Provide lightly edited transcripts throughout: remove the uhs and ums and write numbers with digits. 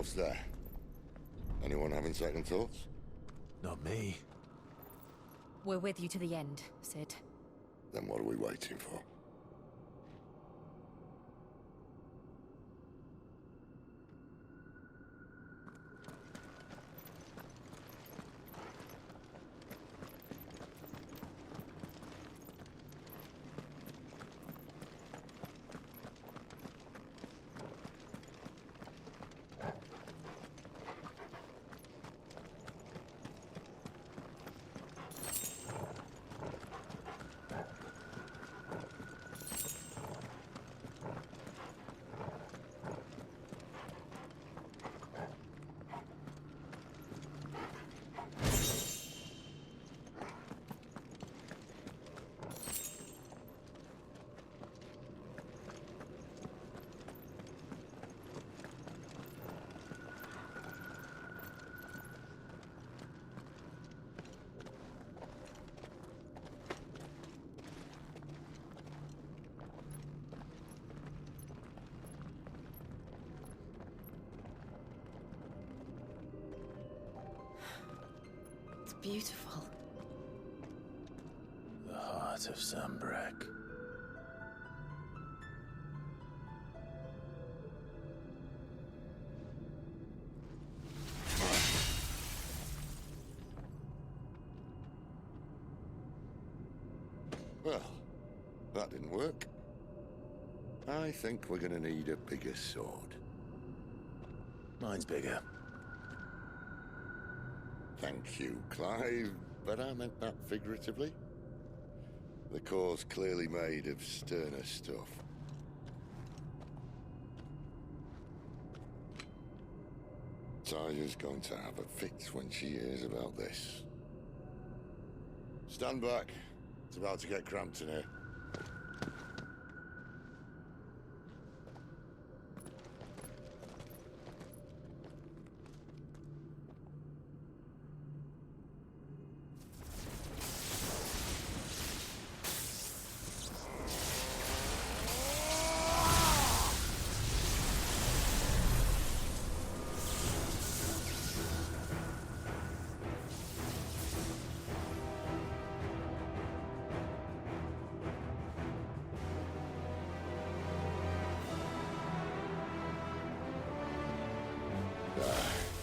What's there? Anyone having second thoughts? Not me. We're with you to the end, Sid. Then what are we waiting for? It's beautiful. The heart of Sambrek. Well, that didn't work. I think we're gonna need a bigger sword. Mine's bigger. Thank you, Clive, but I meant that figuratively. The core's clearly made of sterner stuff. Taya's going to have a fit when she hears about this. Stand back. It's about to get cramped in here.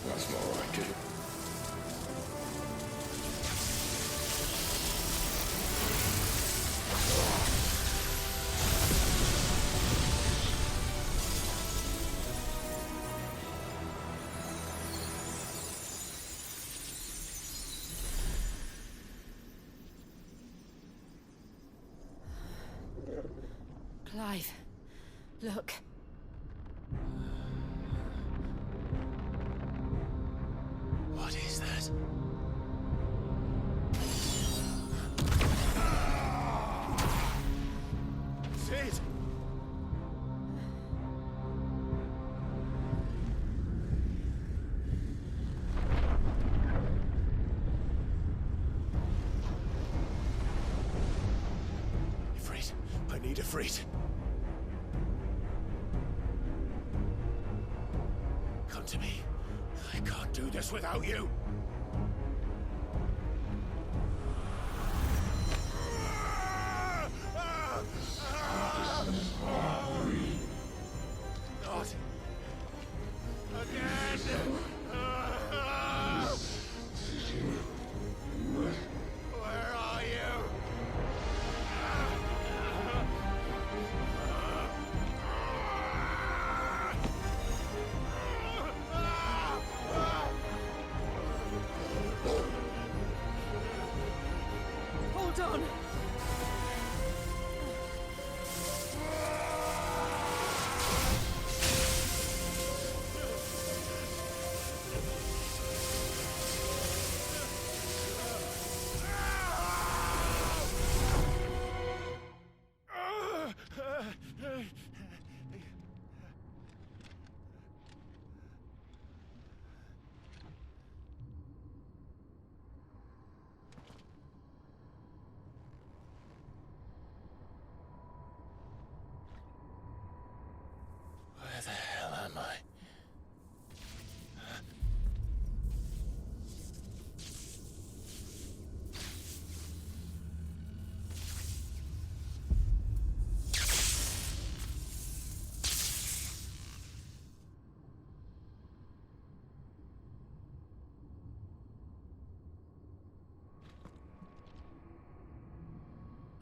That's more like it. Clive, look. What is that? Sid! Ifrit, I need Ifrit. Come to me. I can't do this without you. Not again. Where are you?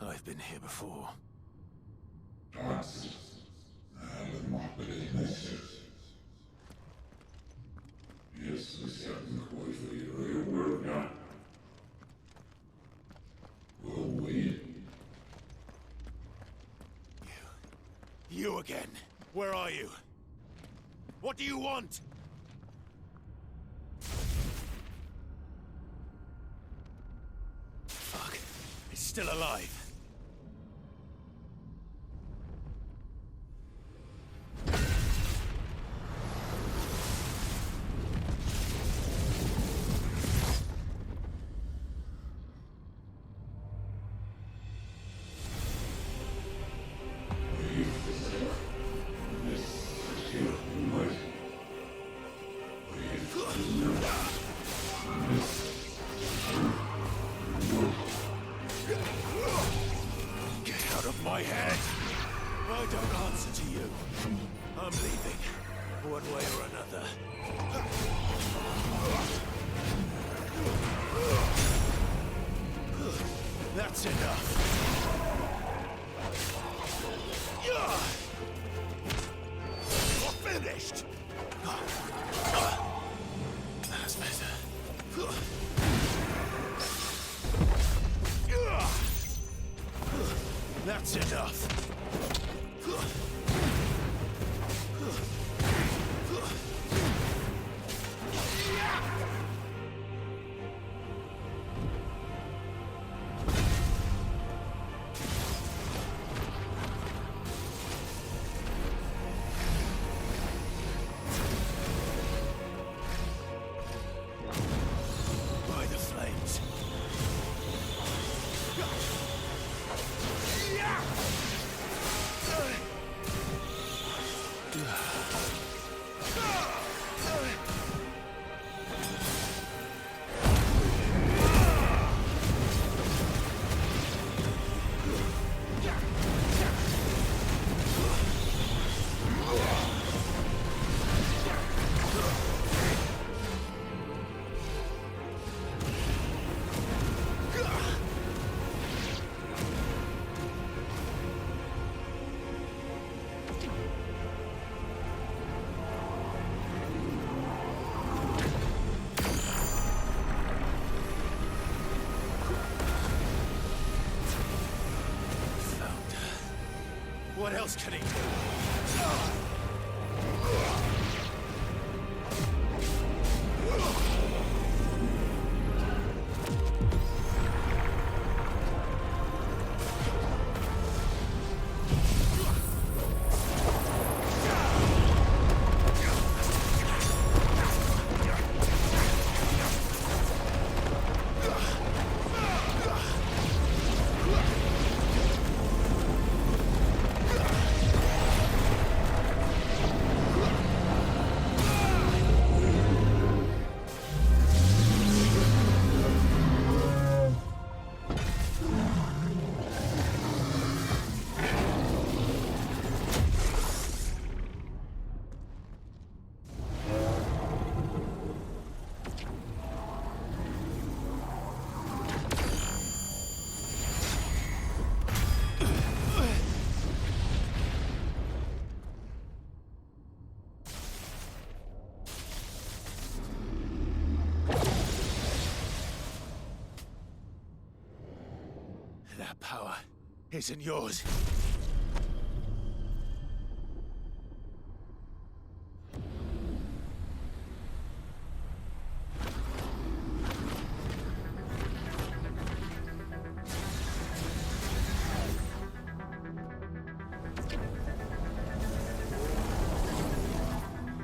I've been here before. You again. Where are you? What do you want? Fuck. It's still alive. My head! I don't answer to you. I'm leaving, one way or another. That's enough. You're finished! That's better. That's enough. By the flames. What else can he do? That power isn't yours.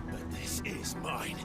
But this is mine.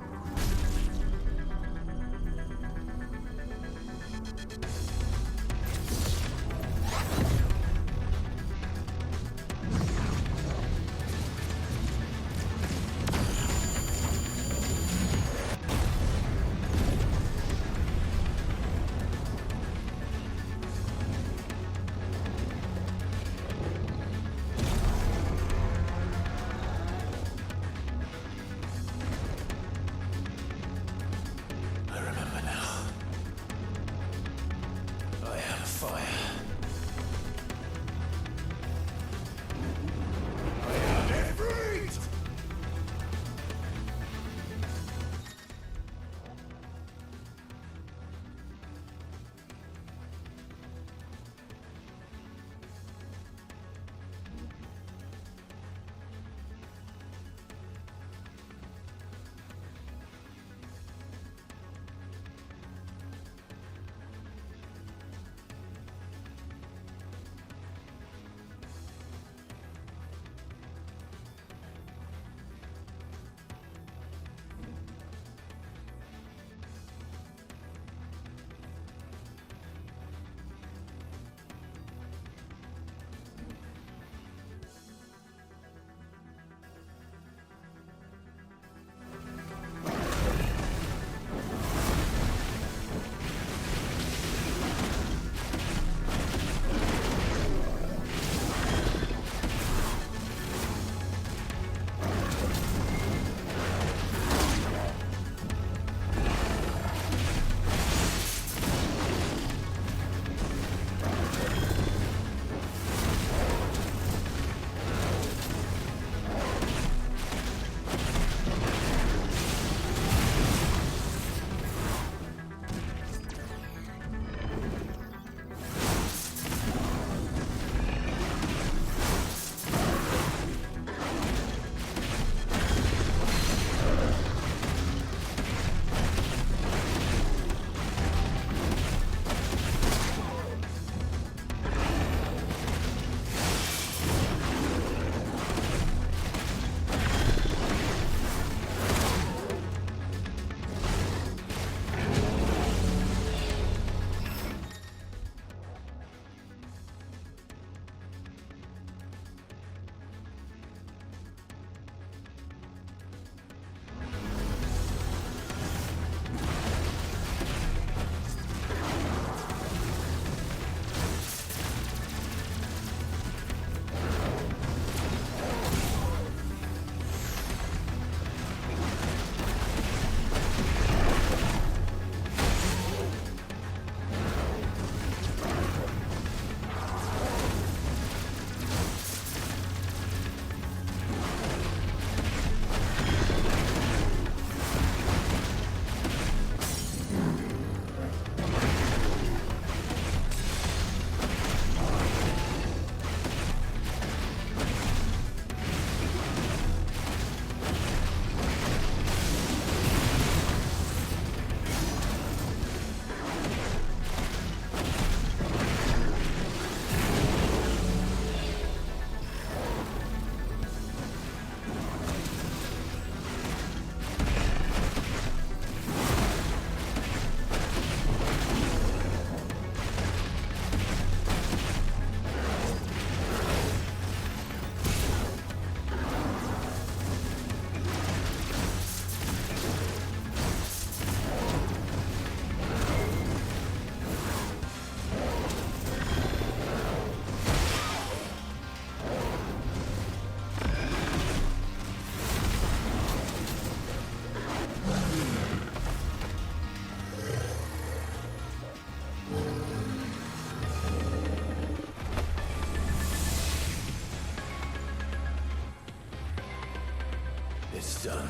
it's done.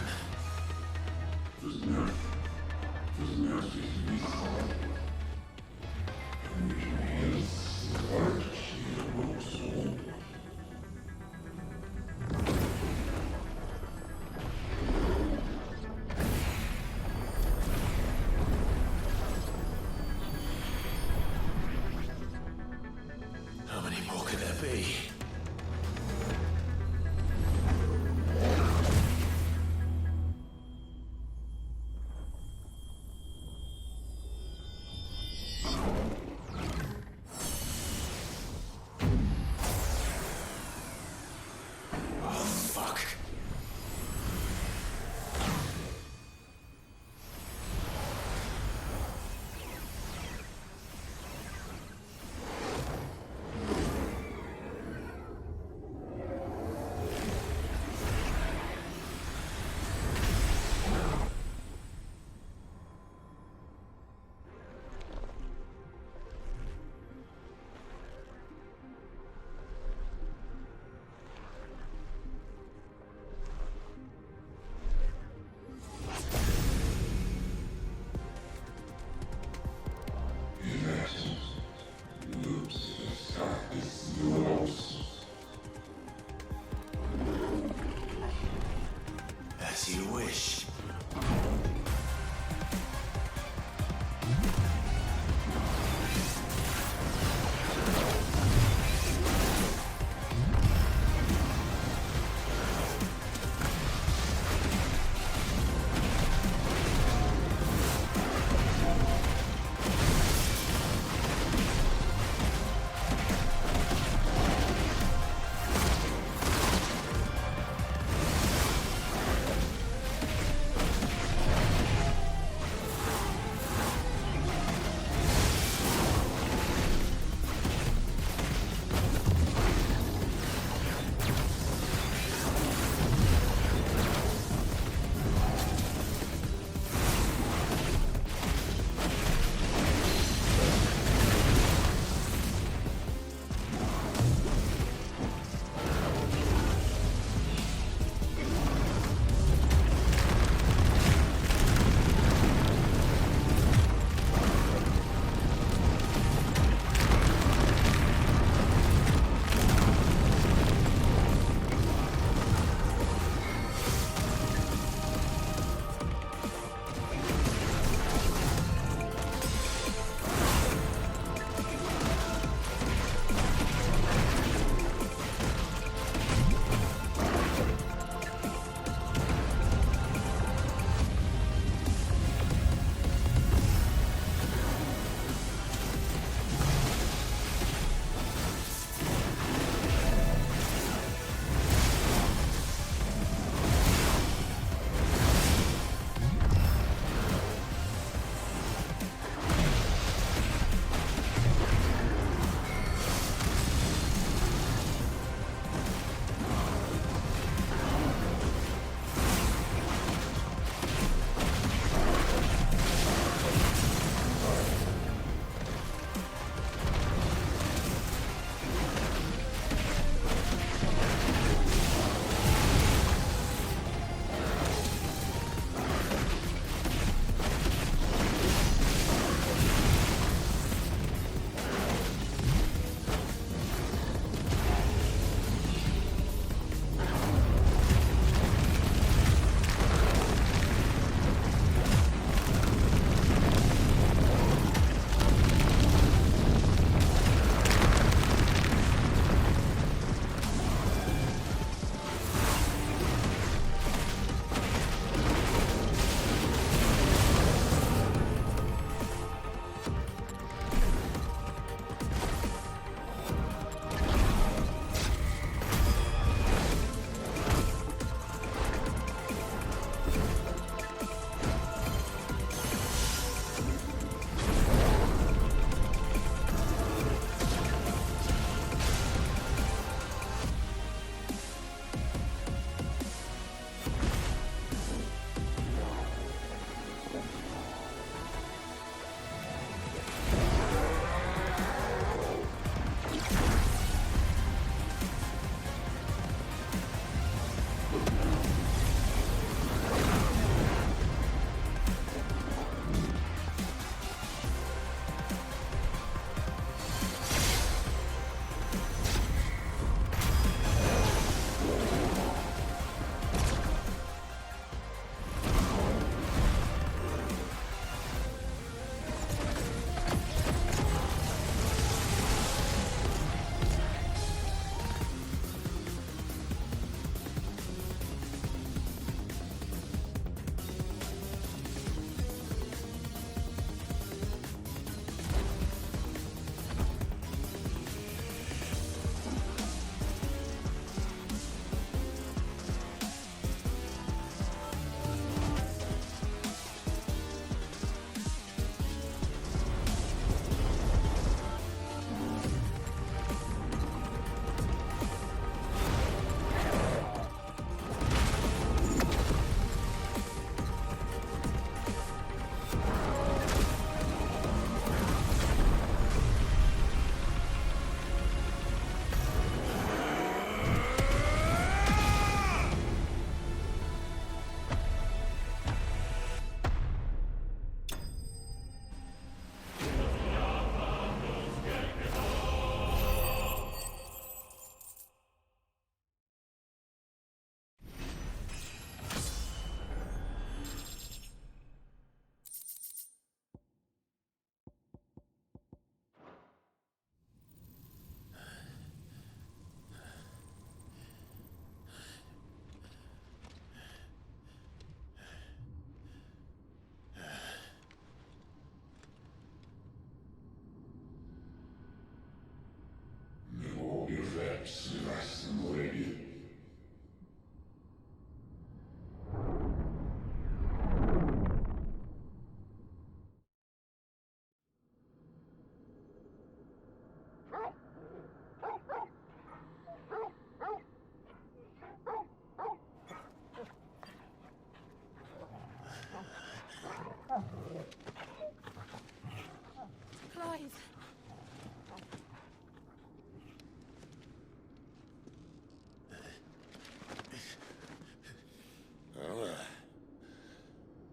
How many more could there be?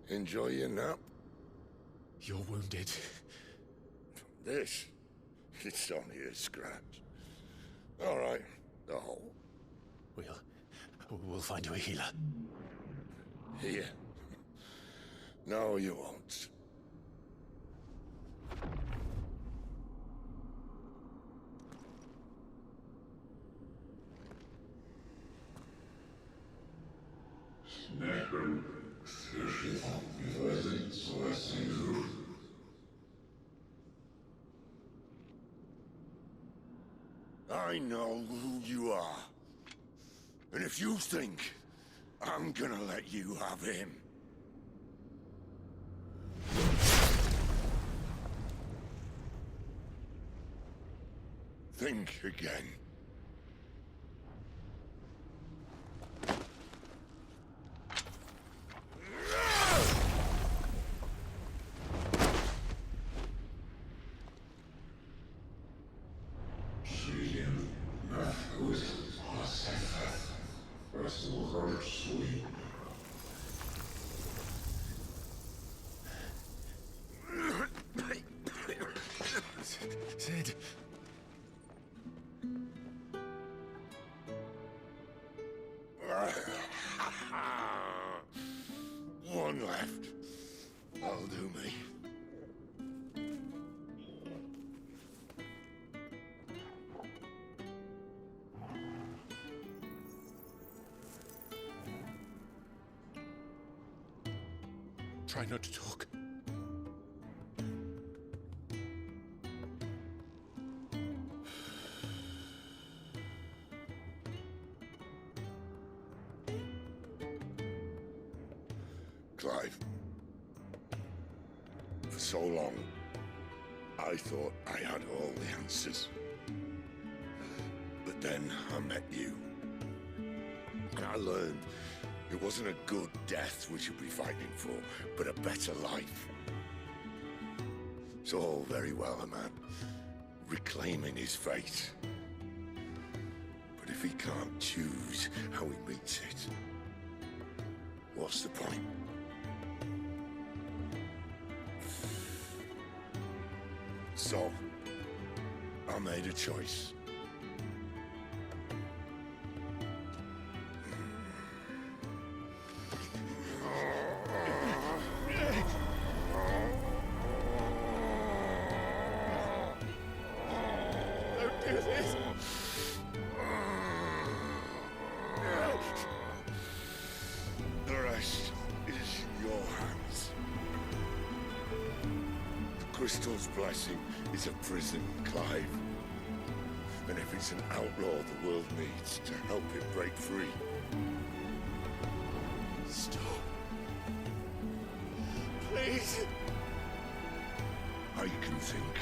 Enjoy your nap? You're wounded. This? It's only a scratch. All right. Oh. We'll find you a healer. Here. No, you won't. I know who you are. And if you think I'm gonna let you have him... think again. Sid. One left. That'll do me. Try not to talk. Clive. For so long, I thought I had all the answers. But then I met you. And I learned it wasn't a good death we should be fighting for, but a better life. It's all very well, a man reclaiming his fate. But if he can't choose how he meets it, what's the point? So, I made a choice. Don't do this! The rest is in your hands. The crystal's blessing is a prison, Clive. And if it's an outlaw the world needs to help it break free. Stop. Please. I can think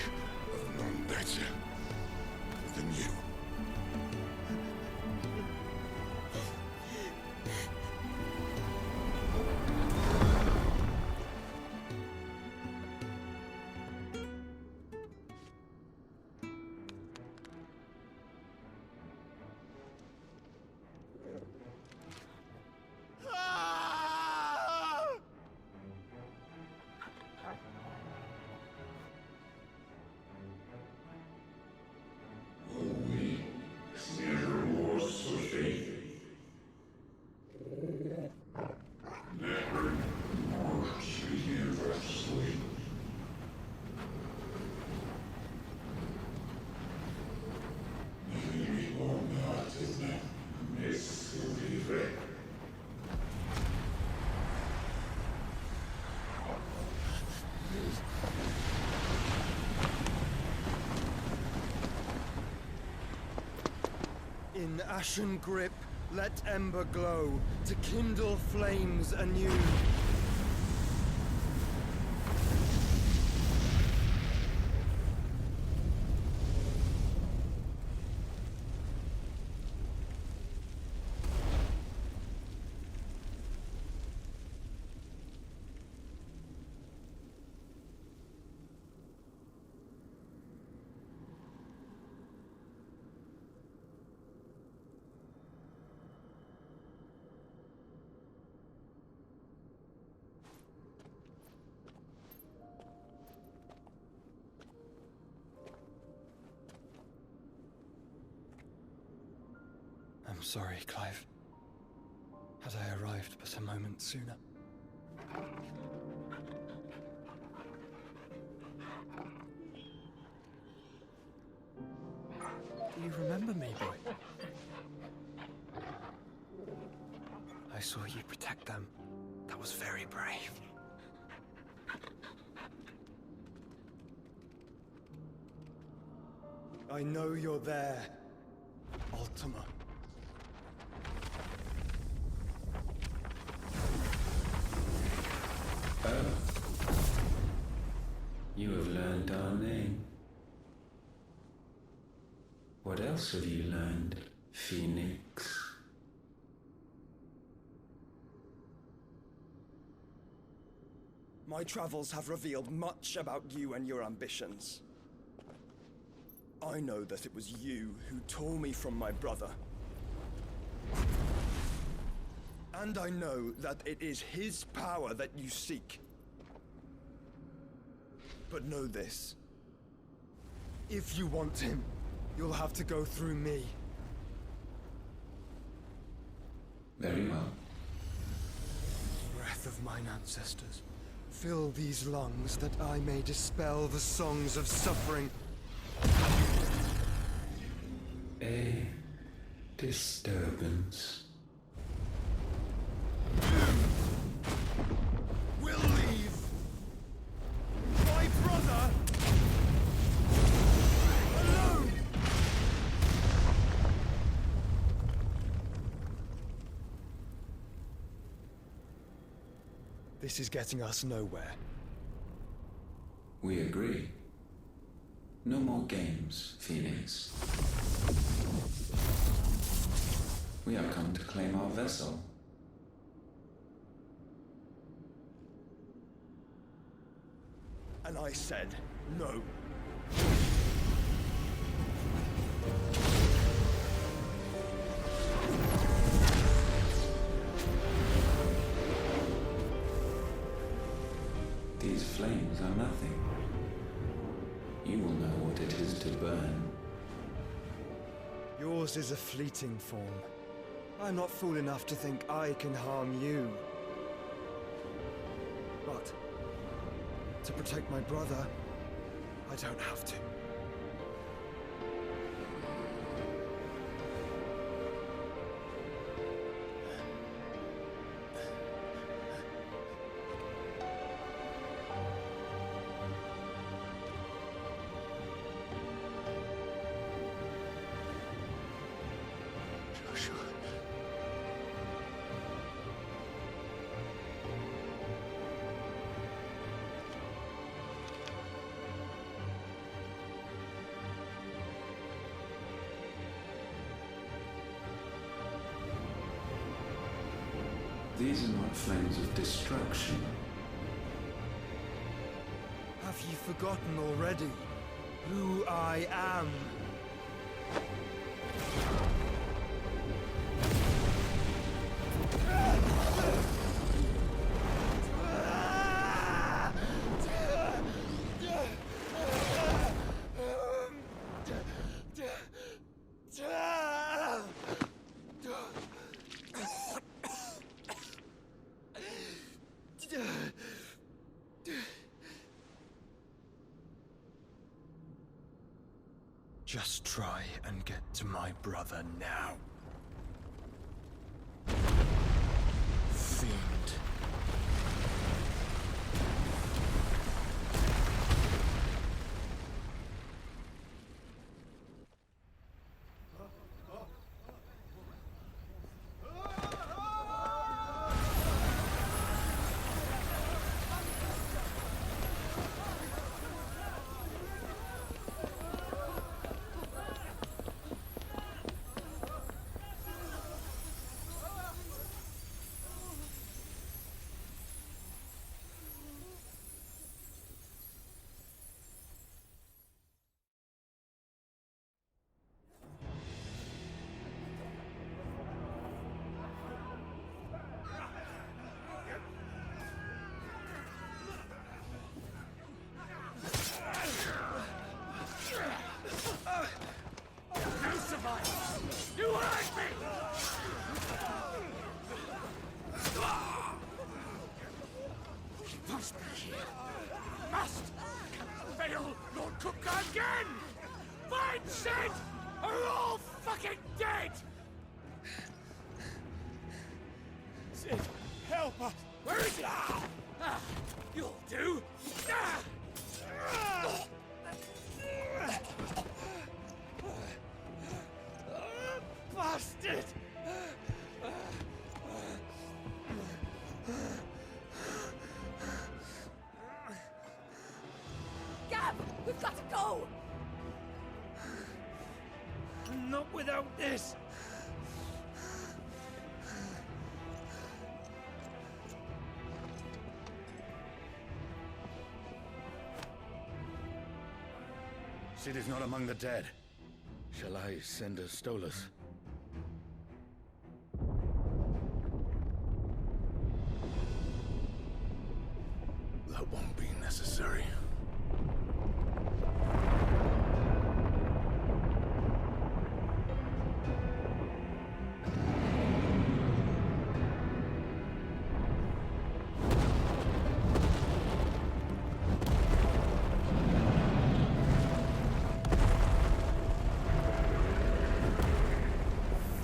of none better than you. In ashen grip, let ember glow, to kindle flames anew. I'm sorry, Clive. Had I arrived but a moment sooner. Do you remember me, boy? I saw you protect them. That was very brave. I know you're there, Ultima. Oh. You have learned our name. What else have you learned, Phoenix? My travels have revealed much about you and your ambitions. I know that it was you who tore me from my brother. And I know that it is his power that you seek. But know this. If you want him, you'll have to go through me. Very well. Breath of mine ancestors, fill these lungs that I may dispel the songs of suffering. A disturbance. We'll leave. My brother alone. This is getting us nowhere. We agree. No more games, Phoenix. We have come to claim our vessel. And I said no. These flames are nothing. You will know what it is to burn. Yours is a fleeting form. I'm not fool enough to think I can harm you. But to protect my brother, I don't have to. These are not flames of destruction. Have you forgotten already who I am? Just try and get to my brother now. Fiend. Cook again! Find Sid! Or we're all fucking dead! Sid, help us! Where is he? You'll do! Bastard! Gav, we've got to go! Not without this! Sid is not among the dead. Shall I send a Stolas? That won't be necessary.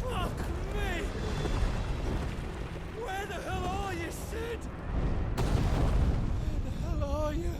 Fuck me! Where the hell are you, Sid? Where the hell are you?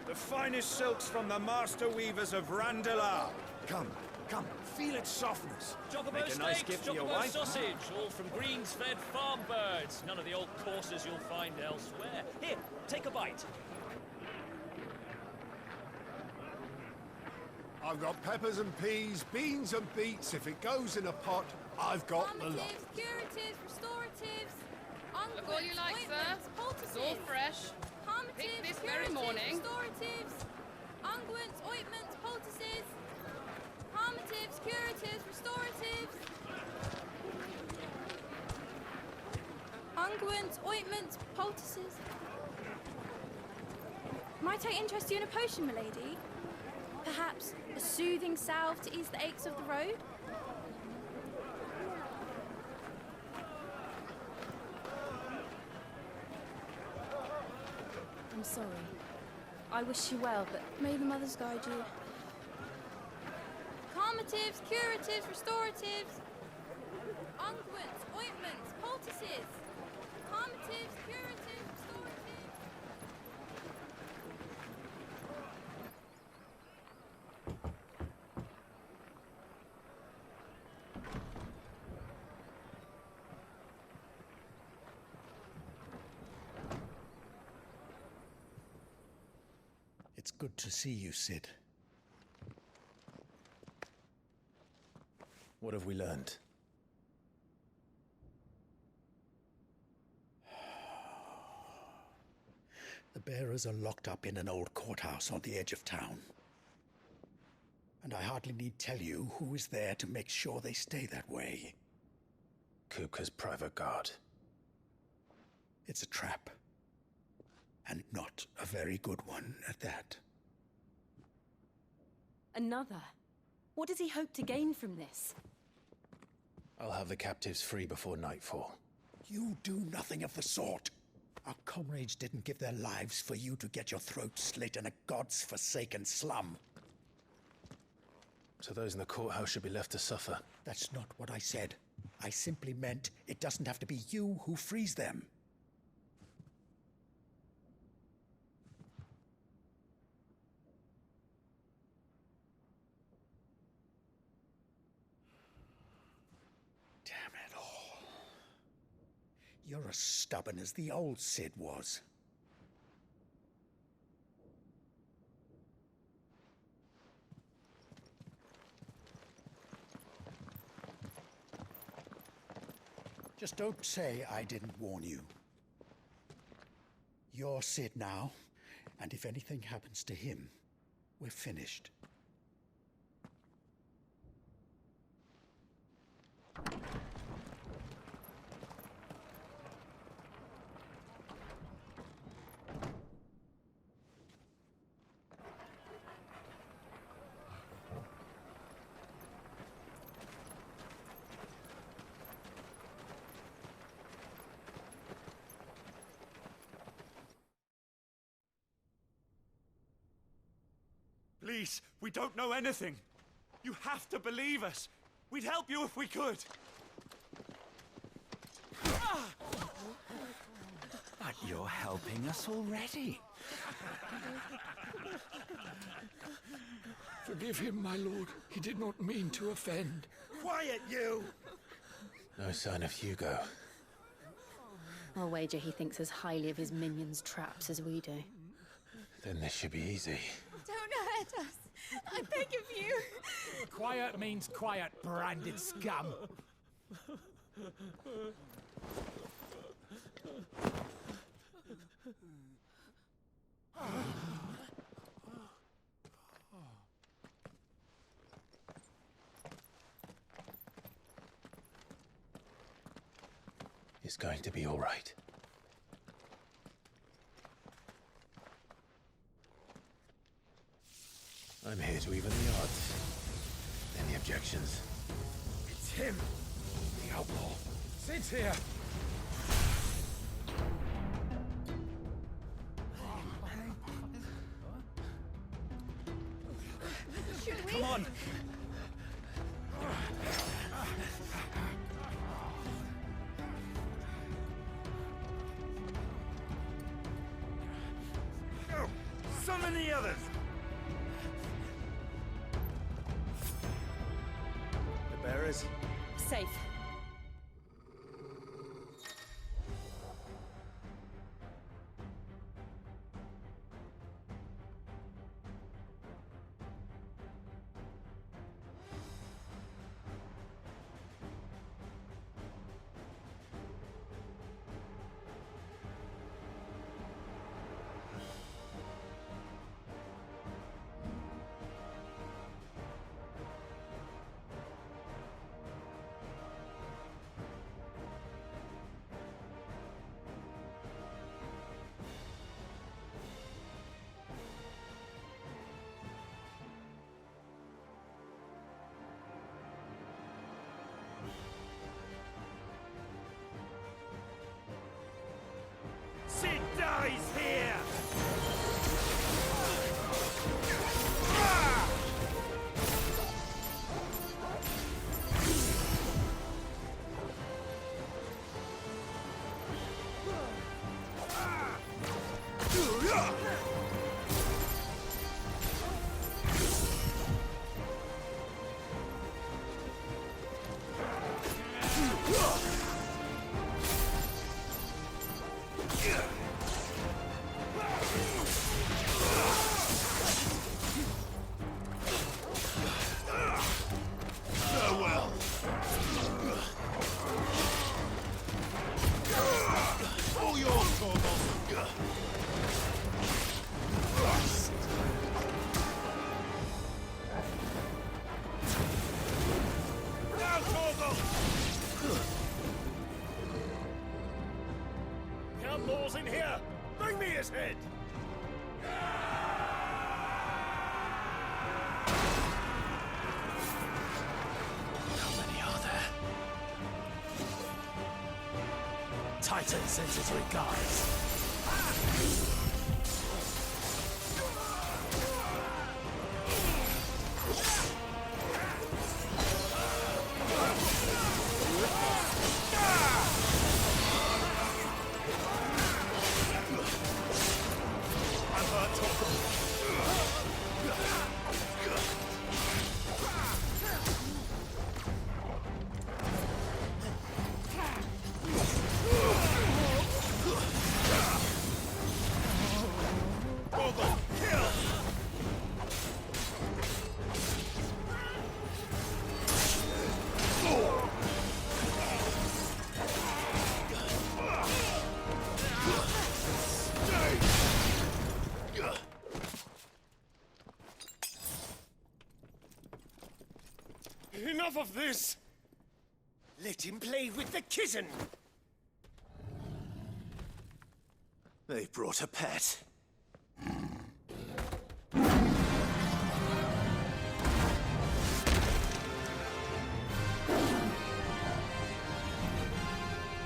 The finest silks from the master weavers of Randalar. Come, come, feel its softness. Chocobo Make a nice steaks, gift for your chocobo wife. sausage, all from greens-fed farm birds. None of the old courses you'll find elsewhere. Here, take a bite. I've got peppers and peas, beans and beets. If it goes in a pot, I've got the lot. Calmatives, curatives, restoratives, Look all you like, sir. ointments, It's all poultices. fresh. Calmatives, Picked this very curatives, morning. Restoratives, unguents, ointments, poultices. Calmatives, curatives, restoratives. Unguents, ointments, poultices. Might I interest you in a potion, milady? Perhaps a soothing salve to ease the aches of the road? I'm sorry. I wish you well, but may the mothers guide you. Calmatives, curatives, restoratives. Unguents, ointments, poultices. Calmatives, curatives, restoratives. It's good to see you, Sid. What have we learned? The bearers are locked up in an old courthouse on the edge of town. And I hardly need tell you who is there to make sure they stay that way. Kupka's private guard. It's a trap. And not a very good one at that. Another? What does he hope to gain from this? I'll have the captives free before nightfall. You do nothing of the sort. Our comrades didn't give their lives for you to get your throat slit in a god's forsaken slum. So those in the courthouse should be left to suffer. That's not what I said. I simply meant it doesn't have to be you who frees them. Damn it all. You're as stubborn as the old Sid was. Just don't say I didn't warn you. You're Sid now, and if anything happens to him, we're finished. Please, we don't know anything. You have to believe us. We'd help you if we could. But you're helping us already. Forgive him, my lord. He did not mean to offend. Quiet, you! No sign of Hugo. I'll wager he thinks as highly of his minions' traps as we do. Then this should be easy. Don't hurt us. I beg of you. Quiet means quiet, branded scum. It's going to be all right. I'm here to even the odds. Any objections? It's him, the outlaw. Sit here. Come on! Go! Summon the others! The bearers? Safe. Sid dies here! The outlaw's in here! Bring me his head! How many are there? Titan sends his regards. Enough of this! Let him play with the kitten! They've brought a pet.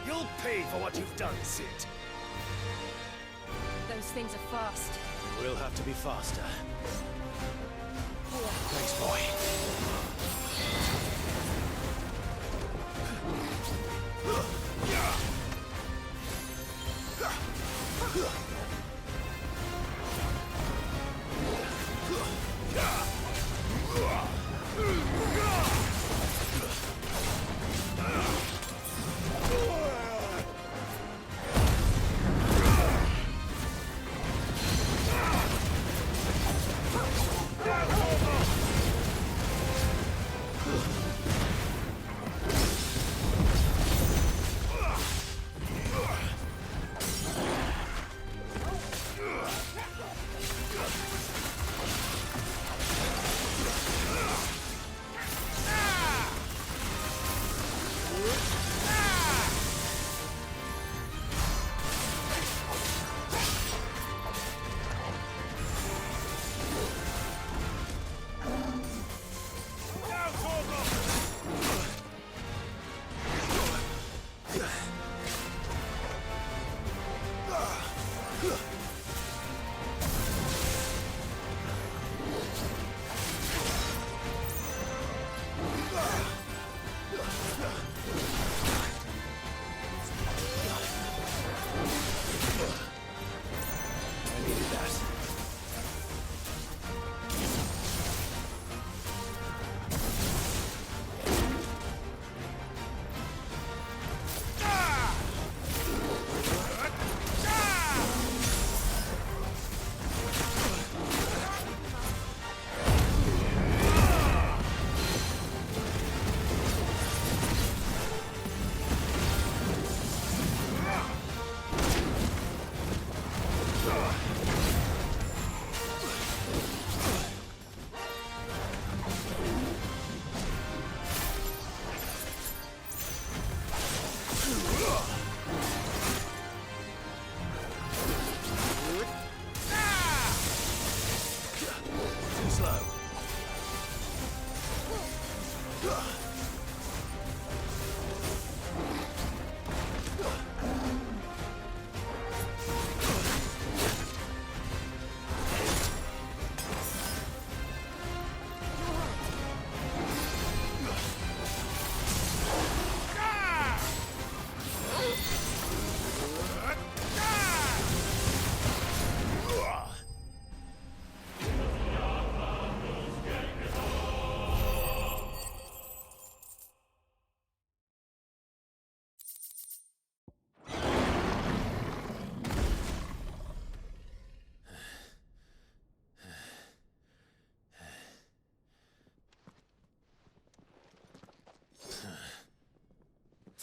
You'll pay for what you've done, Sid. Those things are fast. We'll have to be faster. Thanks,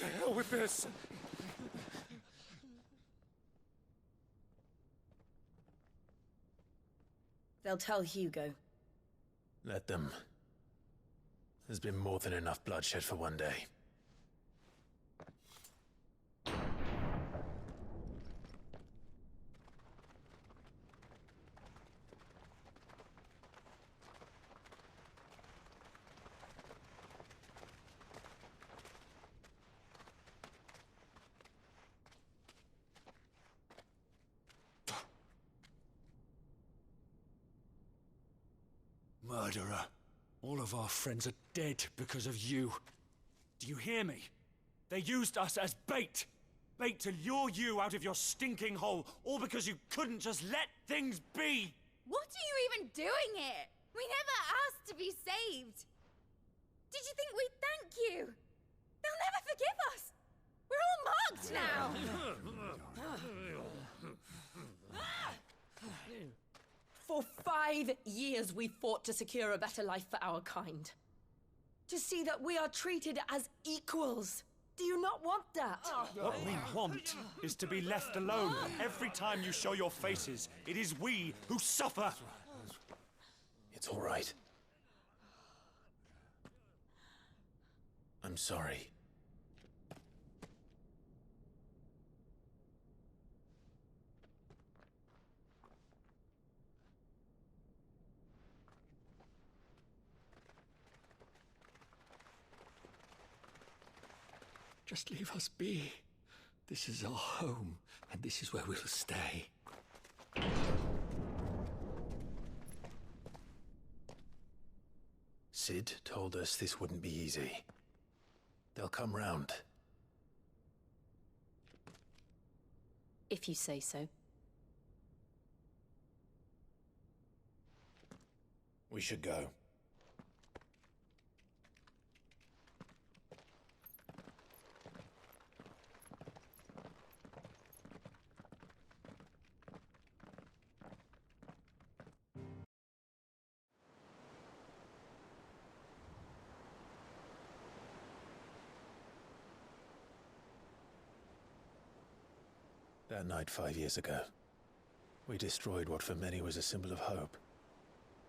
To hell with this! They'll tell Hugo. Let them. There's been more than enough bloodshed for one day. Murderer. All of our friends are dead because of you. Do you hear me? They used us as bait. Bait to lure you out of your stinking hole, all because you couldn't just let things be. What are you even doing here? We never asked to be saved. Did you think we'd thank you? They'll never forgive us. We're all marked now. For 5 years we fought to secure a better life for our kind. To see that we are treated as equals. Do you not want that? What we want is to be left alone. Every time you show your faces, it is we who suffer. It's all right. I'm sorry. Just leave us be. This is our home, and this is where we'll stay. Sid told us this wouldn't be easy. They'll come round. If you say so. We should go. That night 5 years ago, we destroyed what for many was a symbol of hope.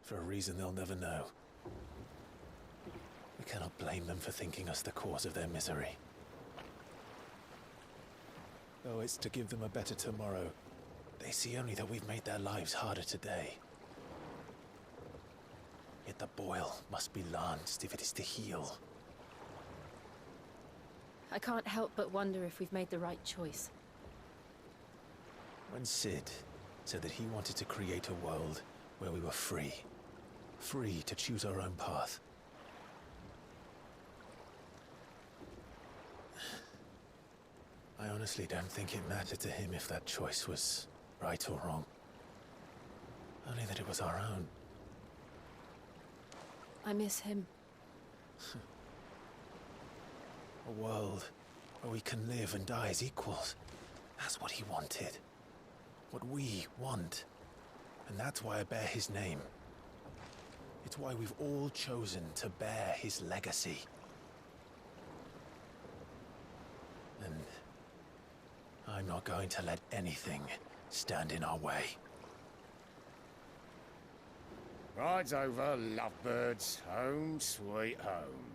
For a reason they'll never know. We cannot blame them for thinking us the cause of their misery. Though it's to give them a better tomorrow, they see only that we've made their lives harder today. Yet the boil must be lanced if it is to heal. I can't help but wonder if we've made the right choice. When Sid said that he wanted to create a world where we were free. Free to choose our own path. I honestly don't think it mattered to him if that choice was right or wrong. Only that it was our own. I miss him. A world where we can live and die as equals. That's what he wanted. What we want. And that's why I bear his name. It's why we've all chosen to bear his legacy. And I'm not going to let anything stand in our way. Ride's over, lovebirds. Home sweet home.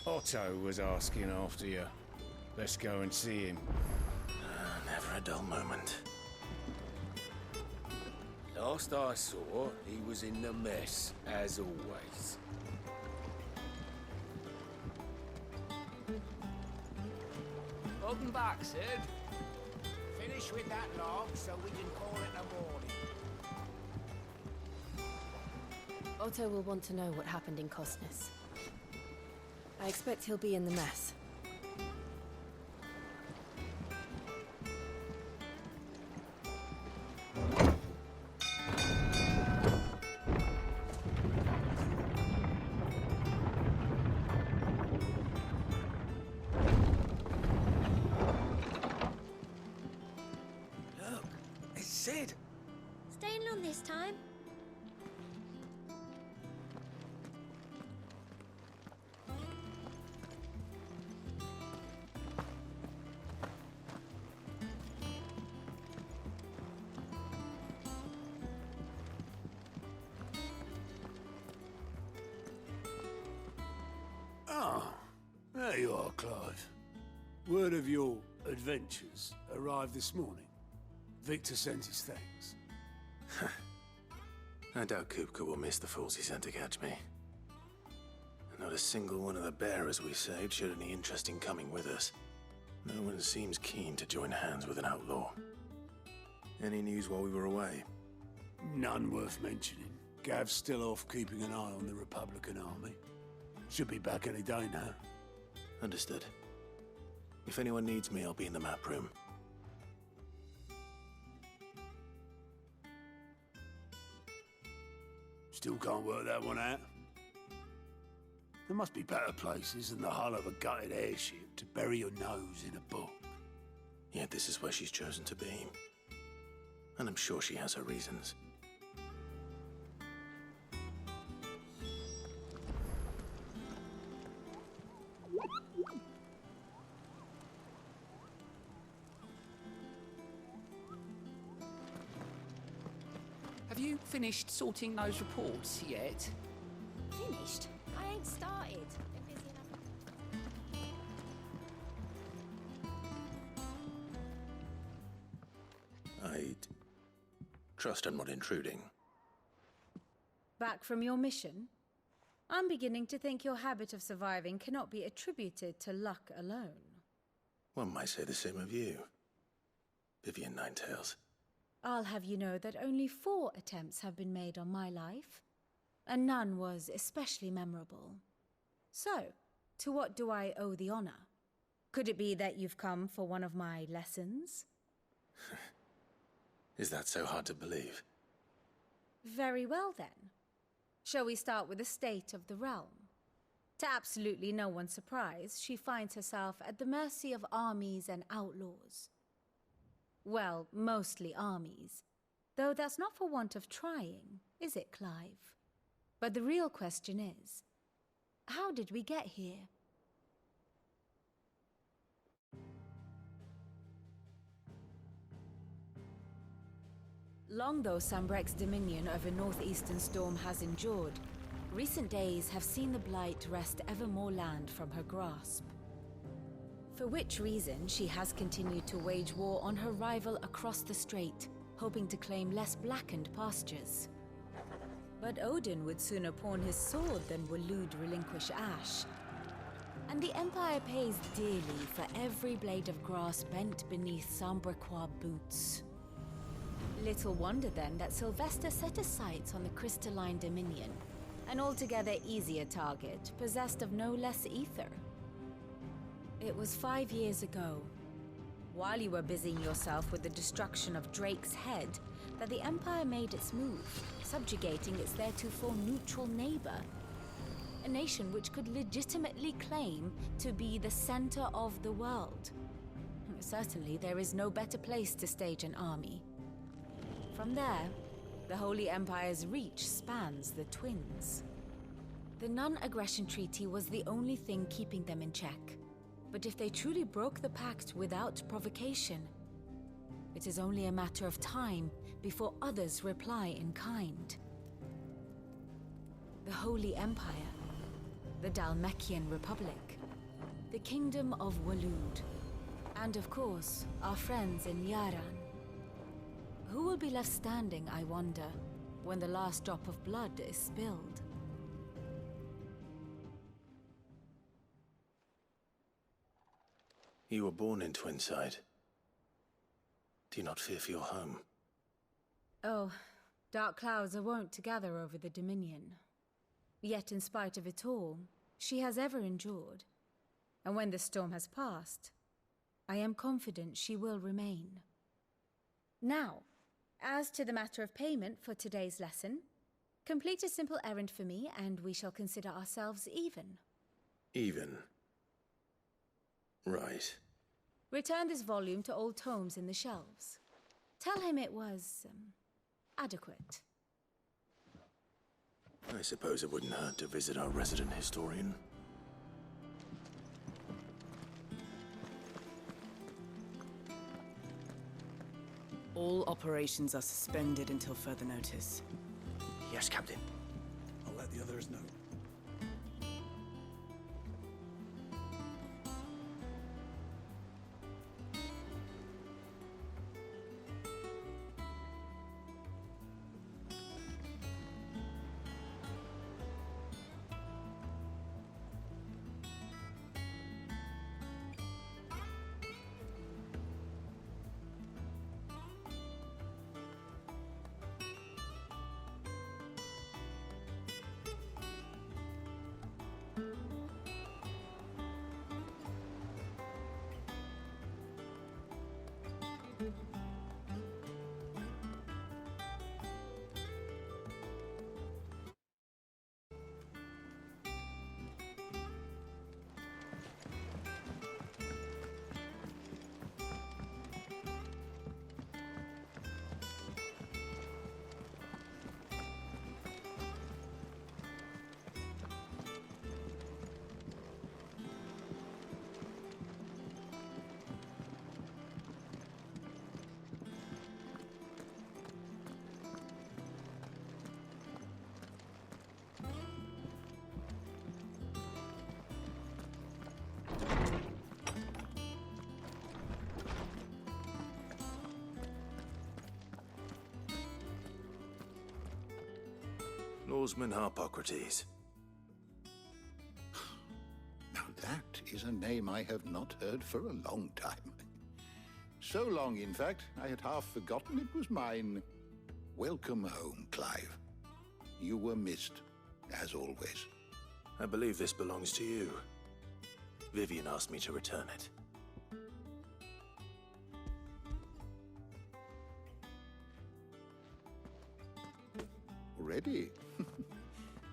Otto was asking after you. Let's go and see him. Never a dull moment. Last I saw, he was in the mess, as always. Welcome back, Sid. Finish with that log so we can call it a morning. Otto will want to know what happened in Cosness. I expect he'll be in the mess. Look, it's Sid. Staying long this time? There you are, Clive. Word of your adventures arrived this morning. Victor sent his thanks. I doubt Kupka will miss the fools he sent to catch me. Not a single one of the bearers we saved showed any interest in coming with us. No one seems keen to join hands with an outlaw. Any news while we were away? None worth mentioning. Gav's still off keeping an eye on the Republican army. Should be back any day now. Understood. If anyone needs me, I'll be in the map room. Still can't work that one out. There must be better places than the hull of a gutted airship to bury your nose in a book. Yet this is where she's chosen to be. And I'm sure she has her reasons. finished sorting those reports yet? Finished? I ain't started. Been busy enough. I'd trust I'm not intruding. Back from your mission? I'm beginning to think your habit of surviving cannot be attributed to luck alone. One might say the same of you, Vivian Ninetails. I'll have you know that only 4 attempts have been made on my life, and none was especially memorable. So, to what do I owe the honor? Could it be that you've come for one of my lessons? Is that so hard to believe? Very well then. Shall we start with the state of the realm? To absolutely no one's surprise, she finds herself at the mercy of armies and outlaws. Well, mostly armies. Though that's not for want of trying, is it, Clive? But the real question is, how did we get here? Long though Sambrek's dominion over northeastern storm has endured, recent days have seen the Blight wrest ever more land from her grasp. For which reason, she has continued to wage war on her rival across the strait, hoping to claim less blackened pastures. But Odin would sooner pawn his sword than Waloed relinquish Ash. And the Empire pays dearly for every blade of grass bent beneath Sambrequois boots. Little wonder then that Sylvester set his sights on the crystalline dominion, an altogether easier target, possessed of no less ether. It was 5 years ago, while you were busying yourself with the destruction of Drake's head, that the Empire made its move, subjugating its theretofore neutral neighbor. A nation which could legitimately claim to be the center of the world. Certainly, there is no better place to stage an army. From there, the Holy Empire's reach spans the Twins. The non-aggression treaty was the only thing keeping them in check. But if they truly broke the pact without provocation, it is only a matter of time before others reply in kind. The Holy Empire, the Dhalmekian Republic, the Kingdom of Waloed, and of course, our friends in Yaran. Who will be left standing, I wonder, when the last drop of blood is spilled? You were born in Twinside. Do you not fear for your home? Oh, dark clouds are wont to gather over the Dominion. Yet in spite of it all, she has ever endured. And when the storm has passed, I am confident she will remain. Now, as to the matter of payment for today's lesson, complete a simple errand for me and we shall consider ourselves even. Even? Right. Return this volume to old tomes in the shelves. Tell him it was, adequate. I suppose it wouldn't hurt to visit our resident historian. All operations are suspended until further notice. Yes, Captain. I'll let the others know. Oarsman Harpocrates. Now that is a name I have not heard for a long time. So long, in fact, I had half forgotten it was mine. Welcome home, Clive. You were missed, as always. I believe this belongs to you. Vivian asked me to return it. Already?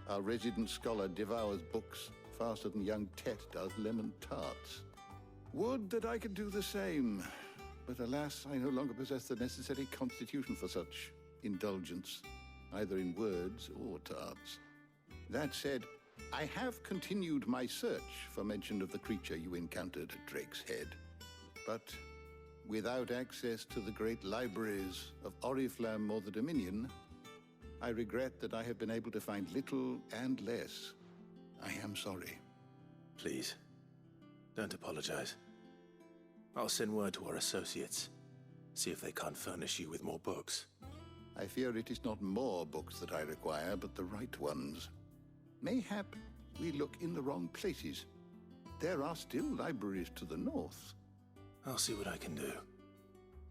Our resident scholar devours books faster than young Tet does lemon tarts. Would that I could do the same. But alas, I no longer possess the necessary constitution for such indulgence, either in words or tarts. That said, I have continued my search for mention of the creature you encountered at Drake's Head. But without access to the great libraries of Oriflamme or the Dominion, I regret that I have been able to find little and less. I am sorry. Please, don't apologize. I'll send word to our associates. See if they can't furnish you with more books. I fear it is not more books that I require, but the right ones. Mayhap we look in the wrong places. There are still libraries to the north. I'll see what I can do.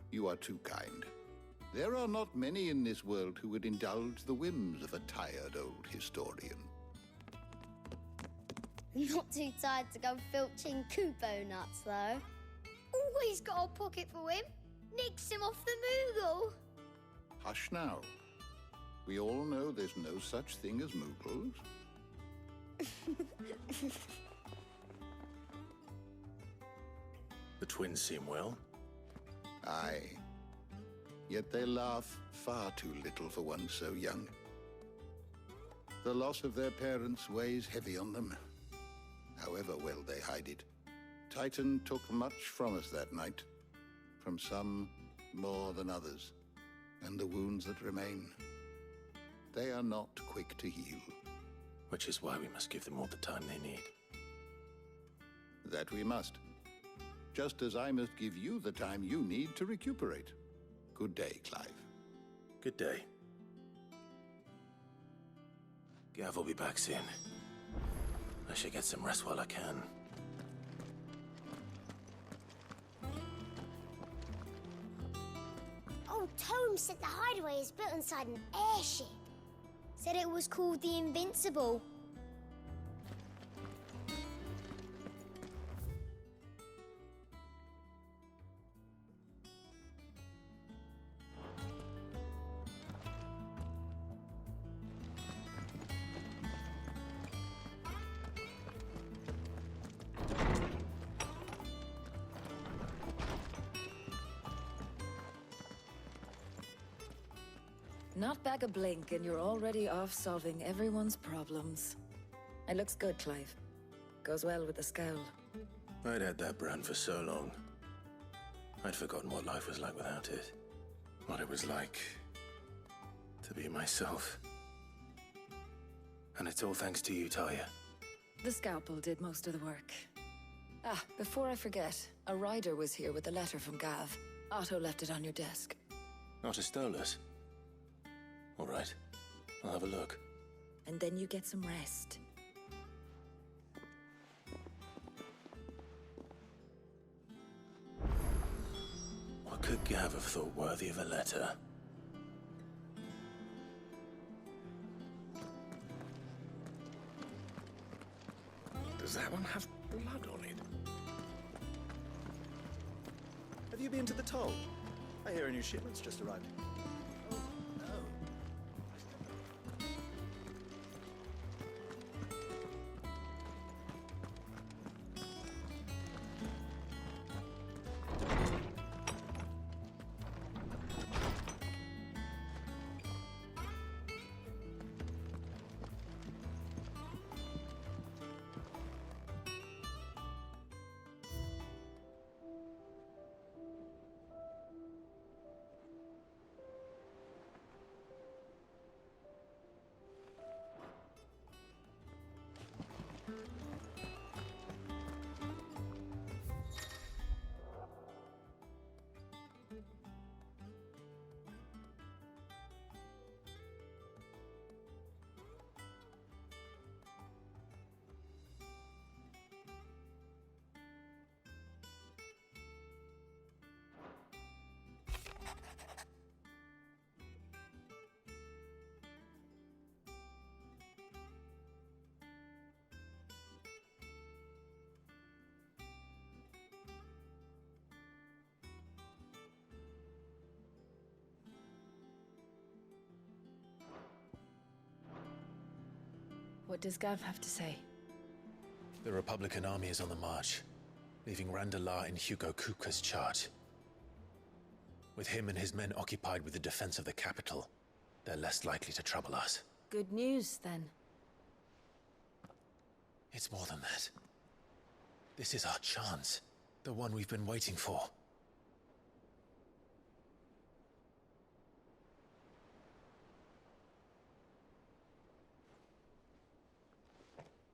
You are too kind. There are not many in this world who would indulge the whims of a tired old historian. Not too tired to go filching Kupo nuts, though. Always got a pocket for him. Nicks him off the Moogle. Hush now. We all know there's no such thing as Moogles. The twins seem well. Aye. Yet they laugh far too little for one so young. The loss of their parents weighs heavy on them, however well they hide it. Titan took much from us that night, from some more than others, and the wounds that remain, they are not quick to heal. Which is why we must give them all the time they need. That we must. Just as I must give you the time you need to recuperate. Good day, Clive. Good day. Gav will be back soon. I should get some rest while I can. Old Tome said the hideaway is built inside an airship. Said it was called the Invincible. Not back a blink and you're already off solving everyone's problems. It looks good, Clive. Goes well with the scowl. I'd had that brand for so long. I'd forgotten what life was like without it. What it was like to be myself. And it's all thanks to you, Talia. The scalpel did most of the work. Ah, before I forget, a rider was here with a letter from Gav. Otto left it on your desk. Not a Stolas. All right, I'll have a look. And then you get some rest. What could Gav have thought worthy of a letter? Does that one have blood on it? Have you been to the toll? I hear a new shipment's just arrived. What does Gav have to say? The Republican army is on the march, leaving Randalar in Hugo Kupka's charge. With him and his men occupied with the defense of the capital, they're less likely to trouble us. Good news, then. It's more than that. This is our chance. The one we've been waiting for.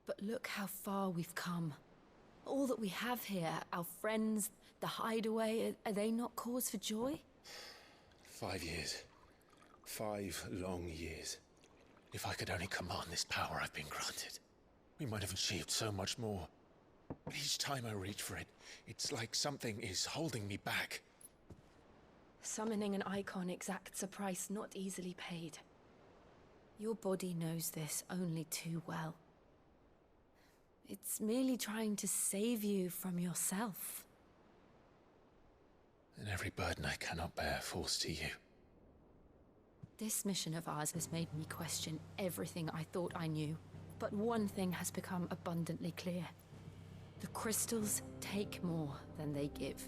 But look how far we've come. All that we have here, our friends, the hideaway, are they not cause for joy? 5 years. 5 long years. If I could only command this power I've been granted, we might have achieved so much more. But each time I reach for it, it's like something is holding me back. Summoning an icon exacts a price not easily paid. Your body knows this only too well. It's merely trying to save you from yourself. And every burden I cannot bear falls to you. This mission of ours has made me question everything I thought I knew. But one thing has become abundantly clear. The crystals take more than they give.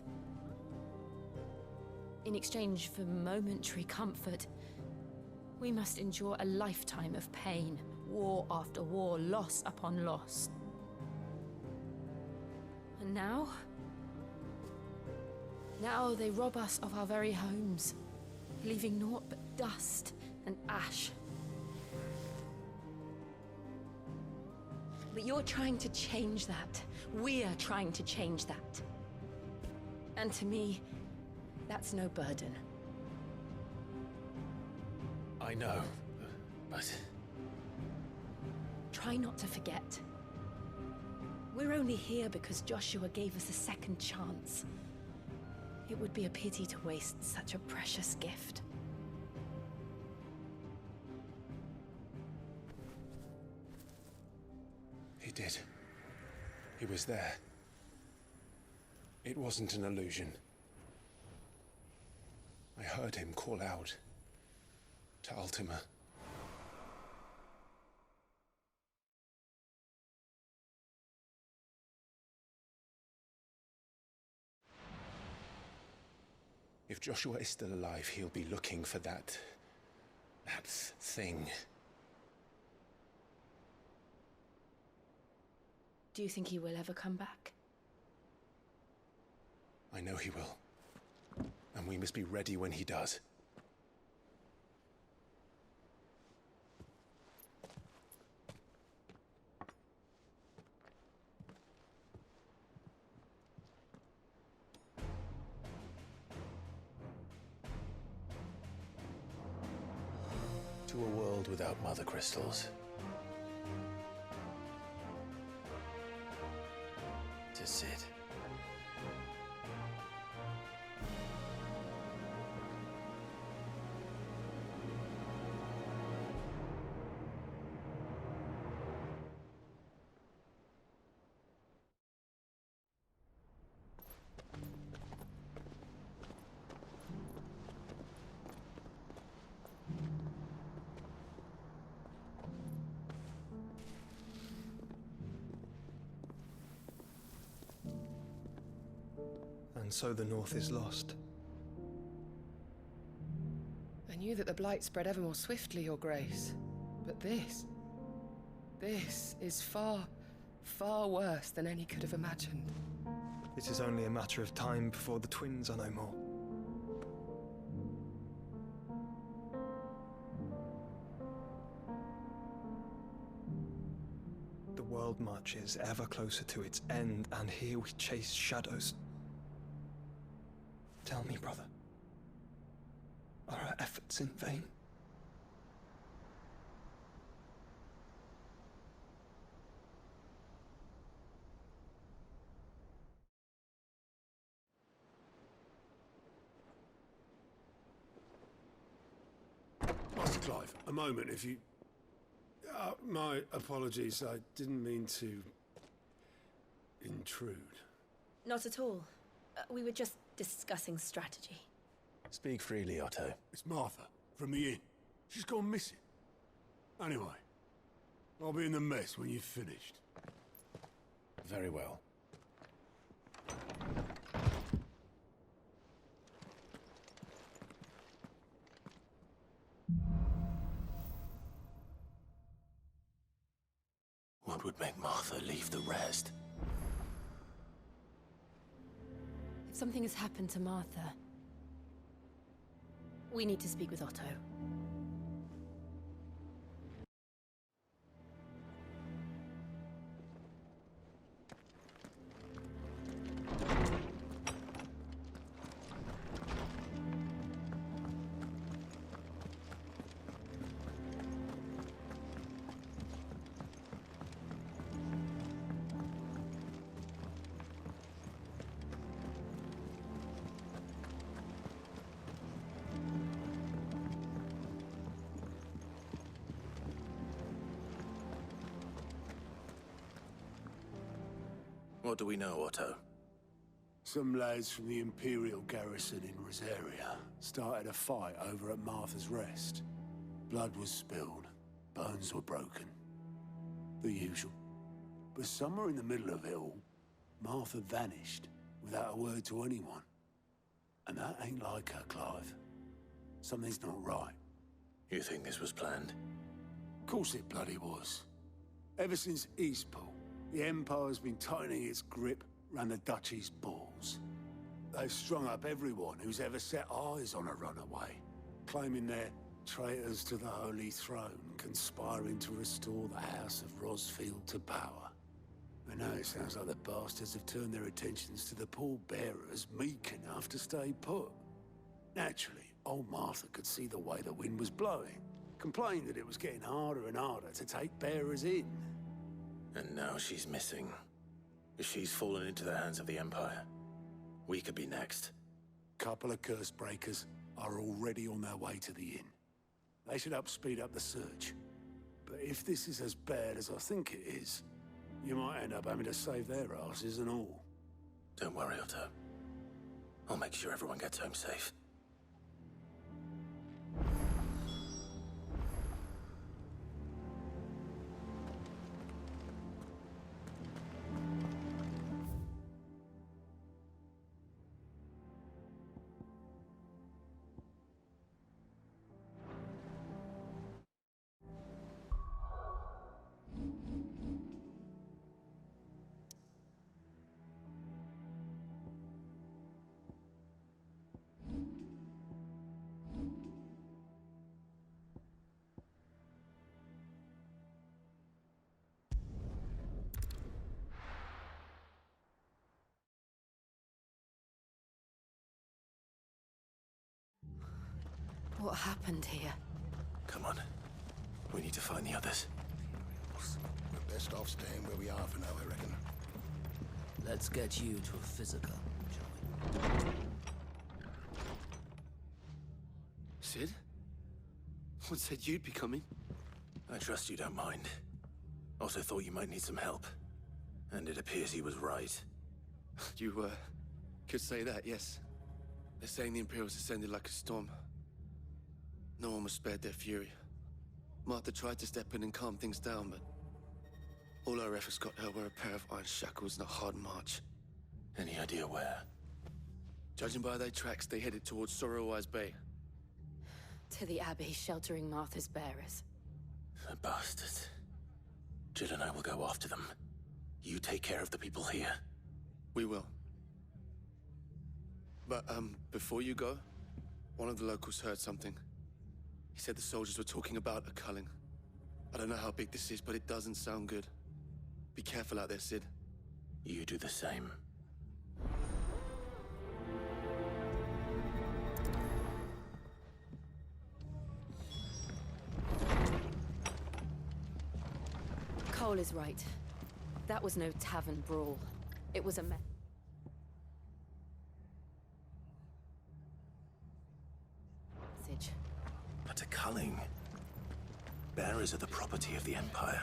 In exchange for momentary comfort, we must endure a lifetime of pain, war after war, loss upon loss. And now they rob us of our very homes, leaving naught but dust and ash. But you're trying to change that. We're trying to change that. And to me, that's no burden. I know, but... Try not to forget. We're only here because Joshua gave us a second chance. It would be a pity to waste such a precious gift. He did. He was there. It wasn't an illusion. I heard him call out to Ultima. If Joshua is still alive, he'll be looking for that thing. Do you think he will ever come back? I know he will. And we must be ready when he does. To a world without mother crystals. To Sid. And so the North is lost. I knew that the Blight spread ever more swiftly, Your Grace. But this is far, far worse than any could have imagined. It is only a matter of time before the twins are no more. The world marches ever closer to its end, and here we chase shadows. Tell me, brother, are our efforts in vain? Master Clive, a moment, if you... my apologies, I didn't mean to... intrude. Not at all. We were just discussing strategy. Speak freely, Otto. It's Martha, from the inn. She's gone missing. Anyway, I'll be in the mess when you've finished. Very well. What would make Martha leave the rest? If something has happened to Martha, we need to speak with Otto. What do we know, Otto? Some lads from the Imperial garrison in Rosaria started a fight over at Martha's Rest. Blood was spilled, bones were broken. The usual. But somewhere in the middle of it all, Martha vanished without a word to anyone. And that ain't like her, Clive. Something's not right. You think this was planned? Of course it bloody was. Ever since Eastpool, the Empire's been tightening its grip round the Duchy's balls. They've strung up everyone who's ever set eyes on a runaway, claiming they're traitors to the Holy Throne, conspiring to restore the House of Rosfield to power. And now it sounds like the bastards have turned their attentions to the pallbearers meek enough to stay put. Naturally, old Martha could see the way the wind was blowing, complained that it was getting harder and harder to take bearers in. And now she's missing. If she's fallen into the hands of the Empire, we could be next. Couple of curse breakers are already on their way to the inn. They should help speed up the search. But if this is as bad as I think it is, you might end up having to save their asses and all. Don't worry, Otto. I'll make sure everyone gets home safe. What happened here? Come on. We need to find the others. We're best off staying where we are for now, I reckon. Let's get you to a physical, shall we? Sid? What said you'd be coming? I trust you don't mind. Also thought you might need some help. And it appears he was right. You, could say that, yes. They're saying the Imperials ascended like a storm. No one was spared their fury. Martha tried to step in and calm things down, but all our efforts got her were a pair of iron shackles and a hard march. Any idea where? Judging by their tracks, they headed towards Sorrowwise Bay. To the Abbey sheltering Martha's bearers. The bastards. Jill and I will go after them. You take care of the people here. We will. But, before you go, one of the locals heard something. He said the soldiers were talking about a culling. I don't know how big this is, but it doesn't sound good. Be careful out there, Sid. You do the same. Cole is right. That was no tavern brawl. It was a mess. But a culling. Bearers are the property of the Empire.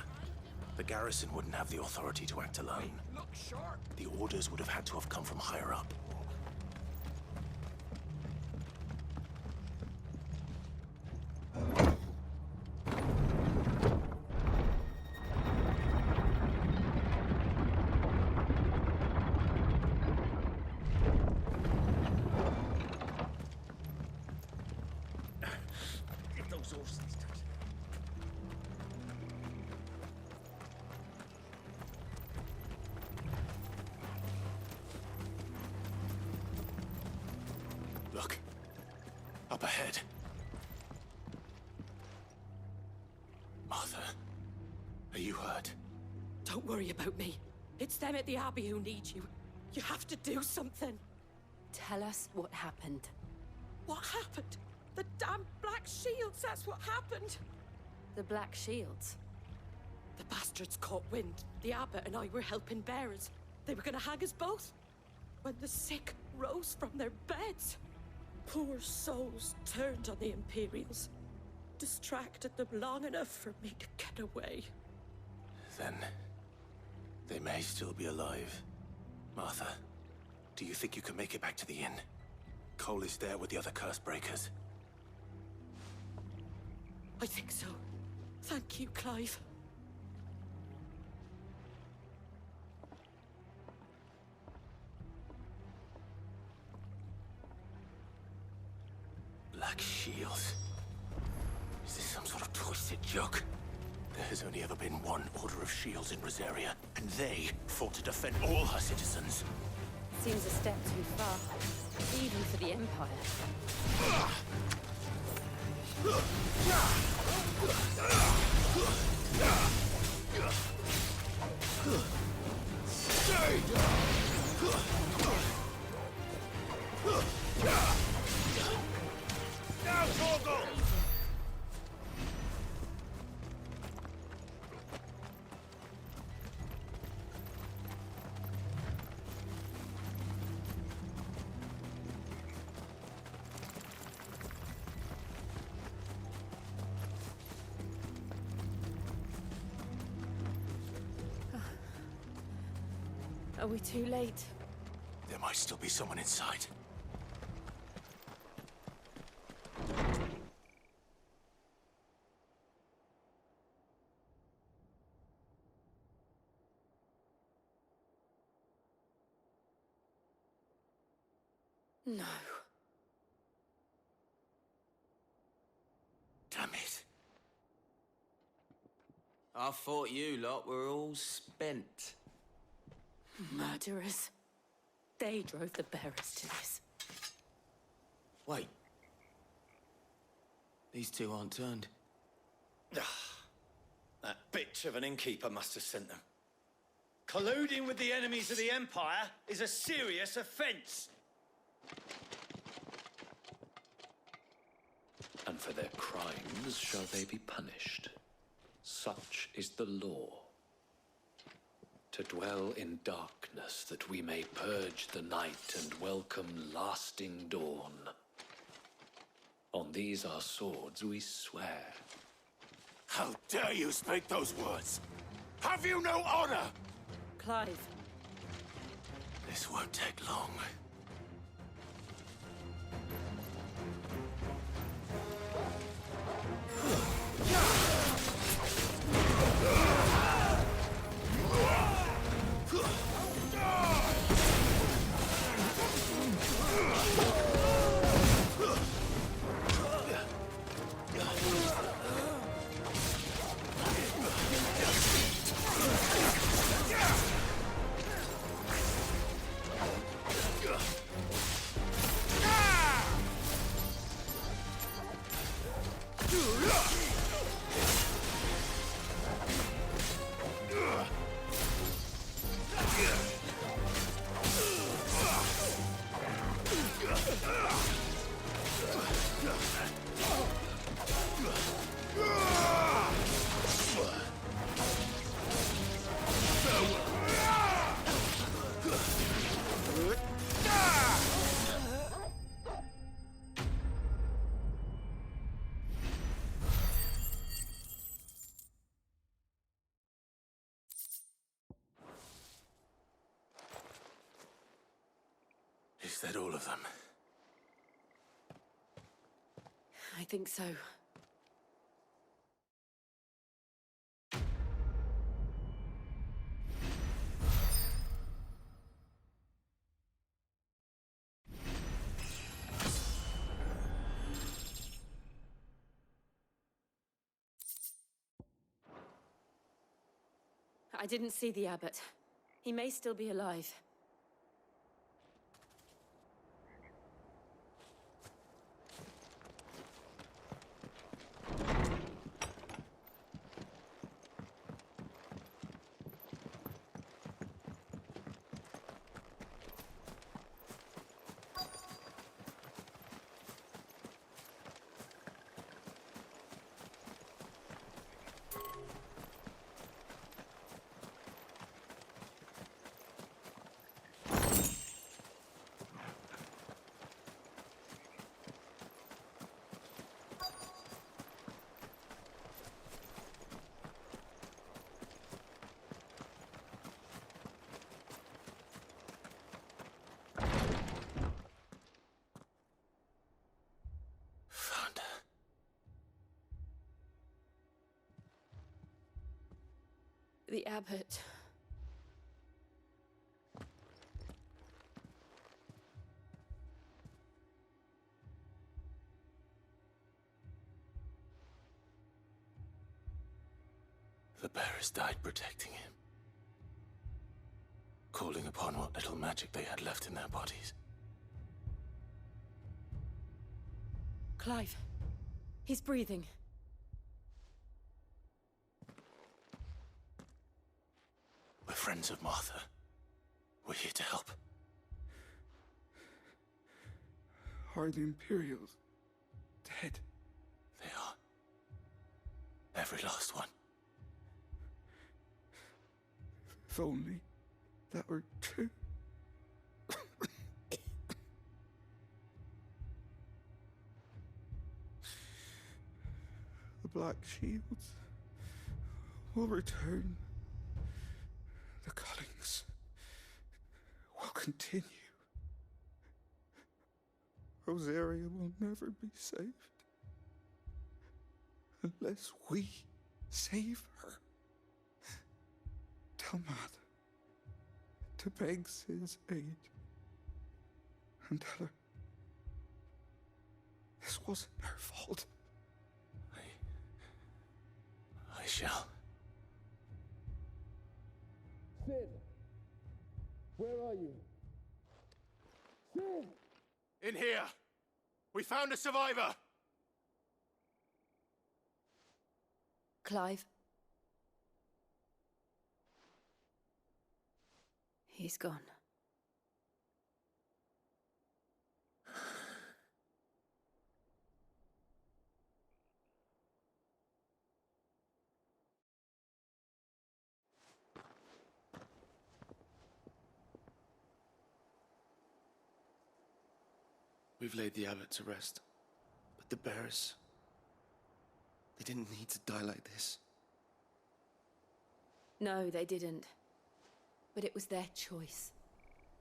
The garrison wouldn't have the authority to act alone. The orders would have had to have come from higher up. ahead. Martha, are you hurt? Don't worry about me. It's them at the Abbey who need you. You have to do something. Tell us what happened. What happened? The damn Black Shields, that's what happened. The Black Shields? The bastards caught wind. The abbot and I were helping bearers. They were gonna hang us both. When the sick rose from their beds, poor souls turned on the Imperials. Distracted them long enough for me to get away. Then they may still be alive. Martha, do you think you can make it back to the inn? Cole is there with the other curse breakers. I think so. Thank you, Clive. Black Shields. Is this some sort of twisted joke? There has only ever been one Order of Shields in Rosaria, and they fought to defend all her citizens. Seems a step too far, even for the Empire. Now, Torgal! Are we too late? There might still be someone inside. No. Damn it. I thought you lot were all spent. Murderers. They drove the bearers to this. Wait. These two aren't turned. That bitch of an innkeeper must have sent them. Colluding with the enemies of the Empire is a serious offence. And for their crimes shall they be punished. Such is the law. To dwell in darkness that we may purge the night and welcome lasting dawn. On these our swords we swear. How dare you speak those words? Have you no honor? Clive. This won't take long. Is that all of them? I think so. I didn't see the abbot. He may still be alive. The abbot. The bearers died protecting him, calling upon what little magic they had left in their bodies. Clive. He's breathing. We're friends of Martha. We're here to help. Are the Imperials dead? They are. Every last one. If only that were true. The Black Shields will return. The cullings will continue. Rosaria will never be saved unless we save her. Tell Matt to beg Sid's aid and tell her this wasn't her fault. I shall. Sid! Where are you? Sid! In here! We found a survivor! Clive. He's gone. We've laid the abbot to rest. But the bearers... they didn't need to die like this. No, they didn't. But it was their choice.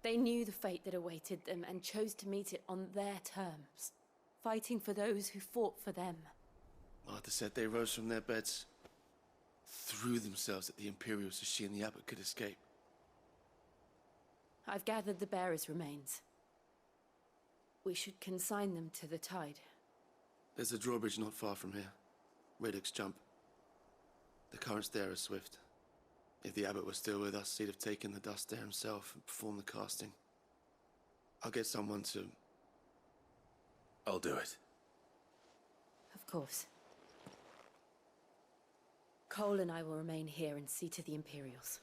They knew the fate that awaited them and chose to meet it on their terms, fighting for those who fought for them. Martha said they rose from their beds, threw themselves at the Imperials so she and the abbot could escape. I've gathered the bearers' remains. We should consign them to the tide. There's a drawbridge not far from here. Radix Jump. The currents there are swift. If the abbot was still with us, he'd have taken the dust there himself and performed the casting. I'll get someone to... I'll do it. Of course. Cole and I will remain here and see to the Imperials.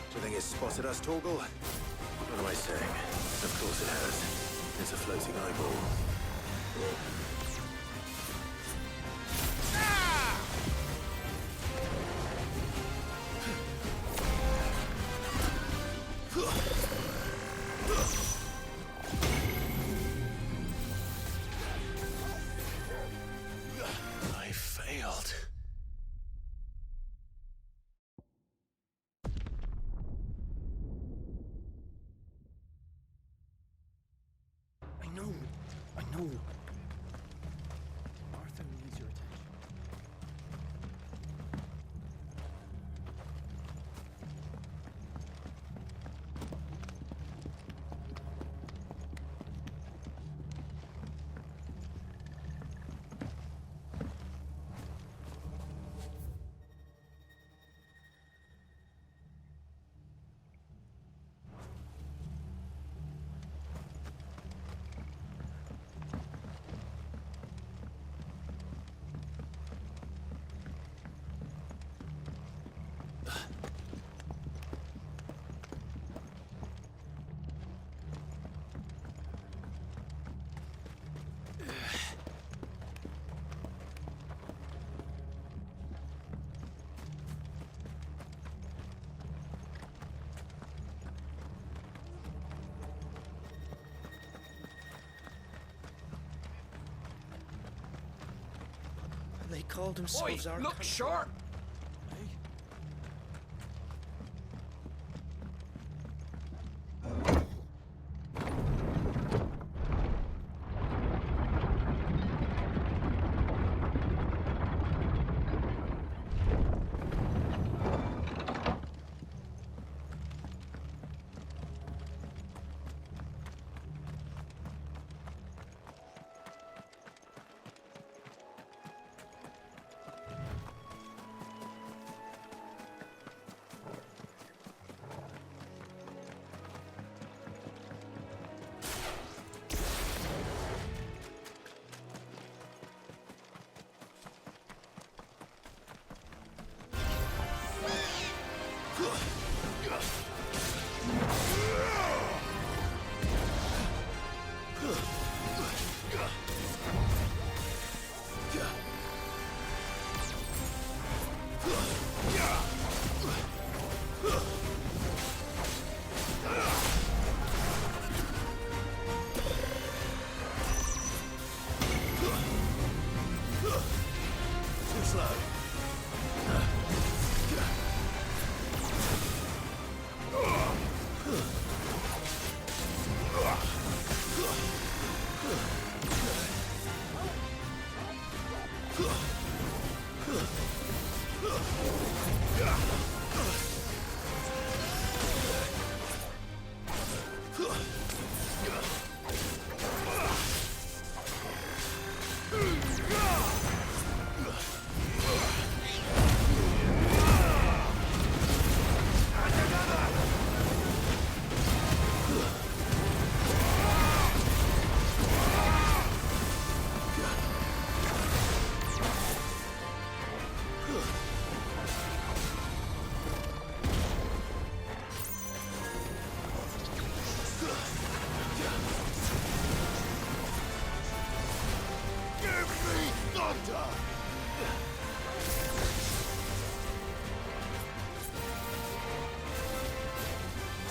Do you think it's spotted us, Torgal? What am I saying? Of course it has. It's a floating eyeball. call themselves our look country. sharp!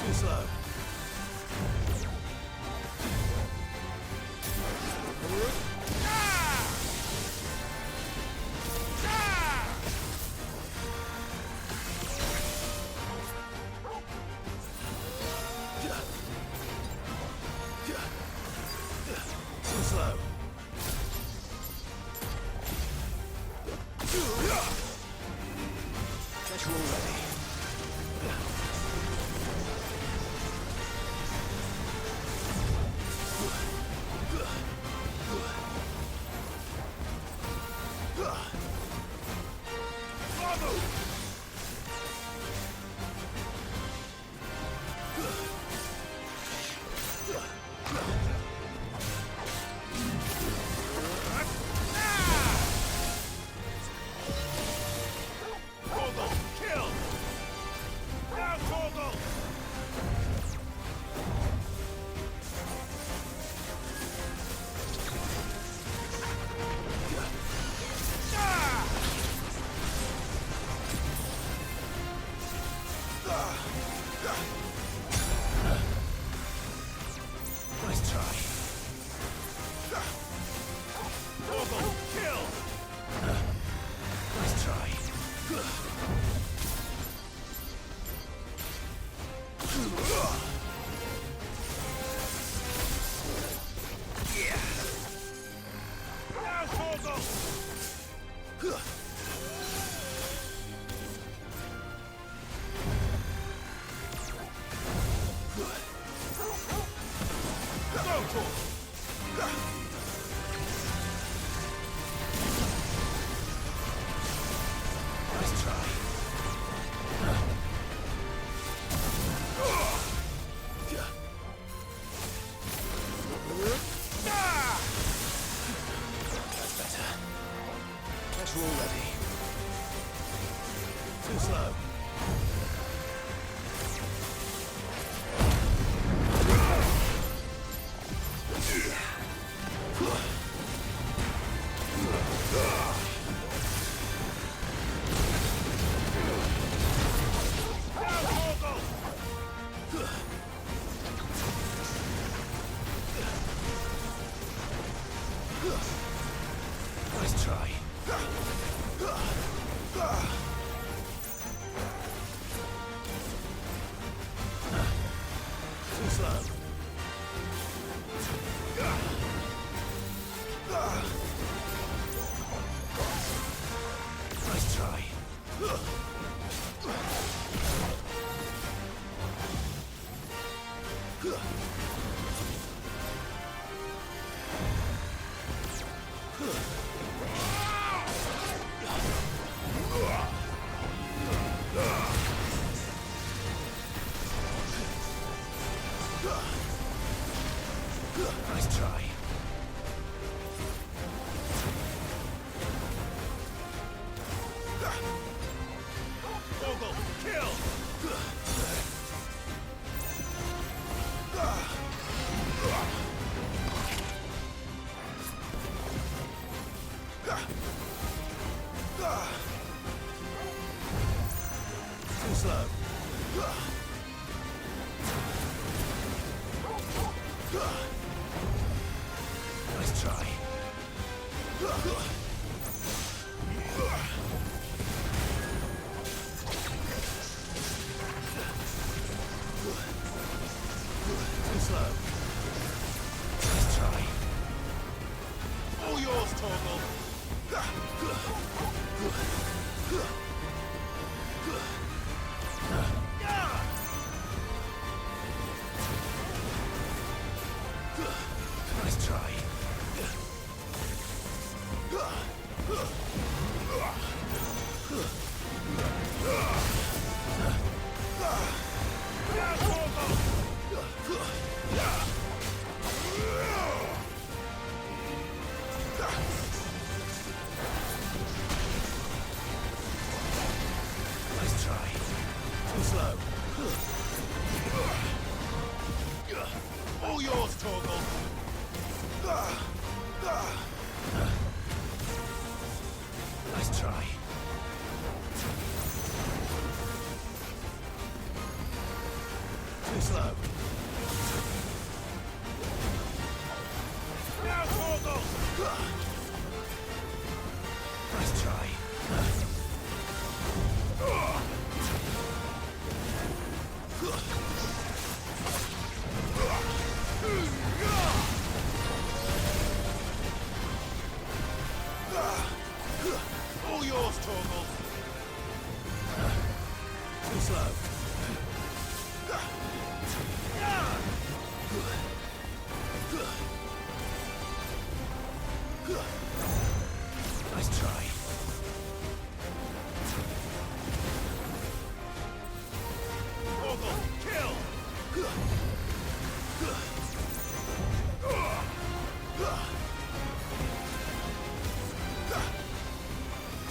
Too slow. Too slow. Get you all ready. Kill! Now slow. Nice try. Nice try. Vogel, kill! Too slow. Nice try. Too slow. Nice try. All yours, Torgal. Nice try. Nice try. Too slow. All yours, Torgal. Nice try. Too slow. Now, Torgal! Nice try. All yours, Torgal. Too slow. Nice try. Torgal, kill!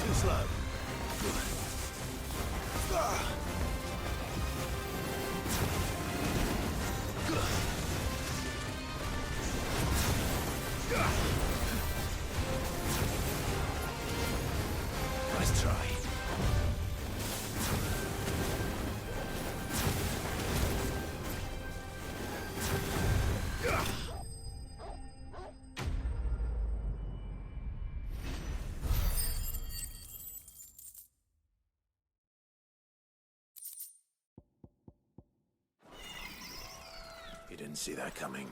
Too slow. Nice try. You didn't see that coming.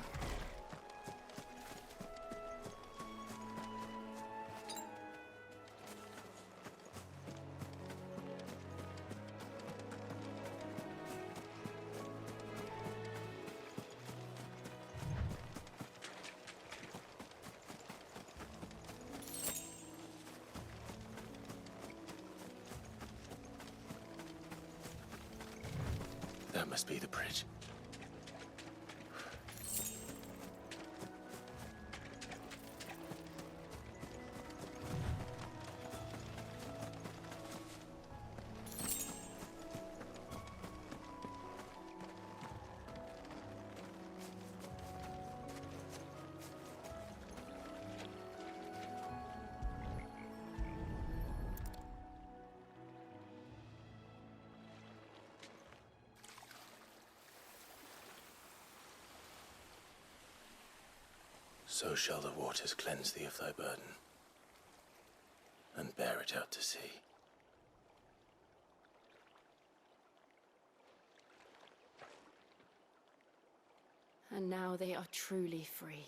That must be the bridge. So shall the waters cleanse thee of thy burden, and bear it out to sea. And now they are truly free.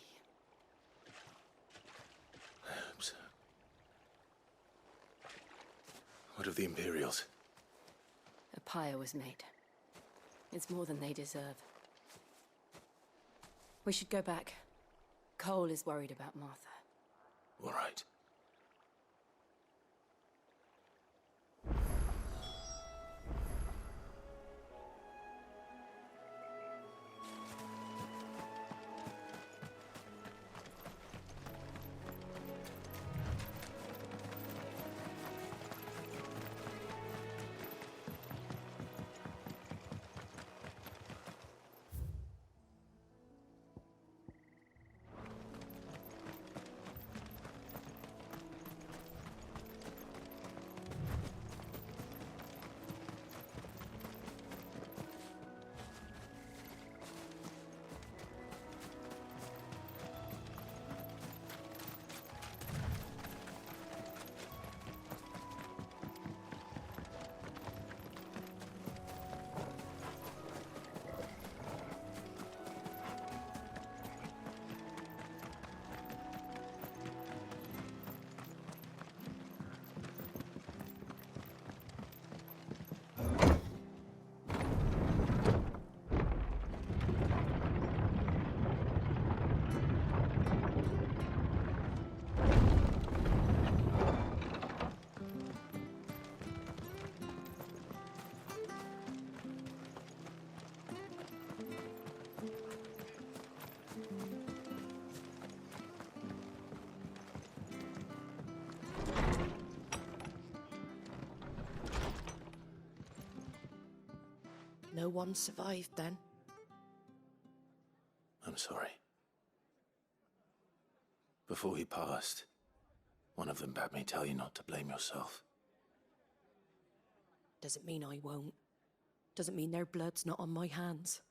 I hope so. What of the Imperials? A pyre was made. It's more than they deserve. We should go back. Cole is worried about Martha. All right. No one survived then? I'm sorry. Before he passed, one of them bade me tell you not to blame yourself. Doesn't mean I won't. Doesn't mean their blood's not on my hands.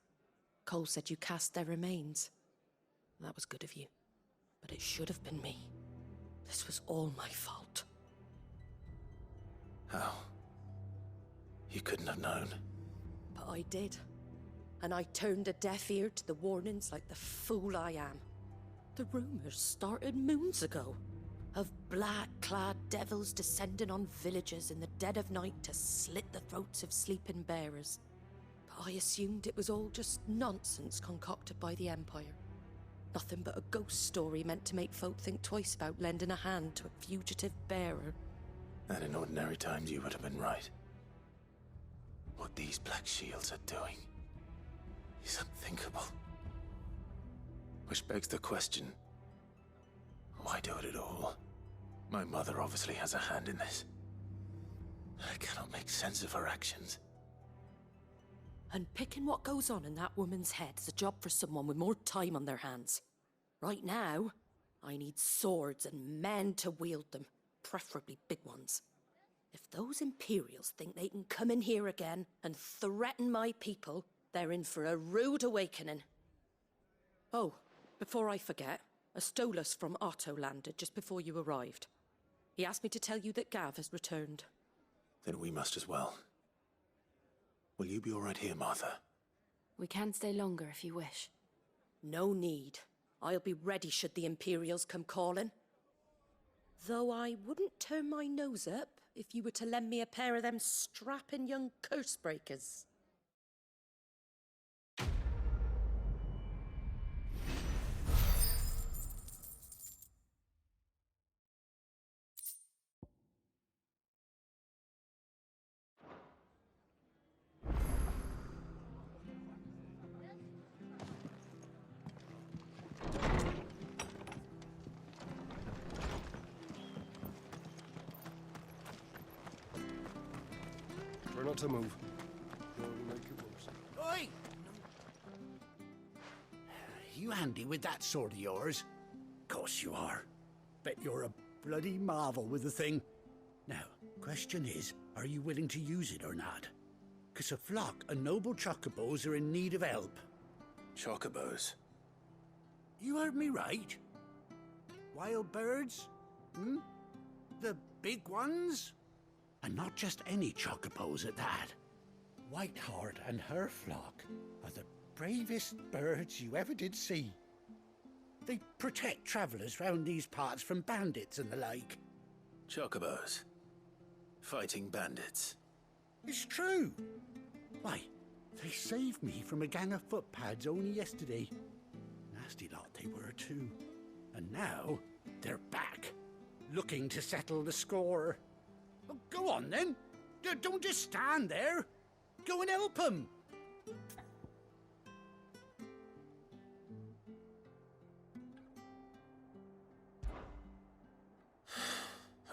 Cole said you cast their remains. That was good of you. But it should have been me. This was all my fault. How? You couldn't have known. But I did. And I turned a deaf ear to the warnings like the fool I am. The rumors started moons ago. Of black-clad devils descending on villages in the dead of night to slit the throats of sleeping bearers. But I assumed it was all just nonsense concocted by the Empire. Nothing but a ghost story meant to make folk think twice about lending a hand to a fugitive bearer. And in ordinary times you would have been right. What these Black Shields are doing is unthinkable. Which begs the question, why do it at all? My mother obviously has a hand in this. I cannot make sense of her actions. And picking what goes on in that woman's head is a job for someone with more time on their hands. Right now, I need swords and men to wield them, preferably big ones. If those Imperials think they can come in here again and threaten my people, they're in for a rude awakening. Oh, before I forget, a Stolas from Otto landed just before you arrived. He asked me to tell you that Gav has returned. Then we must as well. Will you be all right here, Martha? We can stay longer if you wish. No need. I'll be ready should the Imperials come calling. Though I wouldn't turn my nose up if you were to lend me a pair of them strapping young curse breakers. Try not to move. You'll only make it worse. Oi! You handy with that sword of yours? Course you are. Bet you're a bloody marvel with the thing. Now, question is, are you willing to use it or not? 'Cause a flock of noble chocobos are in need of help. Chocobos? You heard me right. Wild birds? Hmm? The big ones? And not just any chocobos at that. Whiteheart and her flock are the bravest birds you ever did see. They protect travellers round these parts from bandits and the like. Chocobos. Fighting bandits. It's true. Why, they saved me from a gang of footpads only yesterday. Nasty lot they were too. And now, they're back, looking to settle the score. Well, go on then. Don't just stand there. Go and help them.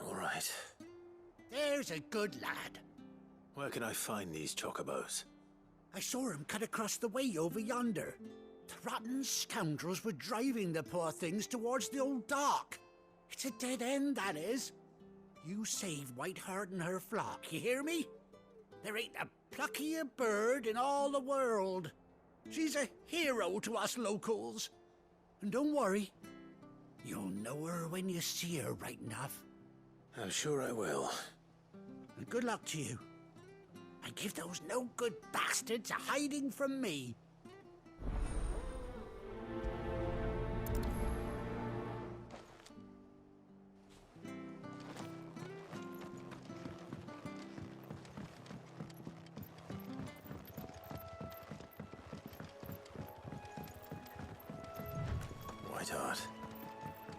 All right. There's a good lad. Where can I find these chocobos? I saw him cut across the way over yonder. The rotten scoundrels were driving the poor things towards the old dock. It's a dead end, that is. You save Whiteheart and her flock, you hear me? There ain't a pluckier bird in all the world. She's a hero to us locals. And don't worry, you'll know her when you see her right enough. I'm sure I will. And good luck to you. And give those no-good bastards a hiding from me. Whiteheart.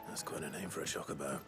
That's quite a name for a chocobo.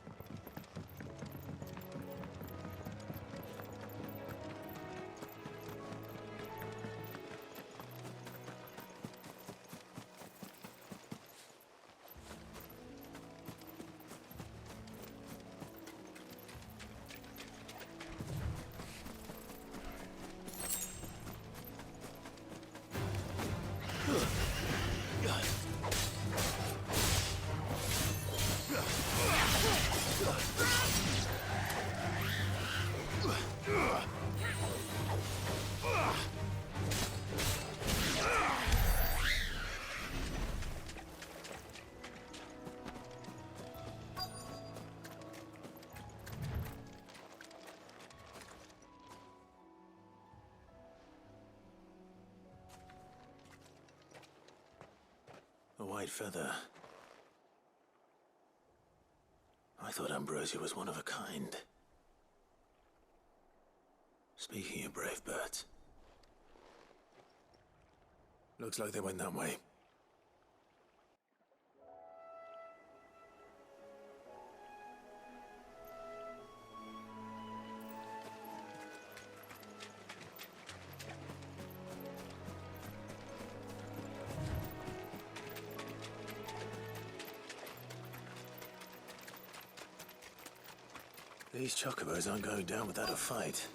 A white feather. I thought Ambrosia was one of a kind. Speaking of brave birds. Looks like they went that way. These chocobos aren't going down without a fight.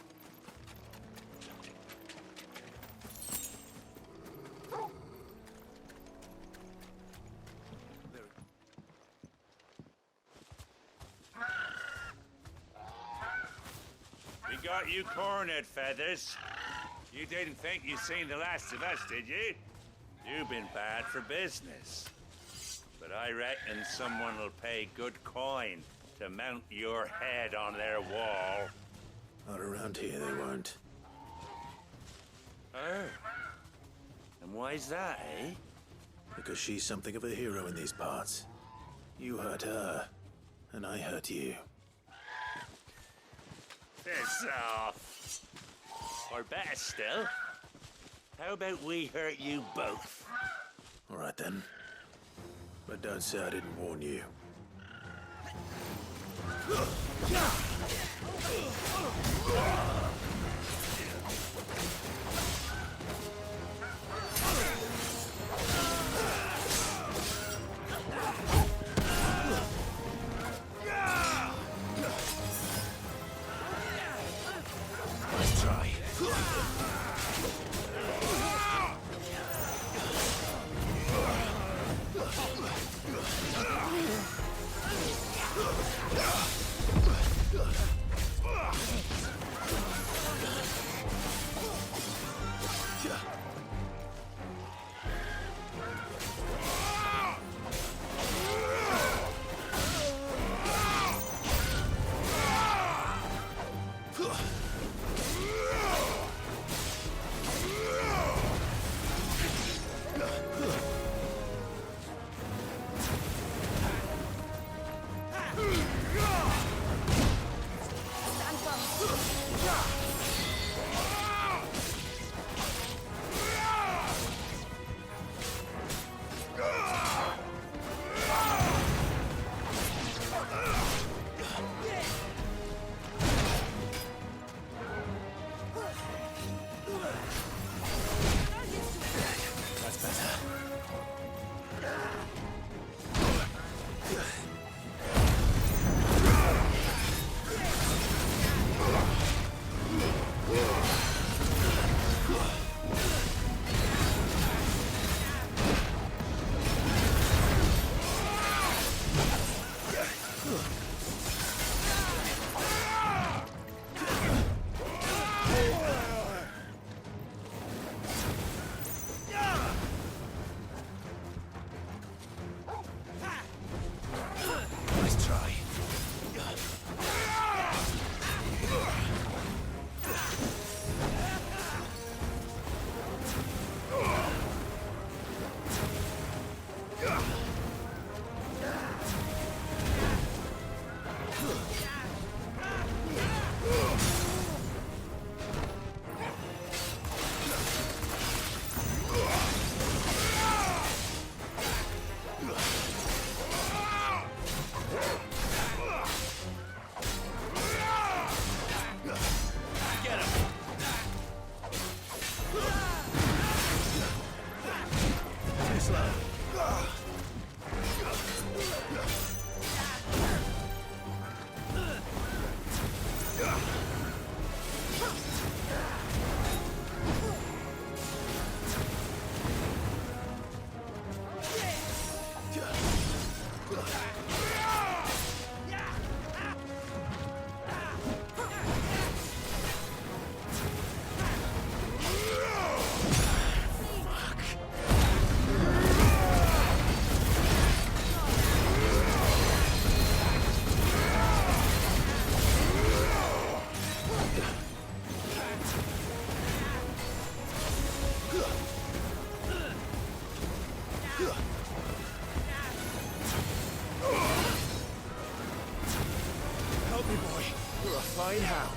We got you cornered, Feathers. You didn't think you'd seen the last of us, did you? You've been bad for business. But I reckon someone will pay good coin to mount your head on their wall. Not around here, they won't. Oh. And why's that, eh? Because she's something of a hero in these parts. You hurt her, and I hurt you. Piss off. Or better still, how about we hurt you both? All right then. But don't say I didn't warn you. Nice try. slow. Help me, boy. You're a fine hound.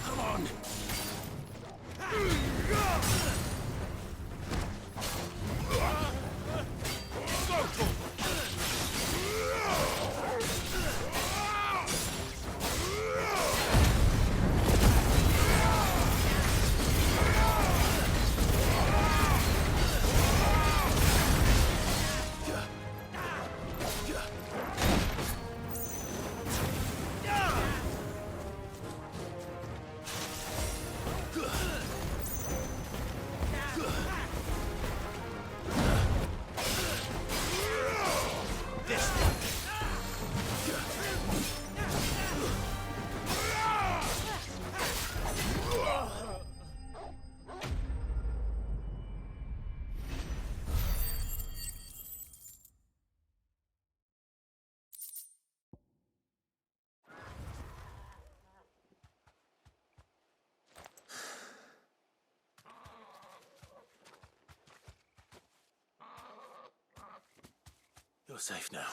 Come on. You're safe now.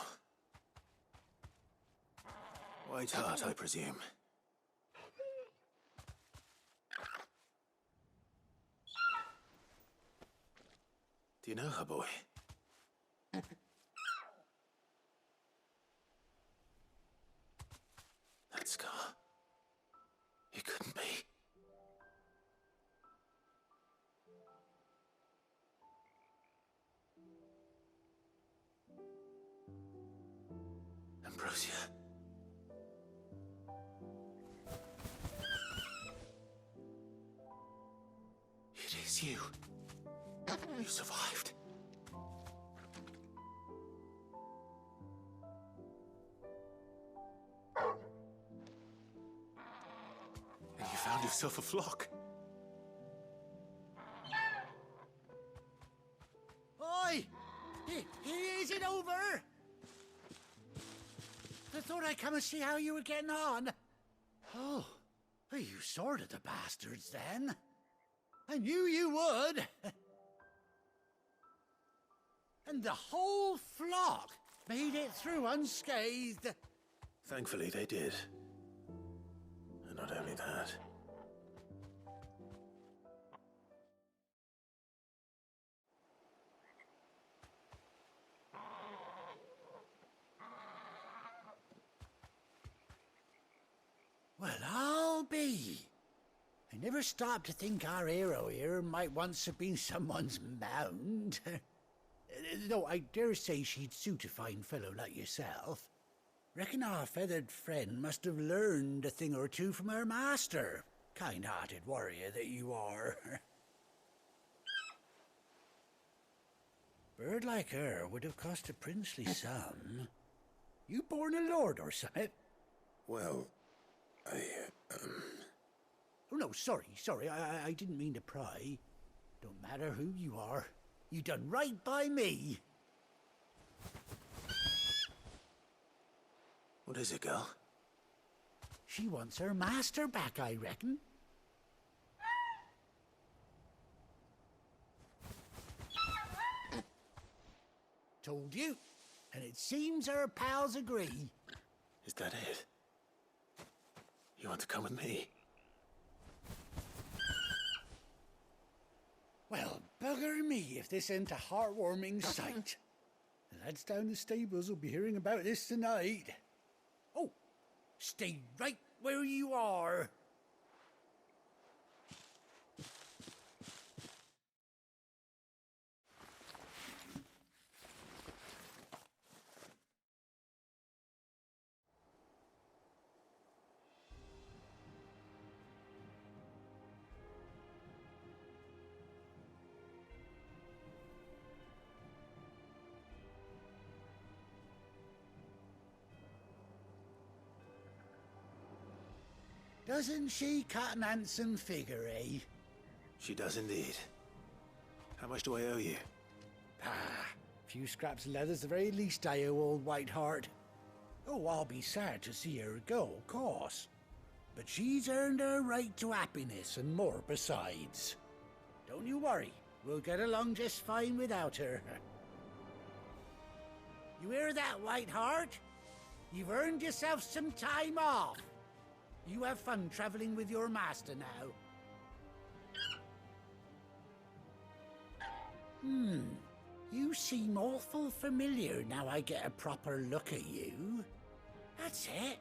White heart, I presume. Do you know her, boy? That scar. It couldn't be. Ambrosia. It is you. You survived. And you found yourself a flock. Oi! Is it over? I thought I'd come and see how you were getting on. Oh, you sorted the bastards then. I knew you would. And the whole flock made it through unscathed. Thankfully, they did. And not only that. Well, I'll be. I never stopped to think our hero here might once have been someone's mount. Though I dare say she'd suit a fine fellow like yourself. Reckon our feathered friend must have learned a thing or two from her master. Kind-hearted warrior that you are. Bird like her would have cost a princely sum. You born a lord or something? Well, Oh, no, sorry. I didn't mean to pry. Don't matter who you are. You done right by me. What is it, girl? She wants her master back, I reckon. Told you. And it seems her pals agree. Is that it? You want to come with me? Well, Bugger me if this ain't a heartwarming sight. The lads down the stables will be hearing about this tonight. Oh, stay right where you are. Doesn't she cut an handsome figure, eh? She does indeed. How much do I owe you? Ah, few scraps of leather's the very least I owe old Whiteheart. Oh, I'll be sad to see her go, of course. But she's earned her right to happiness and more besides. Don't you worry, we'll get along just fine without her. You hear that, Whiteheart? You've earned yourself some time off. You have fun traveling with your master now. You seem awful familiar now I get a proper look at you. That's it.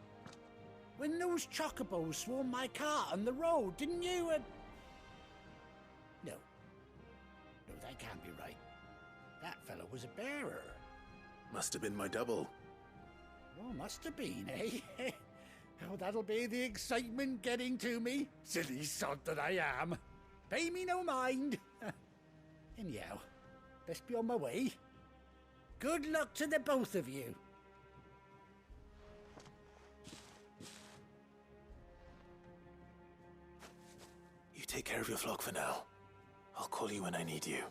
When those chocobos swarmed my cart on the road, didn't you? No. No, that can't be right. That fellow was a bearer. Must have been my double. Oh, must have been, eh? Oh, that'll be the excitement getting to me. Silly sod that I am. Pay me no mind. Anyhow, best be on my way. Good luck to the both of you. You take care of your flock for now. I'll call you when I need you.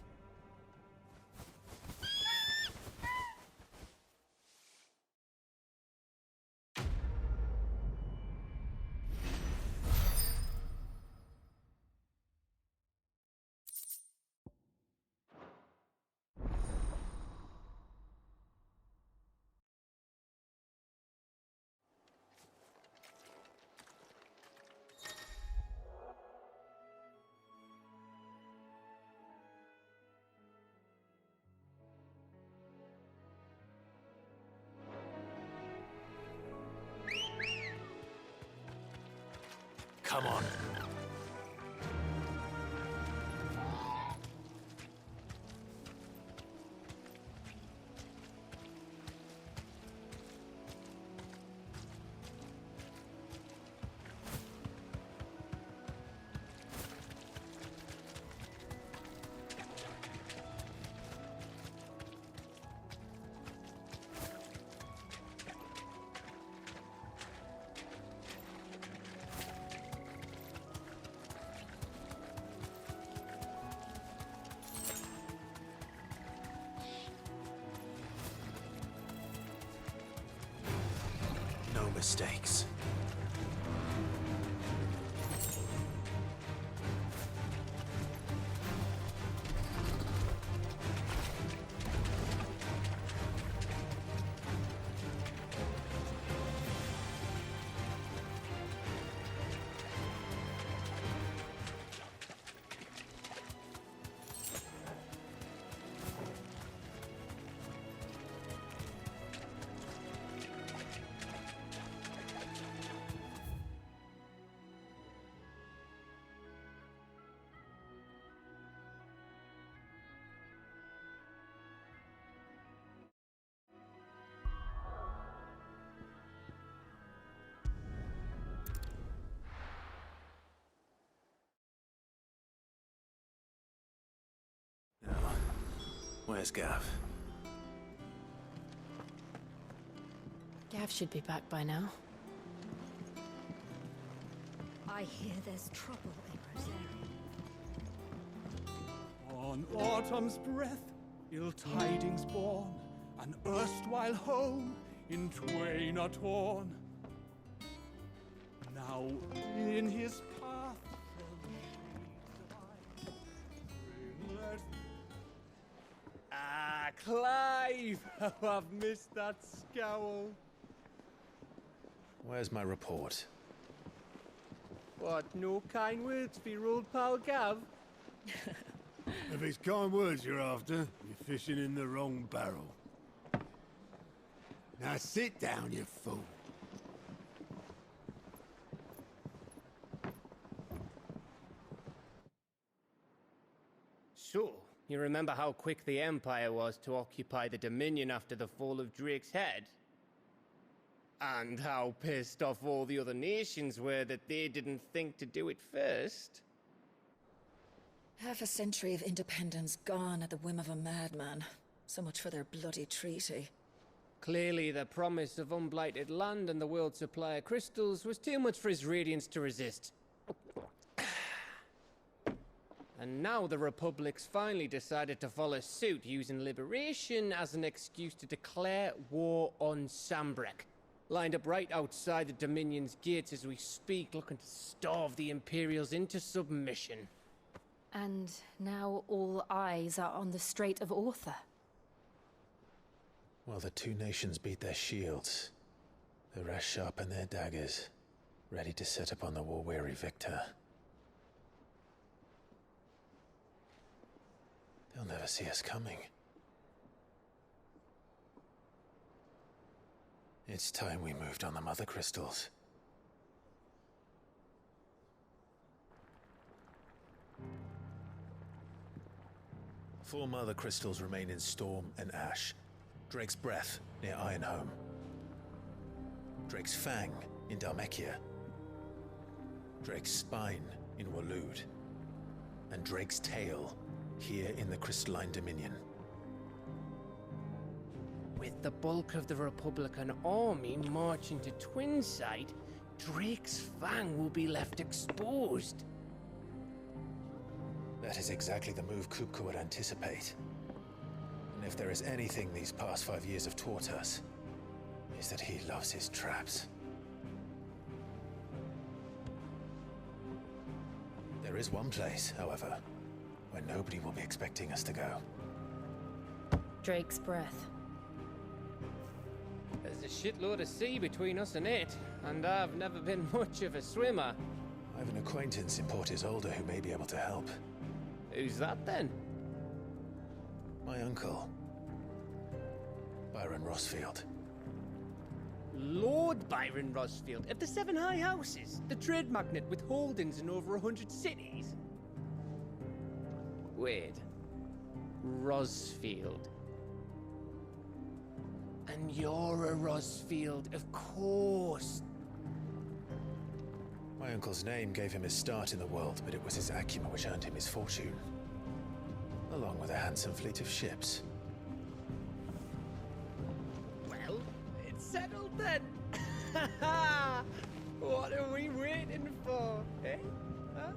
Come on. No mistakes. Where's Gav? Gav should be back by now. I hear there's trouble in Rosaria. On autumn's breath, ill tidings born, an erstwhile home in twain are torn. Now in his path Clive! How I've missed that scowl. Where's my report? What, no kind words for your old pal Gav? If it's kind words you're after, you're fishing in the wrong barrel. Now sit down, you fool. So, you remember how quick the Empire was to occupy the Dominion after the fall of Drake's head? And how pissed off all the other nations were that they didn't think to do it first? Half a century of independence gone at the whim of a madman. So much for their bloody treaty. Clearly, the promise of unblighted land and the world's supply of crystals was too much for his radiance to resist. And now the Republic's finally decided to follow suit, using liberation as an excuse to declare war on Sambrek. Lined up right outside the Dominion's gates as we speak, looking to starve the Imperials into submission. And now all eyes are on the Strait of Author. While the two nations beat their shields, the rest sharpen their daggers, ready to set upon the war-weary victor. They'll never see us coming. It's time we moved on the Mother Crystals. Four Mother Crystals remain in Storm and Ash. Drake's Breath near Ironhome. Drake's Fang in Dhalmekia. Drake's Spine in Waloed. And Drake's Tail here in the Crystalline Dominion. With the bulk of the Republican army marching to Twinside, Drake's Fang will be left exposed. That is exactly the move Kupka would anticipate. And if there is anything these past 5 years have taught us, is that he loves his traps. There is one place, however, where nobody will be expecting us to go. Drake's Breath. There's a shitload of sea between us and it, and I've never been much of a swimmer. I have an acquaintance in Port Isolde who may be able to help. Who's that then? My uncle, Byron Rosfield. Lord Byron Rosfield of the Seven High Houses, the trade magnate with holdings in over 100 cities. Wait, Rosfield. And you're a Rosfield, of course. My uncle's name gave him his start in the world, but it was his acumen which earned him his fortune. Along with a handsome fleet of ships. Well, it's settled then. What are we waiting for, eh? Huh?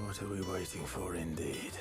What are we waiting for, indeed?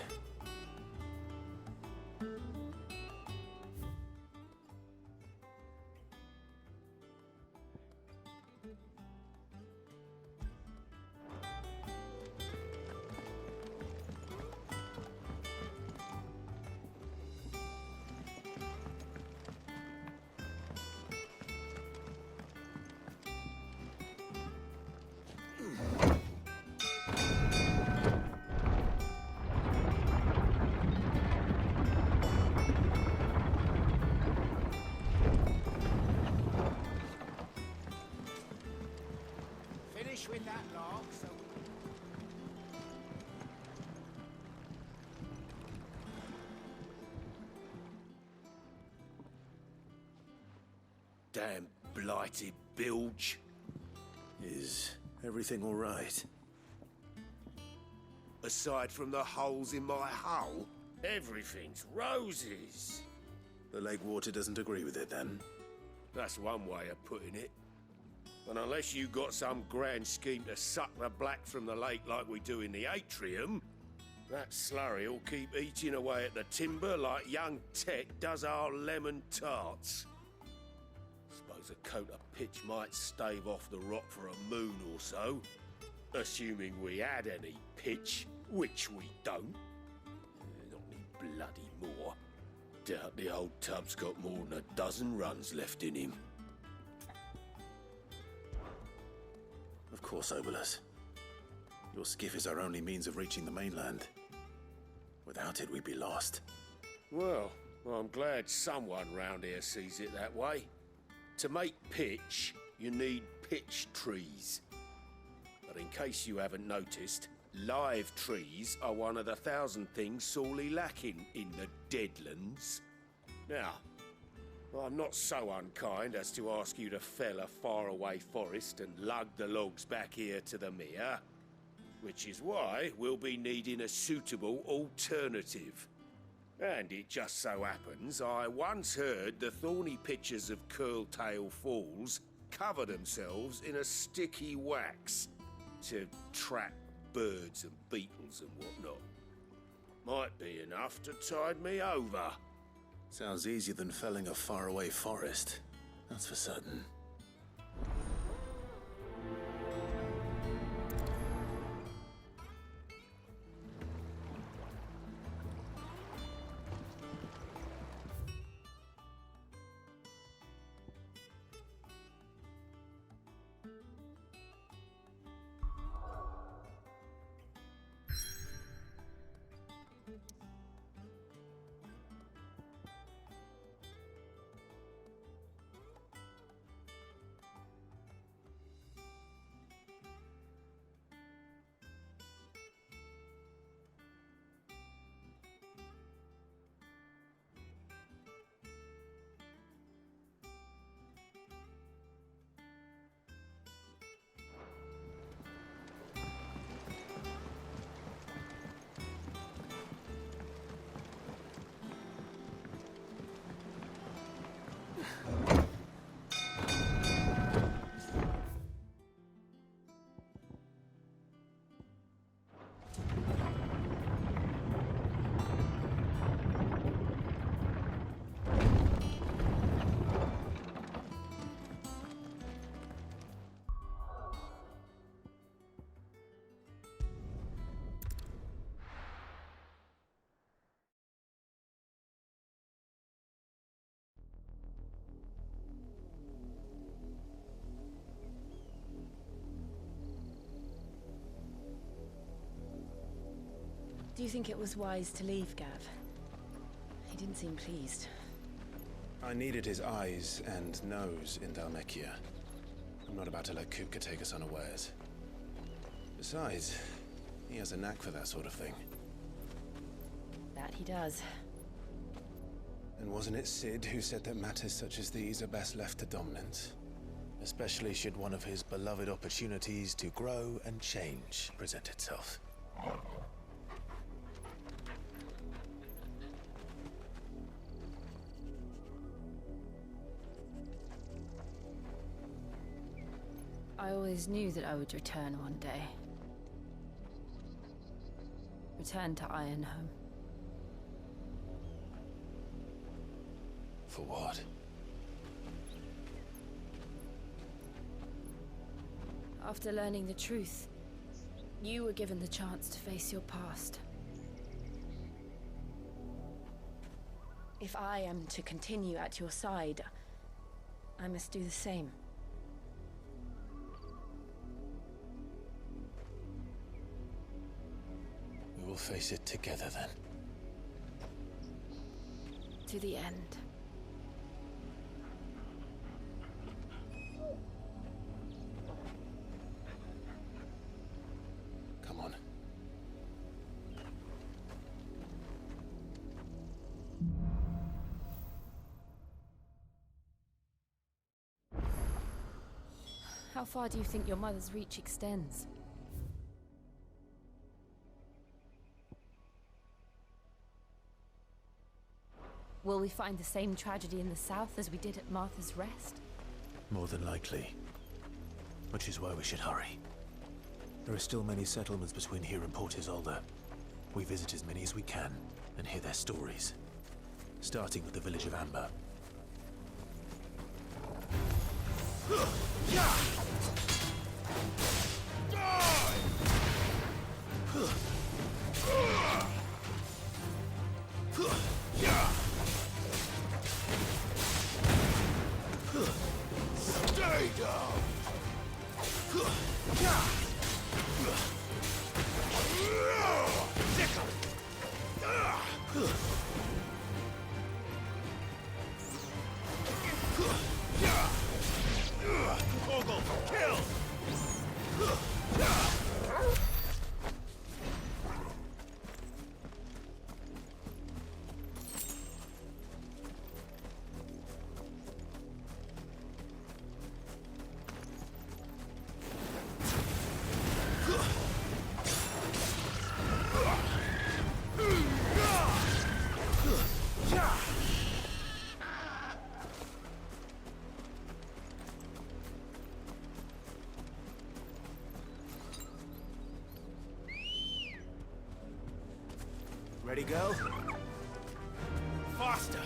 With that log, so Damn blighted bilge. Is Everything all right? Aside from the holes in my hull, everything's roses. The lake water doesn't agree with it, then? That's one way of putting it. And unless you got some grand scheme to suck the black from the lake like we do in the atrium, that slurry'll keep eating away at the timber like young Tech does our lemon tarts. Suppose a coat of pitch might stave off the rot for a moon or so, assuming we had any pitch, which we don't. Not any bloody more. Doubt the old tub's got more than a dozen runs left in him. Of course, Obolus. Your skiff is our only means of reaching the mainland. Without it, we'd be lost. Well, I'm glad someone round here sees it that way. To make pitch, you need pitch trees. But in case you haven't noticed, live trees are one of the 1,000 things sorely lacking in the Deadlands. Now, I'm not so unkind as to ask you to fell a faraway forest and lug the logs back here to the mere, which is why we'll be needing a suitable alternative. And it just so happens I once heard the thorny pitchers of Curltail Falls cover themselves in a sticky wax to trap birds and beetles and whatnot. Might be enough to tide me over. Sounds easier than felling a faraway forest. That's for certain. Do you think it was wise to leave, Gav? He didn't seem pleased. I needed his eyes and nose in Dhalmekia. I'm not about to let Kupka take us unawares. Besides, he has a knack for that sort of thing. That he does. And wasn't it Sid who said that matters such as these are best left to dominance? Especially should one of his beloved opportunities to grow and change present itself. I always knew that I would return one day. Return to Ironhome. For what? After learning the truth, you were given the chance to face your past. If I am to continue at your side, I must do the same. We will face it together then. To the end. Come on. How How far do you think your mother's reach extends? Will we find the same tragedy in the south as we did at Martha's Rest? More than likely. Which is why we should hurry. There are still many settlements between here and Port Isolde. We visit as many as we can and hear their stories. Starting with the village of Amber. Stay down! Ogle, kill! Ready, go? Faster!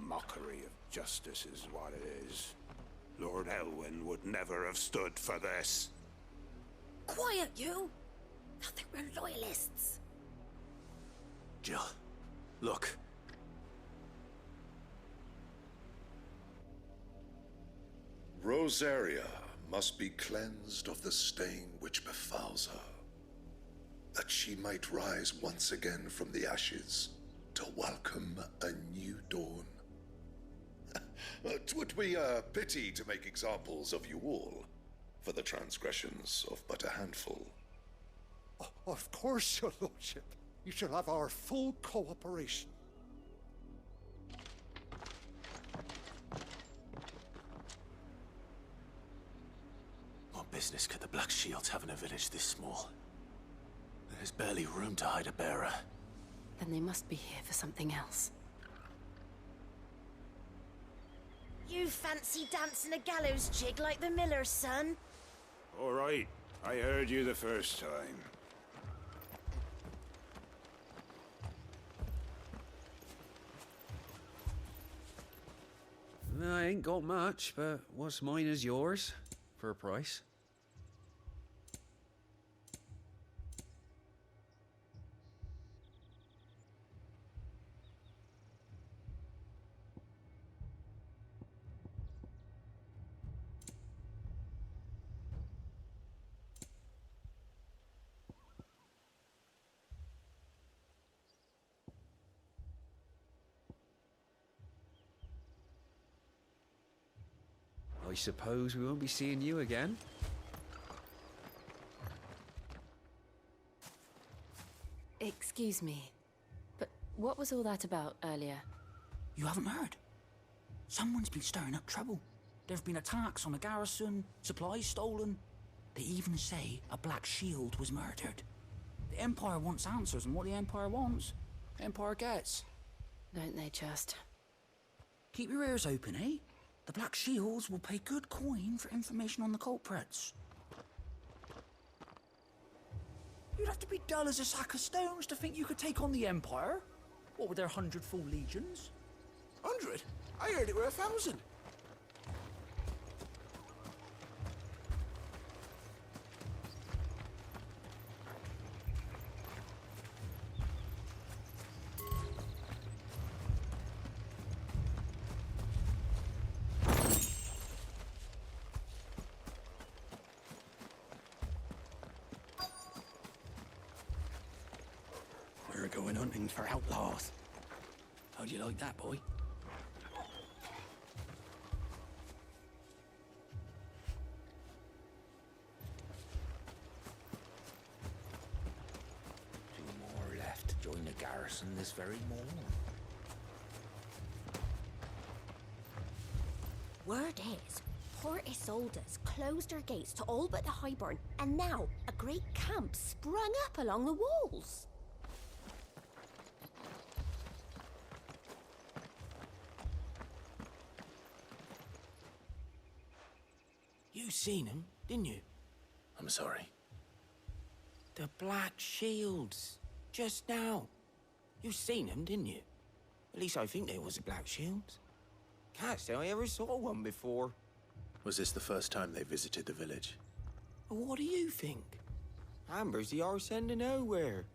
Mockery of justice is what it is. Lord Elwyn would never have stood for this. Quiet, you! I think we're loyalists. Jill, look. Rosaria must be cleansed of the stain which befouls her. that she might rise once again from the ashes to welcome a new dawn. 'Twould be a pity to make examples of you all, for the transgressions of but a handful. Of course, your lordship. You shall have our full cooperation. What business could the Black Shields have in a village this small? There's barely room to hide a bearer. Then they must be here for something else. You fancy dancing a gallows jig like the miller's son? All right, I heard you the first time. I ain't got much, but what's mine is yours, for a price. I suppose we won't be seeing you again. Excuse me, but what was all that about earlier? You haven't heard? Someone's been stirring up trouble. There have been attacks on the garrison, supplies stolen. They even say a Black Shield was murdered. The Empire wants answers, and what the Empire wants, the Empire gets. Don't they just? Keep your ears open, eh? The Black Shields will pay good coin for information on the culprits. You'd have to be dull as a sack of stones to think you could take on the Empire. What with their 100 full legions? 100? I heard it were 1,000. We're going hunting for outlaws. How'd you like that, boy? Two more left to join the garrison this very morning. Word is, Port Isolde's closed her gates to all but the Highborn, and now a great camp sprung up along the walls. You seen him, didn't you? I'm sorry. The Black Shields. Just now. You seen them, didn't you? At least I think they was the Black Shields. Can't say I ever saw one before. Was this the first time they visited the village? What do you think? Amber's the arse end of nowhere.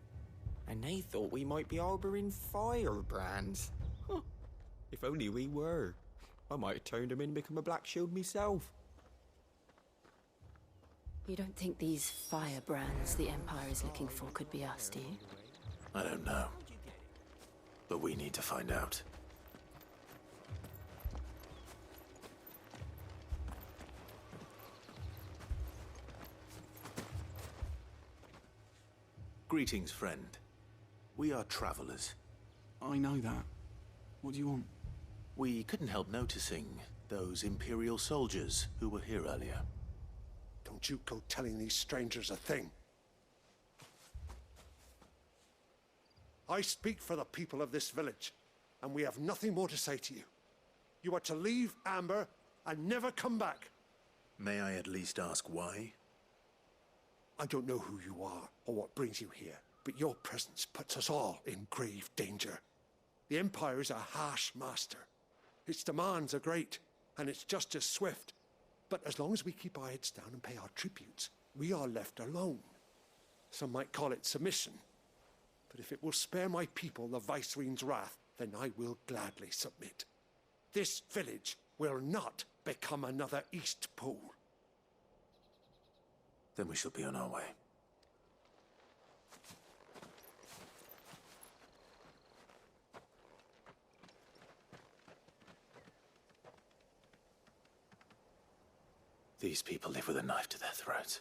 And they thought we might be harboring firebrands. Huh. If only we were. I might have turned them in and become a Black Shield myself. You don't think these firebrands the Empire is looking for could be us, do you? I don't know. But we need to find out. Greetings, friend. We are travelers. I know that. What do you want? We couldn't help noticing those Imperial soldiers who were here earlier. Don't you go telling these strangers a thing. I speak for the people of this village, and we have nothing more to say to you. You are to leave Amber and never come back. May I at least ask why? I don't know who you are or what brings you here, but your presence puts us all in grave danger. The Empire is a harsh master. Its demands are great, and its justice swift. But as long as we keep our heads down and pay our tributes, we are left alone. Some might call it submission. But if it will spare my people the Viceroy's wrath, then I will gladly submit. This village will not become another East Pool. Then we shall be on our way. These people live with a knife to their throats.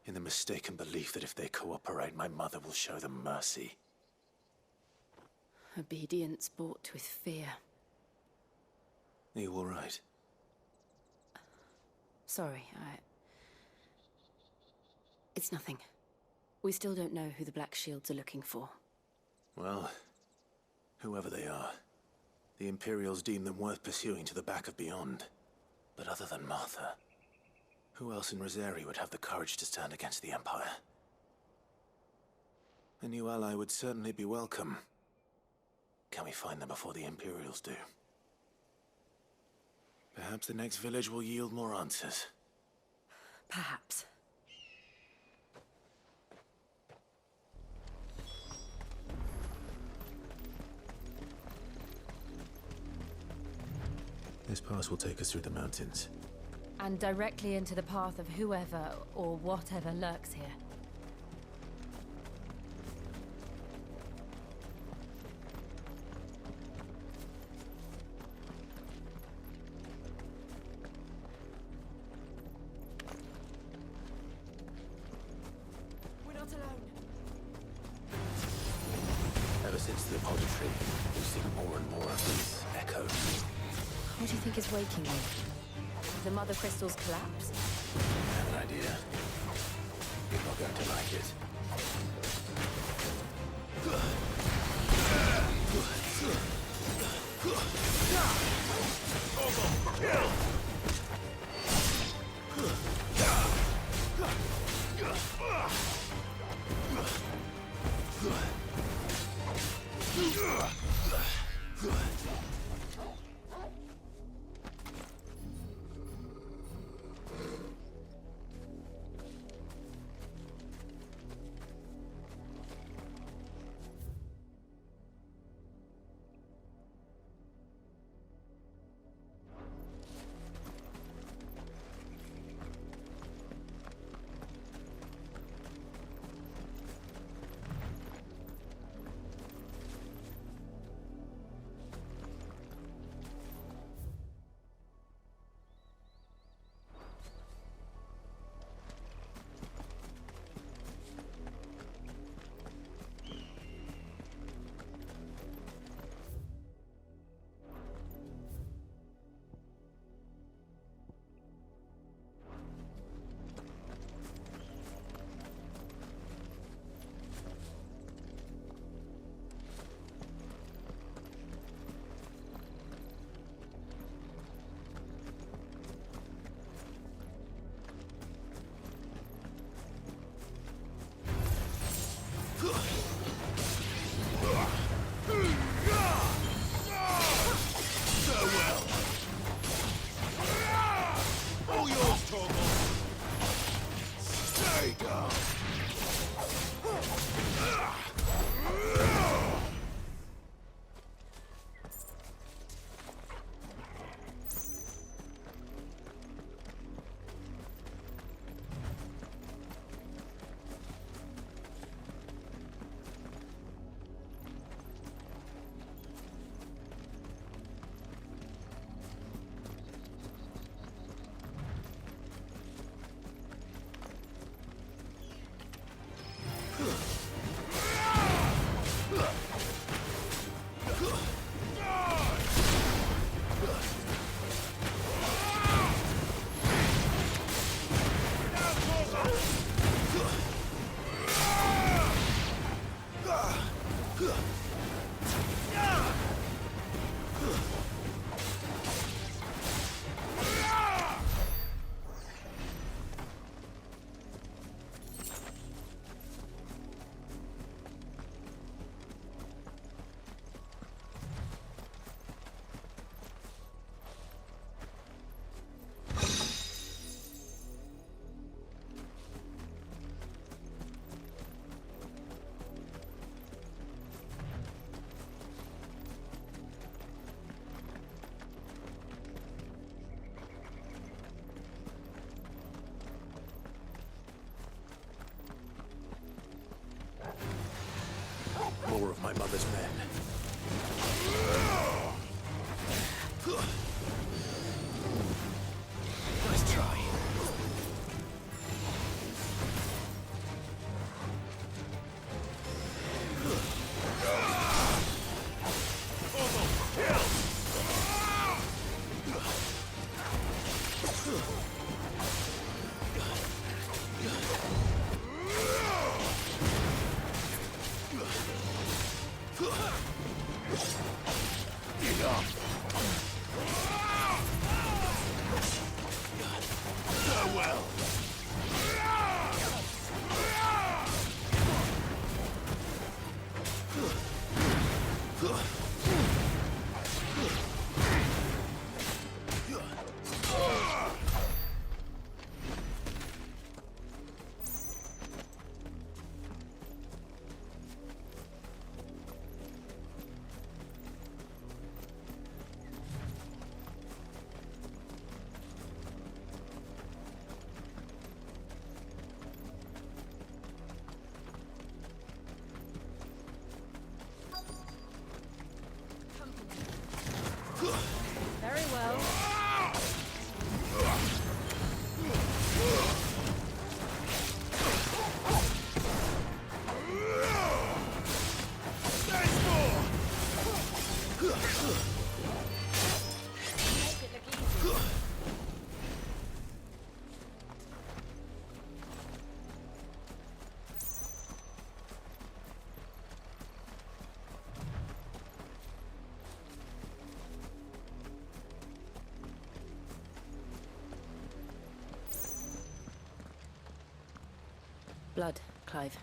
In the mistaken belief that if they cooperate, my mother will show them mercy. Obedience bought with fear. Are you all right? Sorry, It's nothing. We still don't know who the Black Shields are looking for. Well, whoever they are, the Imperials deem them worth pursuing to the back of beyond. But other than Martha, who else in Rosari would have the courage to stand against the Empire? A new ally would certainly be welcome. Can we find them before the Imperials do? Perhaps the next village will yield more answers. Perhaps. This pass will take us through the mountains. And directly into the path of whoever or whatever lurks here. We're not alone. Ever since the repository, we've seen more and more of these echoes. What do you think is waking me? The Mother Crystal's collapse? I have an idea. You're not going to like it. More of my mother's men. Farewell. Very well. Blood, Clive.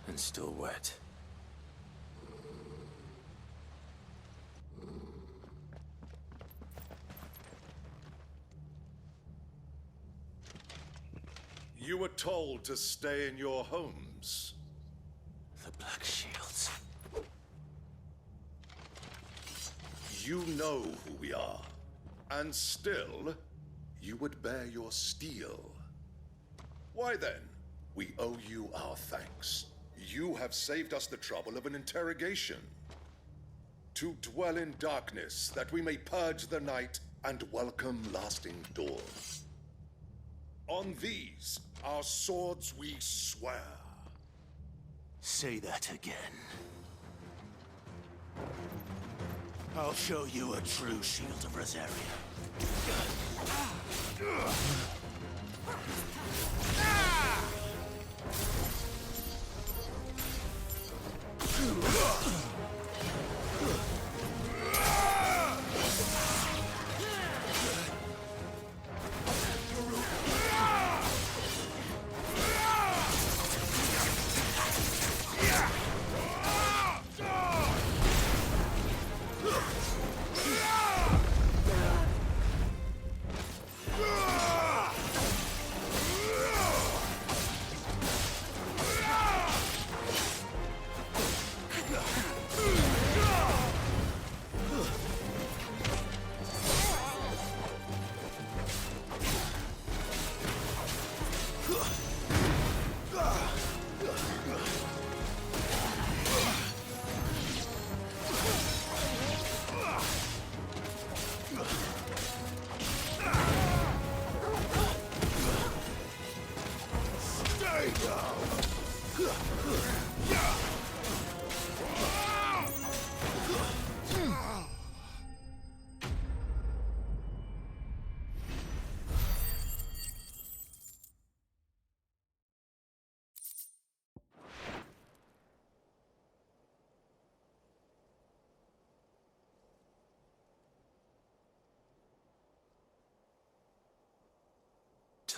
And still wet. You were told to stay in your homes. The Black Shields. You know who we are. And still, you would bear your steel. Why then? We owe you our thanks. You have saved us the trouble of an interrogation. To dwell in darkness, that we may purge the night and welcome lasting dawn. On these, our swords we swear. Say that again. I'll show you a true shield of Rosaria.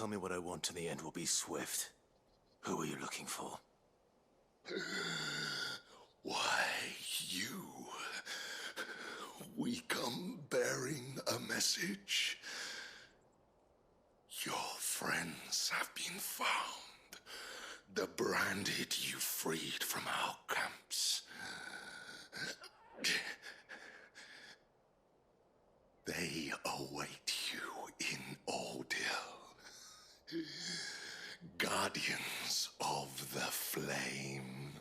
Tell me what I want and the end will be swift. Who are you looking for? Why, you. We come bearing a message. Your friends have been found. The branded you freed from our camps. They await you in Ordeal. Guardians of the Flame.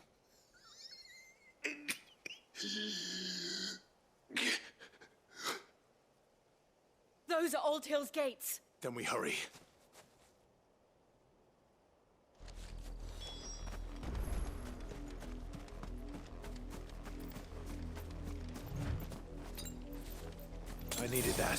Those are Old Hill's gates. Then we hurry. I needed that.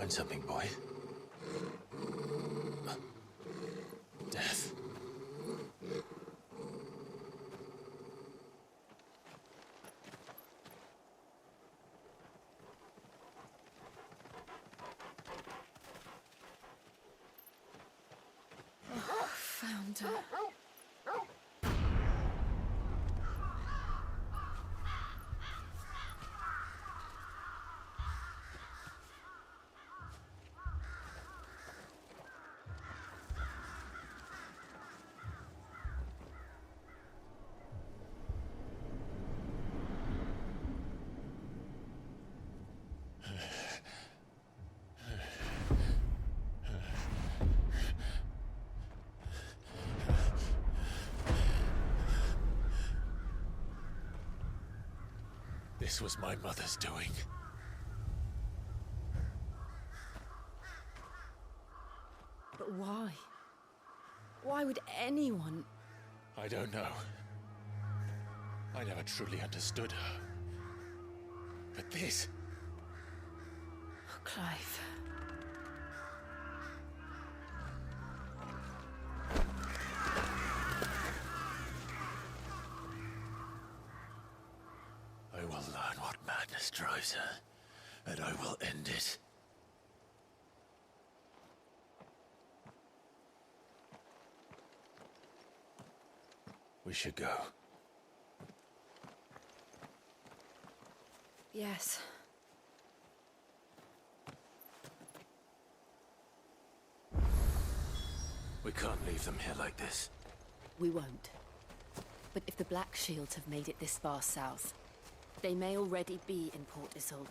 find something, boy. Death. Found her. This was my mother's doing. But why? Why would anyone... I don't know. I never truly understood her. But this... Oh, Clive. I will learn what madness drives her, and I will end it. We should go. Yes. We can't leave them here like this. We won't. But if the Black Shields have made it this far south, they may already be in Port Isolde.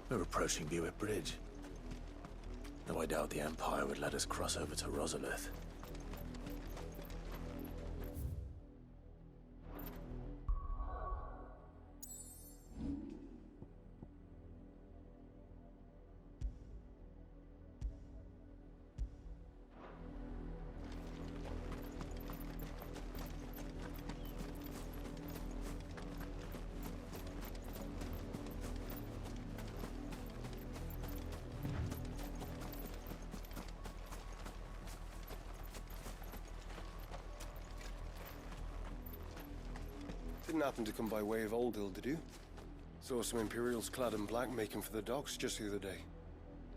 We're approaching Buick Bridge. Though I doubt the Empire would let us cross over to Rosalith. Didn't happen to come by way of Oldhill, did you? Saw some Imperials clad in black making for the docks just the other day.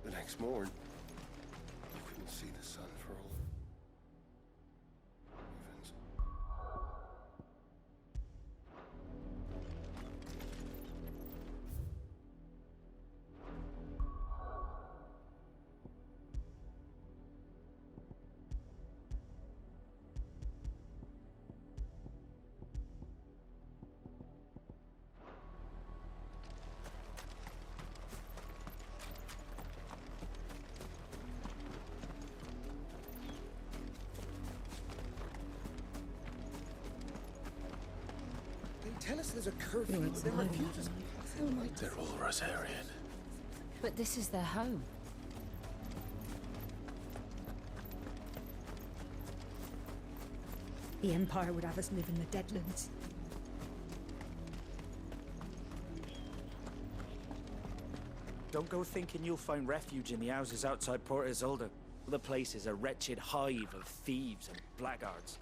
The next morn, you couldn't see the sun for all heavens. tell us there's a curfew, but then refuse. They're all Rosarian. But this is their home. The Empire would have us live in the Deadlands. Don't go thinking you'll find refuge in the houses outside Port Isolde. The place is a wretched hive of thieves and blackguards.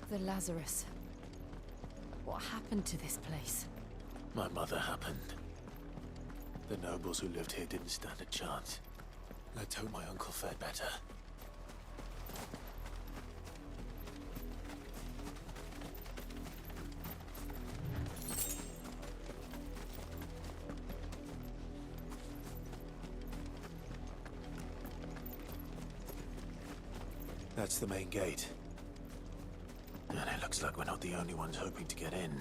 The Lazarus. What happened to this place? My mother happened. The nobles who lived here didn't stand a chance. Let's hope my uncle fared better. That's the main gate. And it looks like we're not the only ones hoping to get in.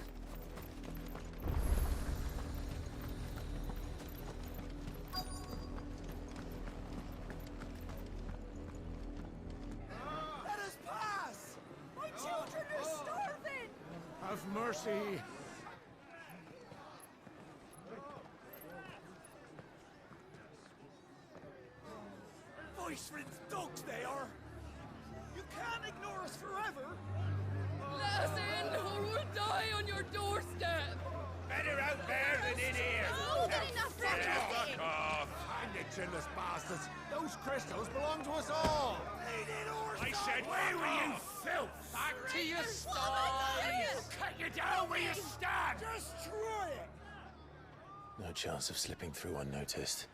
Let us pass! My children are starving! Have mercy. Voice-rinsed dogs they are! You can't ignore us forever! Let us in, or we'll die on your doorstep! Better out there than in here! Oh, get enough Fuck off! Find the chinless bastards! Those crystals belong to us all! I said, where were you, filth? Back to your I'll cut you down where you stand! Destroy it! No chance of slipping through unnoticed.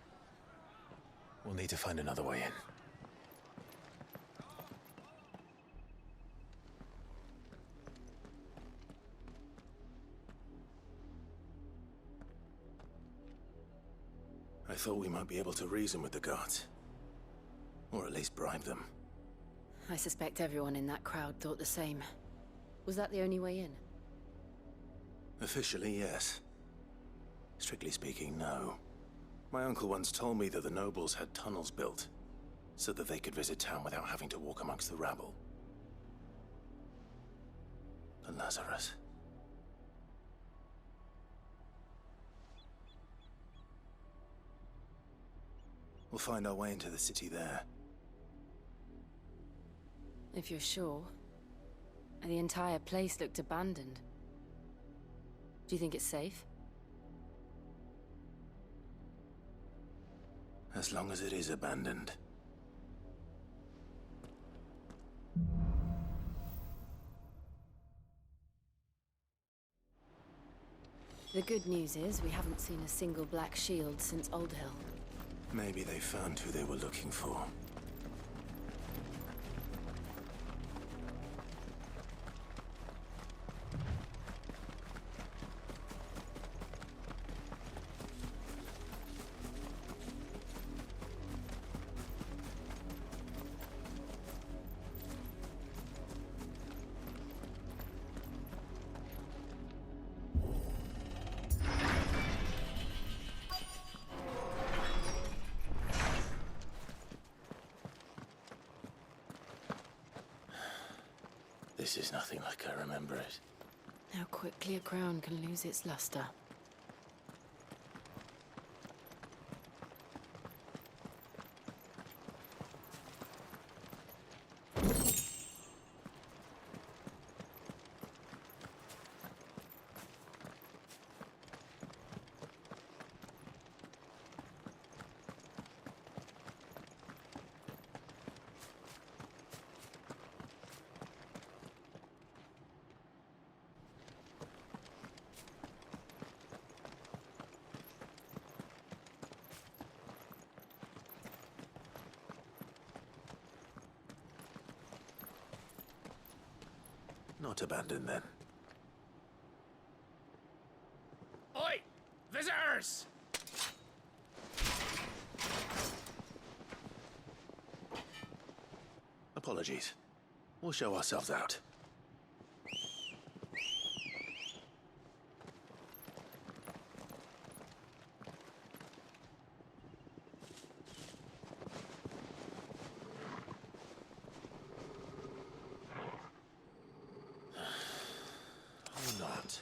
We'll need to find another way in. I thought we might be able to reason with the guards. Or at least bribe them. I suspect everyone in that crowd thought the same. Was that the only way in? Officially, yes. Strictly speaking, no. My uncle once told me that the nobles had tunnels built, so that they could visit town without having to walk amongst the rabble. The Lazarus. We'll find our way into the city there. If you're sure. The entire place looked abandoned. Do you think it's safe? As long as it is abandoned. The good news is we haven't seen a single black shield since Old Hill. Maybe they found who they were looking for. This is nothing like I remember it. How quickly a crown can lose its luster. Not abandoned, then. Oi! Visitors! Apologies. We'll show ourselves out. Or not.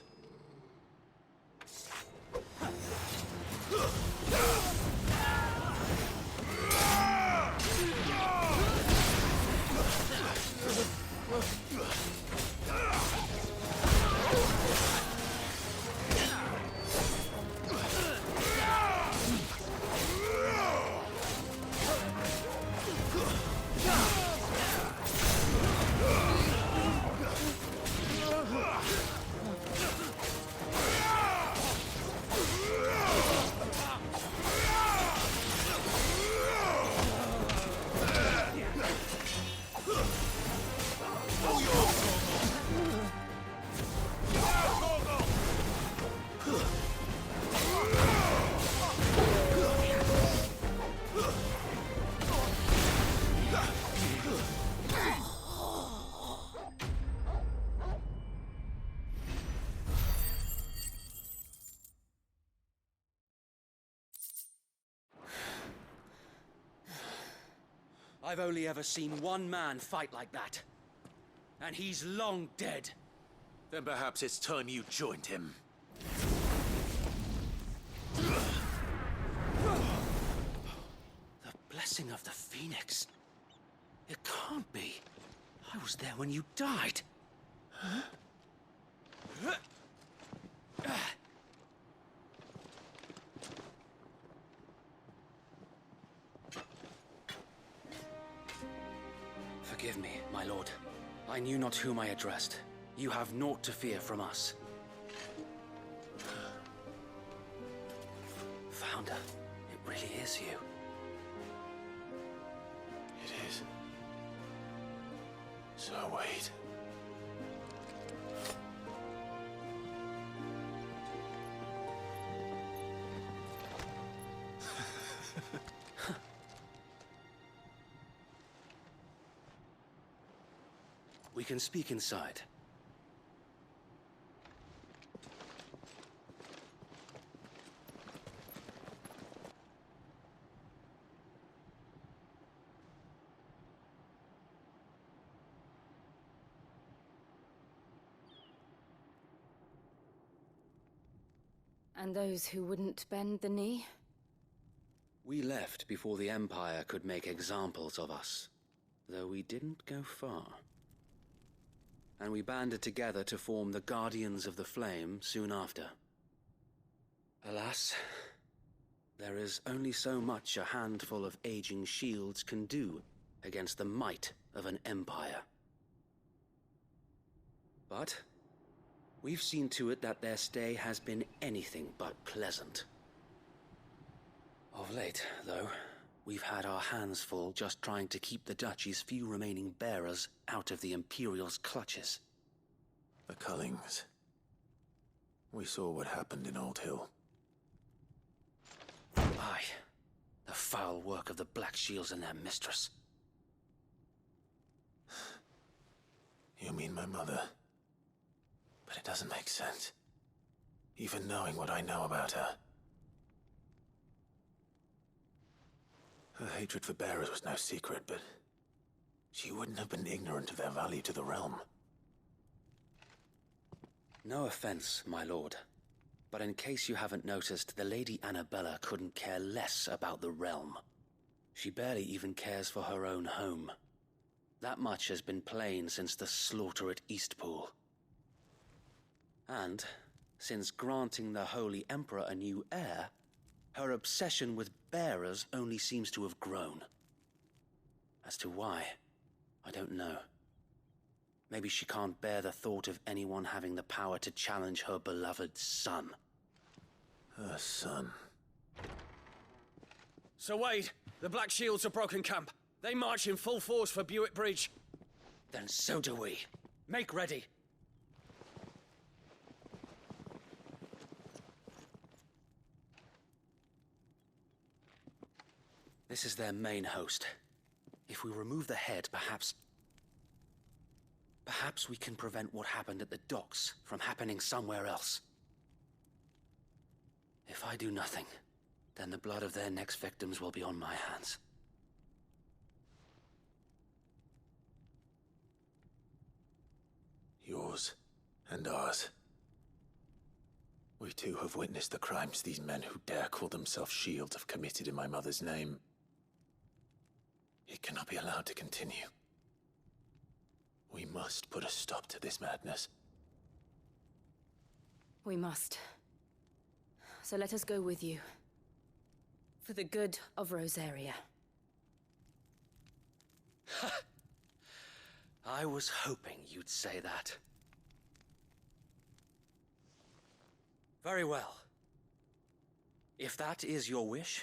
I've only ever seen one man fight like that. And he's long dead. Then perhaps it's time you joined him. The blessing of the Phoenix. It can't be. I was there when you died. Huh? Forgive me, my lord. I knew not whom I addressed. You have naught to fear from us. Founder, it really is you. It is. So wait. We can speak inside. And those who wouldn't bend the knee? We left before the Empire could make examples of us, though we didn't go far. And we banded together to form the Guardians of the Flame soon after. Alas, there is only so much a handful of aging shields can do against the might of an empire. But we've seen to it that their stay has been anything but pleasant. Of late, though, we've had our hands full just trying to keep the Duchy's few remaining bearers out of the Imperial's clutches. The Cullings. We saw what happened in Old Hill. Aye. The foul work of the Black Shields and their mistress. You mean my mother? But it doesn't make sense. Even knowing what I know about her. Her hatred for bearers was no secret, but she wouldn't have been ignorant of their value to the realm. No offense, my lord, but in case you haven't noticed, the Lady Annabella couldn't care less about the realm. She barely even cares for her own home. That much has been plain since the slaughter at Eastpool. And, since granting the Holy Emperor a new heir, her obsession with bearers only seems to have grown. As to why, I don't know. Maybe she can't bear the thought of anyone having the power to challenge her beloved son. Her son. Sir Wade, the Black Shields have broken camp. They march in full force for Buick Bridge. Then so do we. Make ready. This is their main host. If we remove the head, perhaps we can prevent what happened at the docks from happening somewhere else. If I do nothing, then the blood of their next victims will be on my hands. Yours and ours. We too have witnessed the crimes these men who dare call themselves shields have committed in my mother's name. It cannot be allowed to continue. We must put a stop to this madness. We must. So let us go with you. For the good of Rosaria. I was hoping you'd say that. Very well. If that is your wish,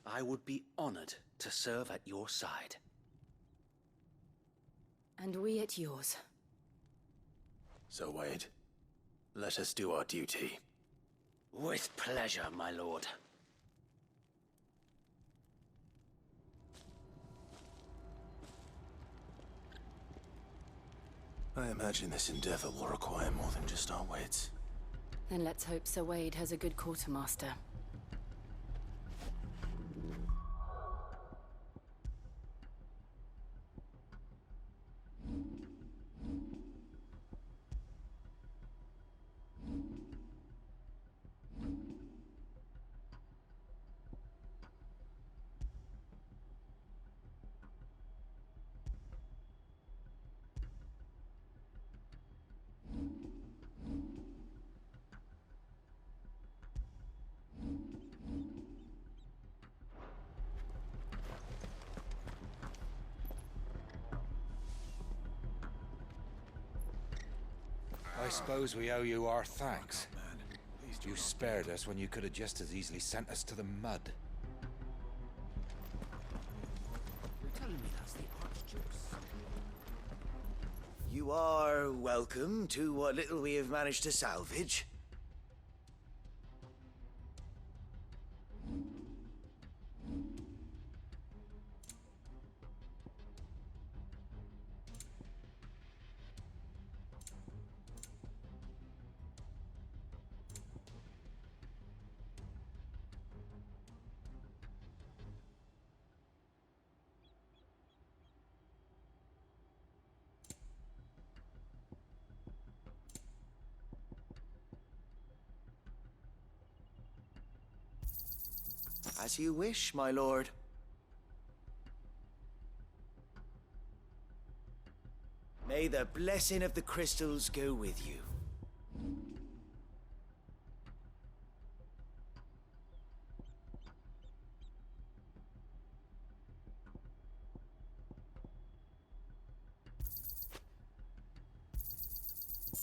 I would be honored to serve at your side. And we at yours. So, Wade, let us do our duty. With pleasure, my lord. I imagine this endeavor will require more than just our wits. Then let's hope Sir Wade has a good quartermaster. I suppose we owe you our thanks. You spared us when you could have just as easily sent us to the mud. You're telling me that's the Archduke's son? You are welcome to what little we have managed to salvage. As you wish, my lord. May the blessing of the crystals go with you.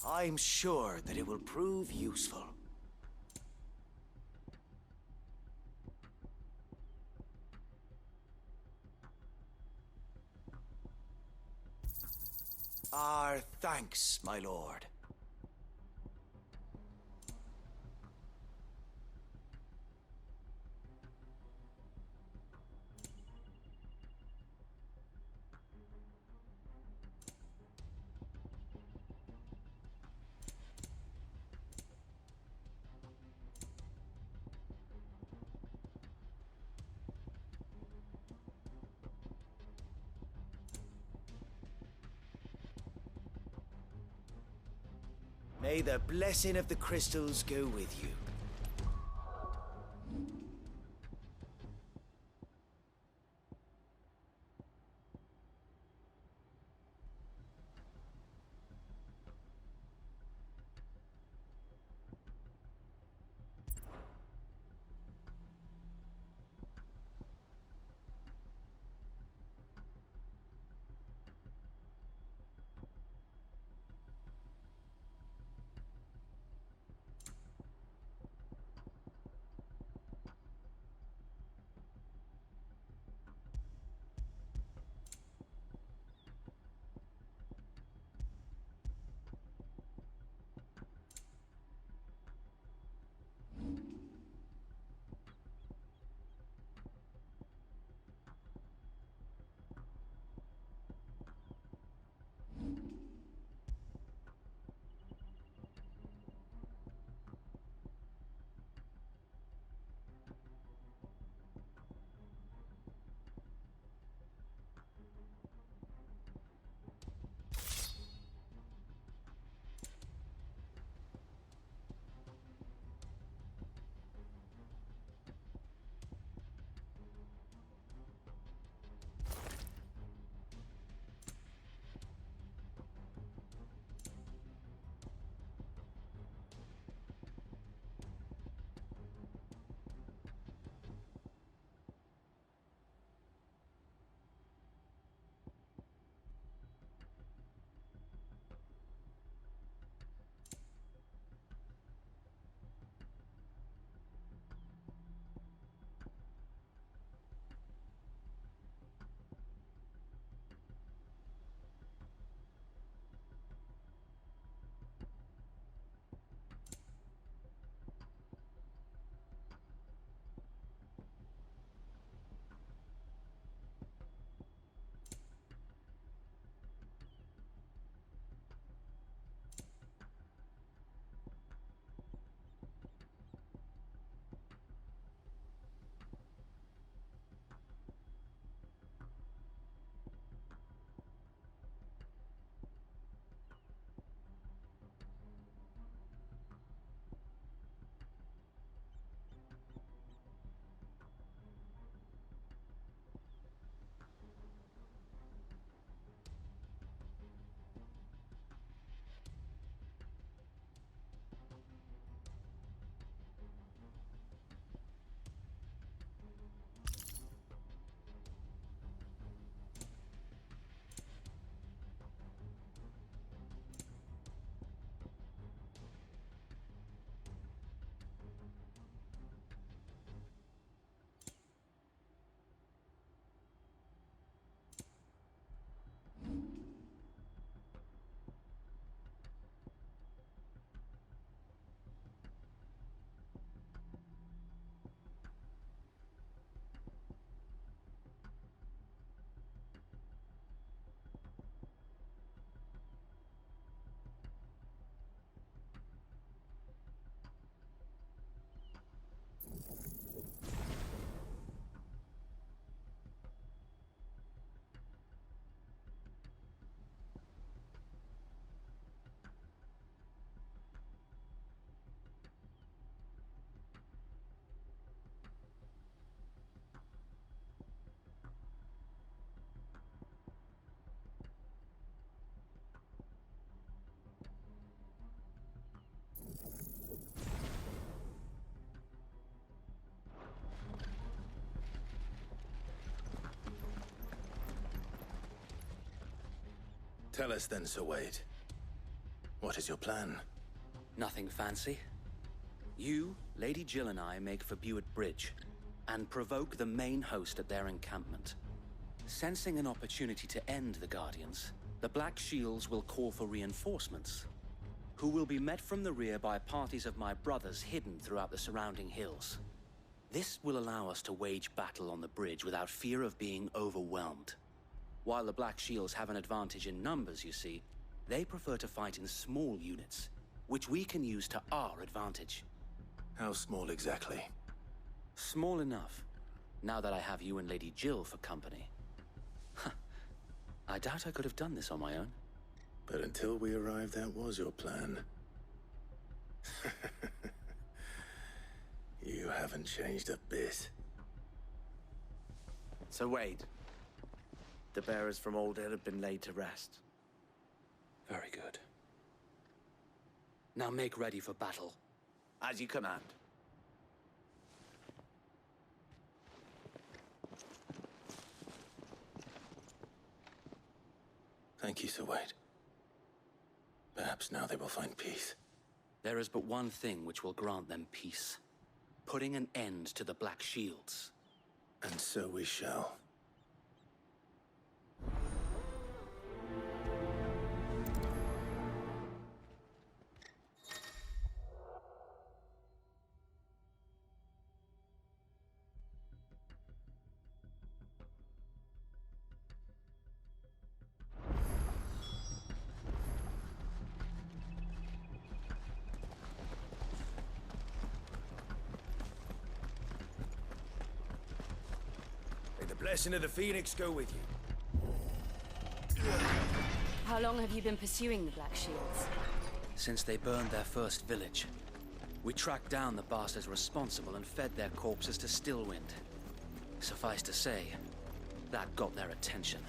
I'm sure that it will prove useful. Our thanks, my lord. May the blessing of the crystals go with you. Tell us then, Sir Wade. What is your plan? Nothing fancy. You, Lady Jill and I make for Buett Bridge and provoke the main host at their encampment. Sensing an opportunity to end the Guardians, the Black Shields will call for reinforcements, who will be met from the rear by parties of my brothers hidden throughout the surrounding hills. This will allow us to wage battle on the bridge without fear of being overwhelmed. While the Black Shields have an advantage in numbers, you see, they prefer to fight in small units, which we can use to our advantage. How small exactly? Small enough, now that I have you and Lady Jill for company. I doubt I could have done this on my own. But until we arrived, that was your plan. You haven't changed a bit. So Wade, the bearers from Old Hill have been laid to rest. Very good. Now make ready for battle. As you command. Thank you, Sir Wade. Perhaps now they will find peace. There is but one thing which will grant them peace. Putting an end to the Black Shields. And so we shall. Blessing of the Phoenix go with you. How long have you been pursuing the Black Shields? Since they burned their first village. We tracked down the bastards responsible and fed their corpses to Stillwind. Suffice to say, that got their attention.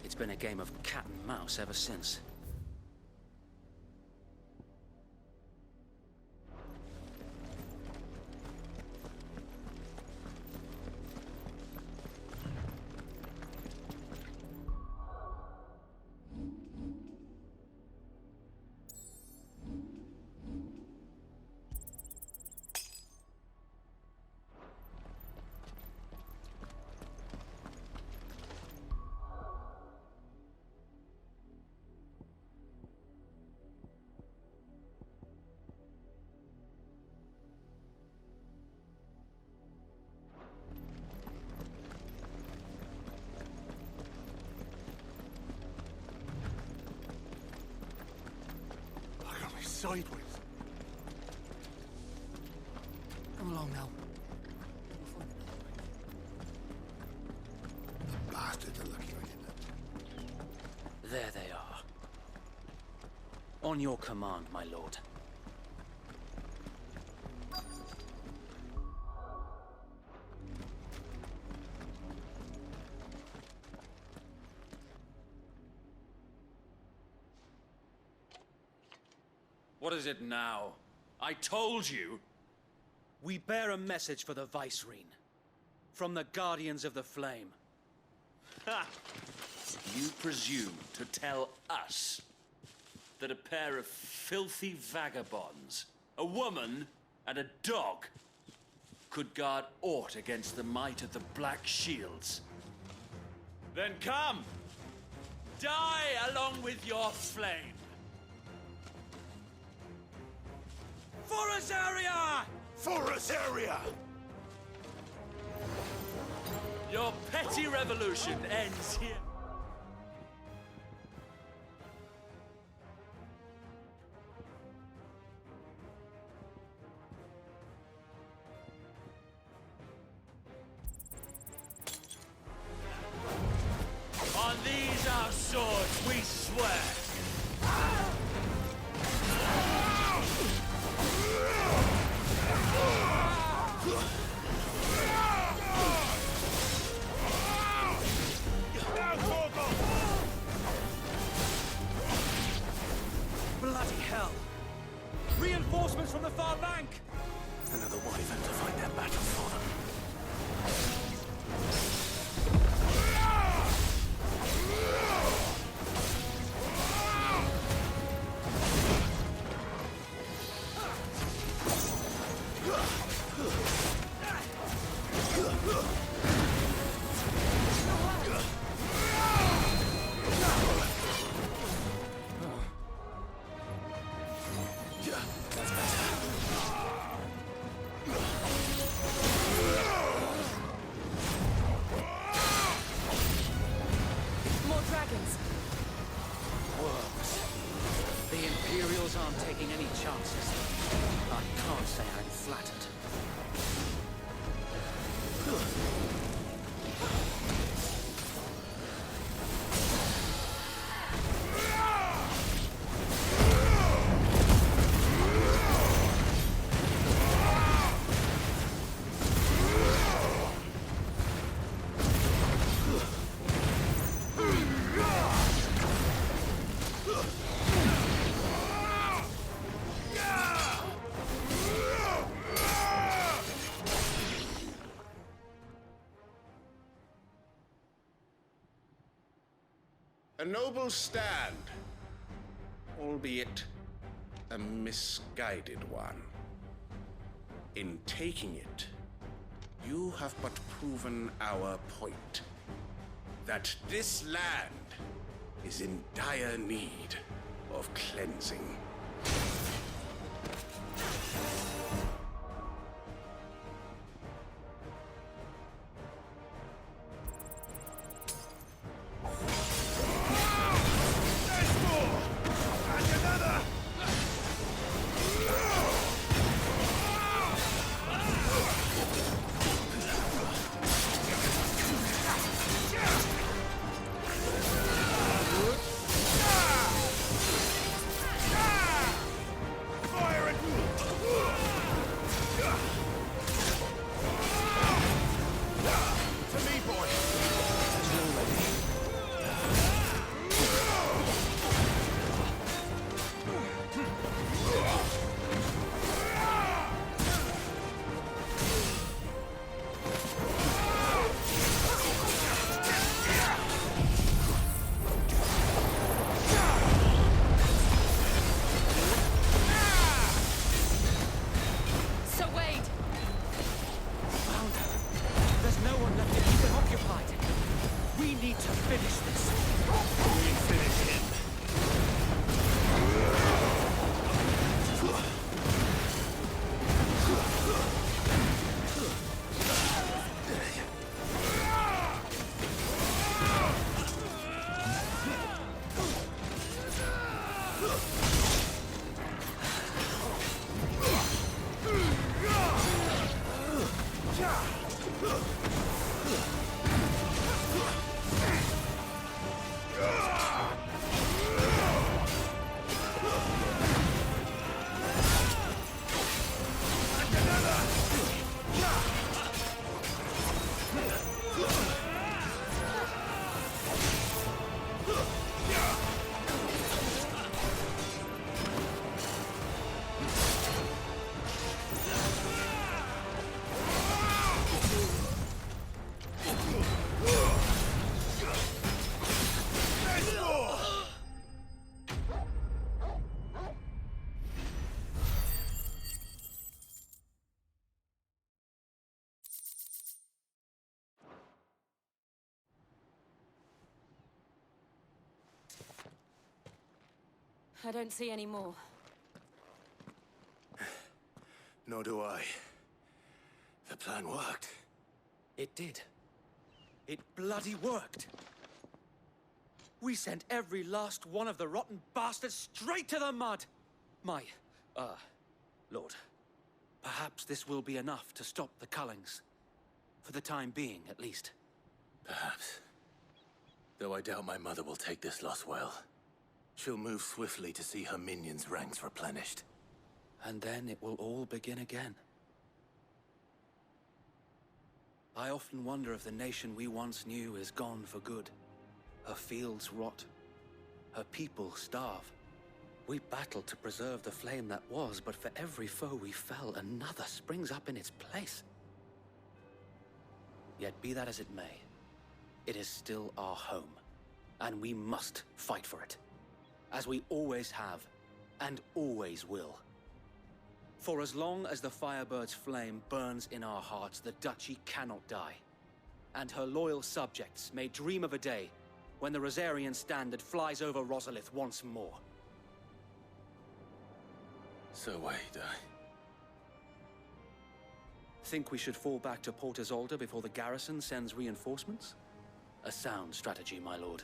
It's been a game of cat and mouse ever since. Sideways. Come along now. The bastards are lucky I didn't. There they are. On your command, my lord. What is it now? I told you! We bear a message for the Vicereine. From the Guardians of the Flame. Ha! You presume to tell us that a pair of filthy vagabonds, a woman and a dog, could guard aught against the might of the Black Shields? Then come! Die along with your flame! For Azaria! For Azaria! Your petty revolution ends here. On these our swords we swear. Bloody hell! More dragons. Worms. The Imperials aren't taking any chances. I can't say I'm flattered. A noble stand, albeit a misguided one. In taking it, you have but proven our point, that this land is in dire need of cleansing. I don't see any more. Nor do I. The plan worked. It did. It bloody worked. We sent every last one of the rotten bastards straight to the mud! My, Lord, perhaps this will be enough to stop the Cullings. For the time being, at least. Perhaps. Though I doubt my mother will take this loss well. She'll move swiftly to see her minions' ranks replenished. And then it will all begin again. I often wonder if the nation we once knew is gone for good. Her fields rot. Her people starve. We battled to preserve the flame that was, but for every foe we fell, another springs up in its place. Yet be that as it may, it is still our home, and we must fight for it. As we always have, and always will. For as long as the Firebird's flame burns in our hearts, the Duchy cannot die. And her loyal subjects may dream of a day when the Rosarian standard flies over Rosalith once more. So wait, Think we should fall back to Port Isolde before the garrison sends reinforcements? A sound strategy, my lord.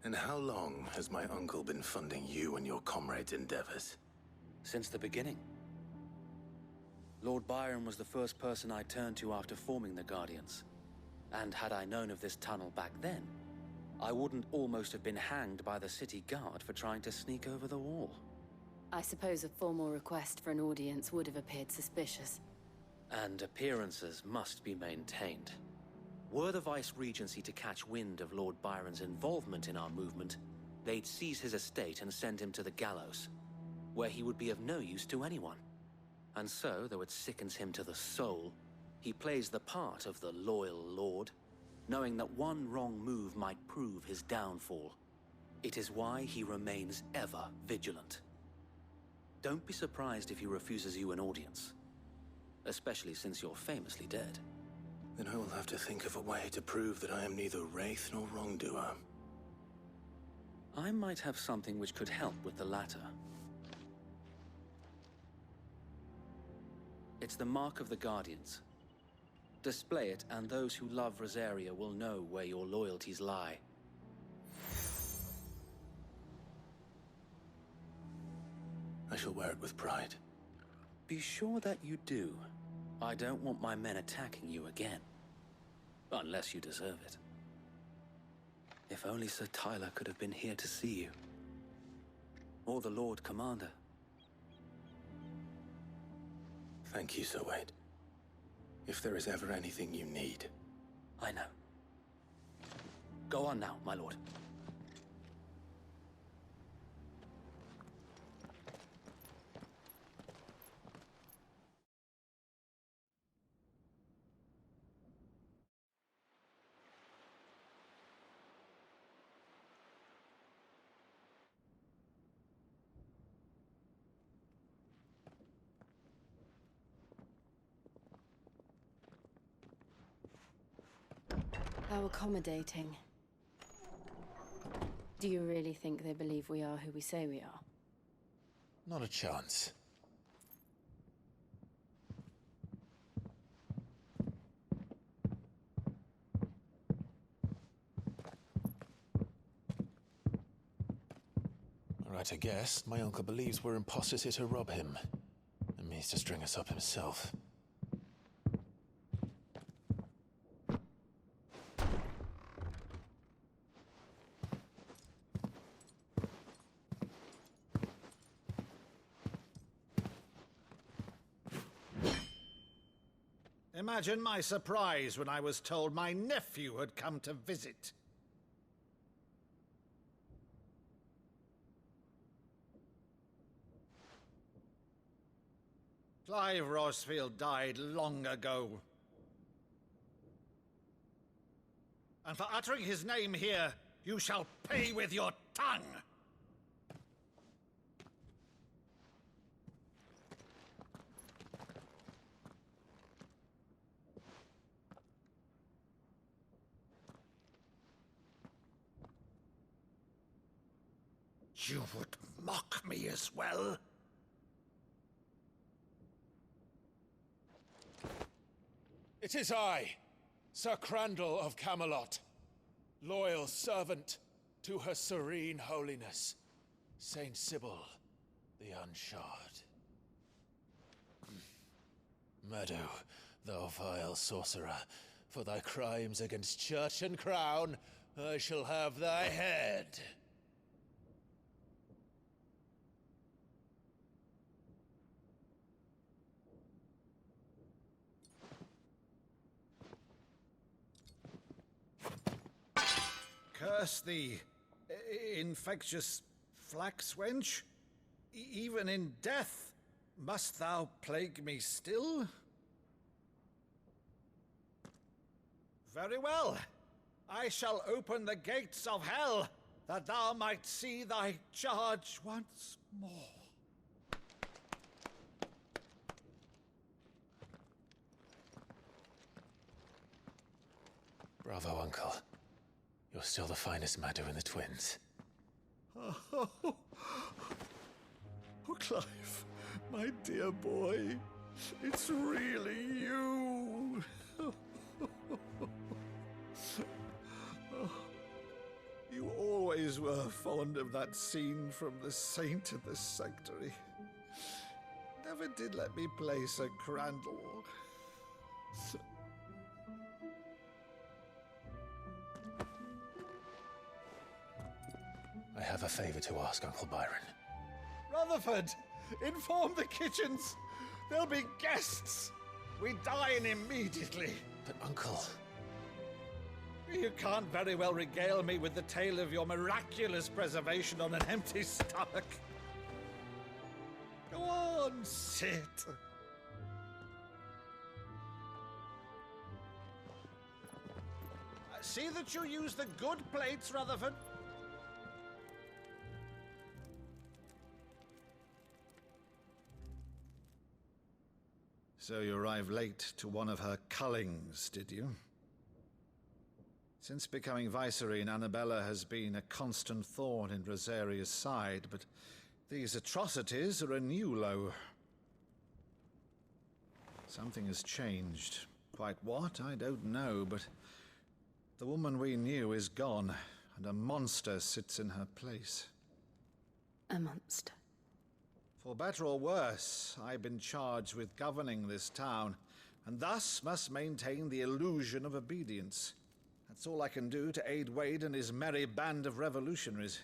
And how long has my uncle been funding you and your comrades' endeavors? Since the beginning. Lord Byron was the first person I turned to after forming the Guardians. And had I known of this tunnel back then, I wouldn't almost have been hanged by the city guard for trying to sneak over the wall. I suppose a formal request for an audience would have appeared suspicious. And appearances must be maintained. Were the Vice-Regency to catch wind of Lord Byron's involvement in our movement, they'd seize his estate and send him to the gallows, where he would be of no use to anyone. And so, though it sickens him to the soul, he plays the part of the loyal lord, knowing that one wrong move might prove his downfall. It is why he remains ever vigilant. Don't be surprised if he refuses you an audience, especially since you're famously dead. Then I will have to think of a way to prove that I am neither wraith nor wrongdoer. I might have something which could help with the latter. It's the mark of the Guardians. Display it, and those who love Rosaria will know where your loyalties lie. I shall wear it with pride. Be sure that you do. I don't want my men attacking you again. Unless you deserve it. If only Sir Tyler could have been here to see you. Or the Lord Commander. Thank you, Sir Wade. If there is ever anything you need. I know. Go on now, my lord. How accommodating. Do you really think they believe we are who we say we are? Not a chance. Right, I guess. My uncle believes we're imposters here to rob him, and means to string us up himself. Imagine my surprise when I was told my nephew had come to visit. Clive Rosfield died long ago. And for uttering his name here, you shall pay with your tongue! You would mock me as well? It is I, Sir Crandall of Camelot, loyal servant to Her Serene Holiness, Saint Sybil the Unshod. Meadow, thou vile sorcerer, For thy crimes against church and crown, I shall have thy head. Curse thee, infectious flax wench. Even in death, must thou plague me still? Very well. I shall open the gates of hell, that thou might see thy charge once more. Bravo, Uncle. You're still the finest Maddu in the twins. Oh, Clive, my dear boy, it's really you. You always were fond of that scene from The Saint of the Sanctuary. Never did let me play Sir Crandall. I have a favor to ask, Uncle Byron. Rutherford, inform the kitchens. There'll be guests. We dine immediately. But, Uncle... You can't very well regale me with the tale of your miraculous preservation on an empty stomach. Go on, sit. See that you use the good plates, Rutherford. So you arrived late to one of her cullings, did you? Since becoming Vicereine, Annabella has been a constant thorn in Rosaria's side, but these atrocities are a new low. Something has changed. Quite what, I don't know, but the woman we knew is gone, and a monster sits in her place. A monster? For better or worse, I've been charged with governing this town, and thus must maintain the illusion of obedience. That's all I can do to aid Wade and his merry band of revolutionaries.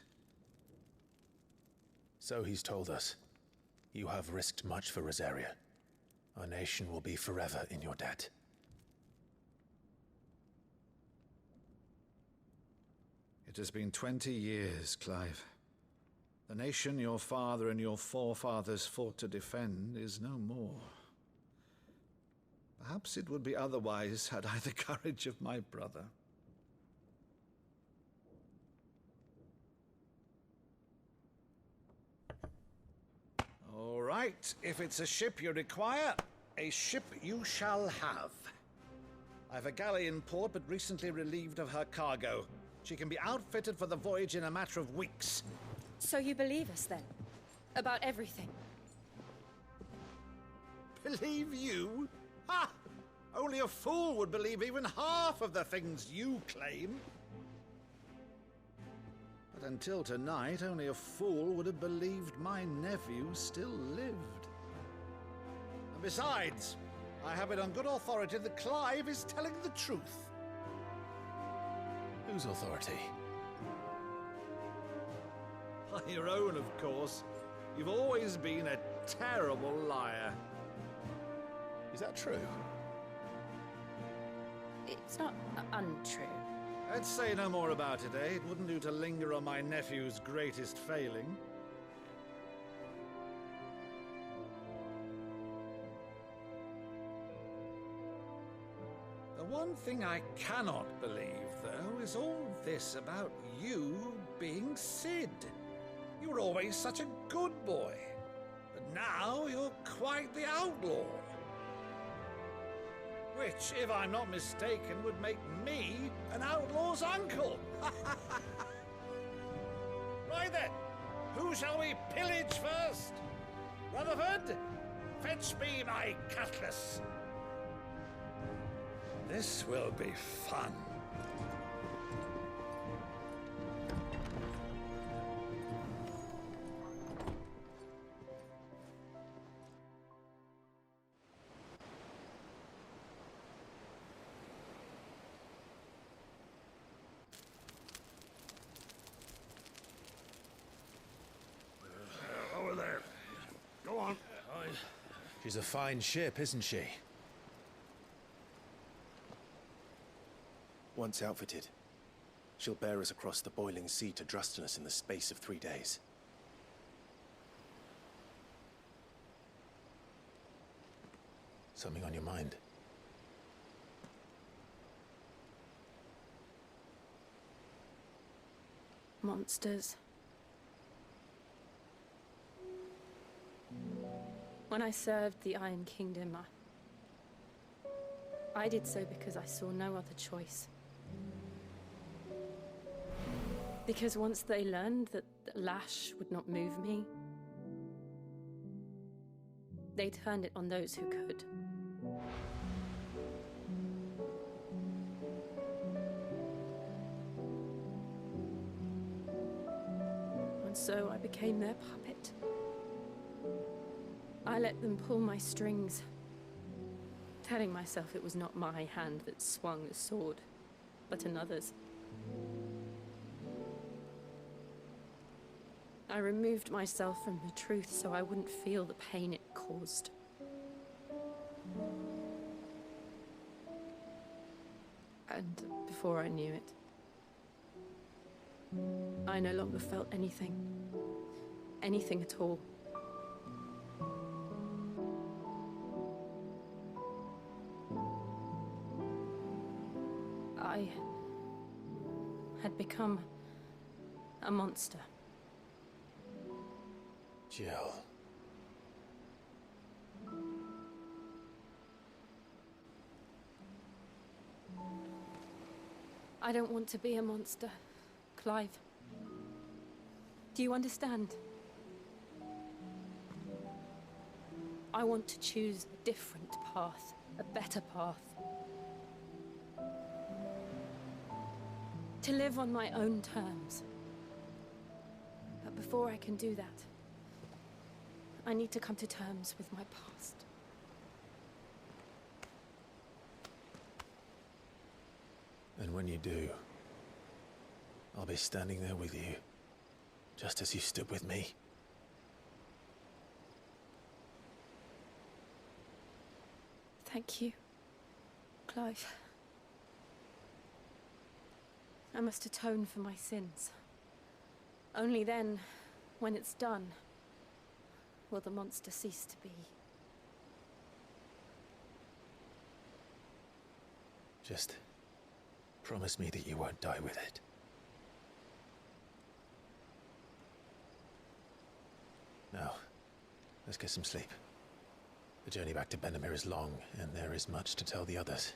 So he's told us. You have risked much for Rosaria. Our nation will be forever in your debt. It has been 20 years, Clive. The nation your father and your forefathers fought to defend is no more. Perhaps it would be otherwise had I the courage of my brother. All right, if it's a ship you require, a ship you shall have. I've a galley in port, but recently relieved of her cargo. She can be outfitted for the voyage in a matter of weeks. So you believe us, then? About everything? Believe you? Ha! Only a fool would believe even half of the things you claim. But until tonight, only a fool would have believed my nephew still lived. And besides, I have it on good authority that Clive is telling the truth. Whose authority? Your own, of course. You've always been a terrible liar. Is that true? It's not untrue. Let's say no more about it, eh? It wouldn't do to linger on my nephew's greatest failing. The one thing I cannot believe, though, is all this about you being Sid. You were always such a good boy, but now you're quite the outlaw. Which, if I'm not mistaken, would make me an outlaw's uncle. Right then, who shall we pillage first? Rutherford, fetch me my cutlass. This will be fun. She's a fine ship, isn't she? Once outfitted, she'll bear us across the boiling sea to Drustinus in the space of 3 days. Something on your mind? Monsters. When I served the Iron Kingdom, I did so because I saw no other choice. Because once they learned that the lash would not move me, they turned it on those who could. And so I became their puppet. I let them pull my strings, telling myself it was not my hand that swung the sword, but another's. I removed myself from the truth so I wouldn't feel the pain it caused. And before I knew it, I no longer felt anything. Anything at all. I had become a monster. Jill. I don't want to be a monster, Clive. Do you understand? I want to choose a different path, a better path. To live on my own terms. But before I can do that, I need to come to terms with my past. And when you do, I'll be standing there with you, just as you stood with me. Thank you, Clive. I must atone for my sins. Only then, when it's done, will the monster cease to be. Just promise me that you won't die with it. Now, let's get some sleep. The journey back to Benamir is long, and there is much to tell the others.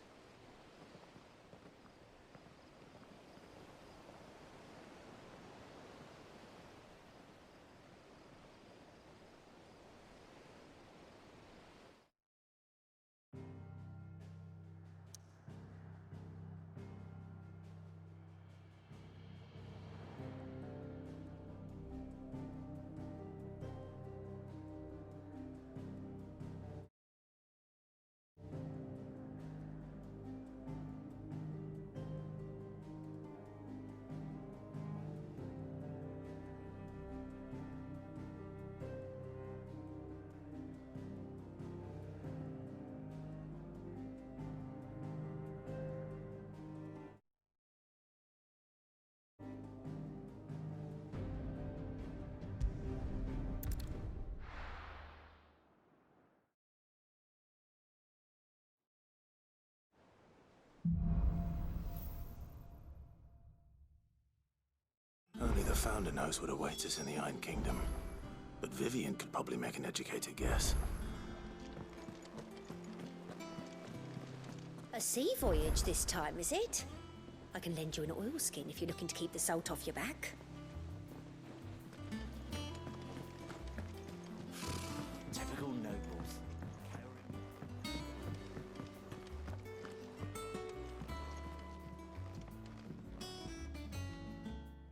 Only the Founder knows what awaits us in the Iron Kingdom. But Vivian could probably make an educated guess. A sea voyage this time, is it? I can lend you an oilskin if you're looking to keep the salt off your back. Typical nobles.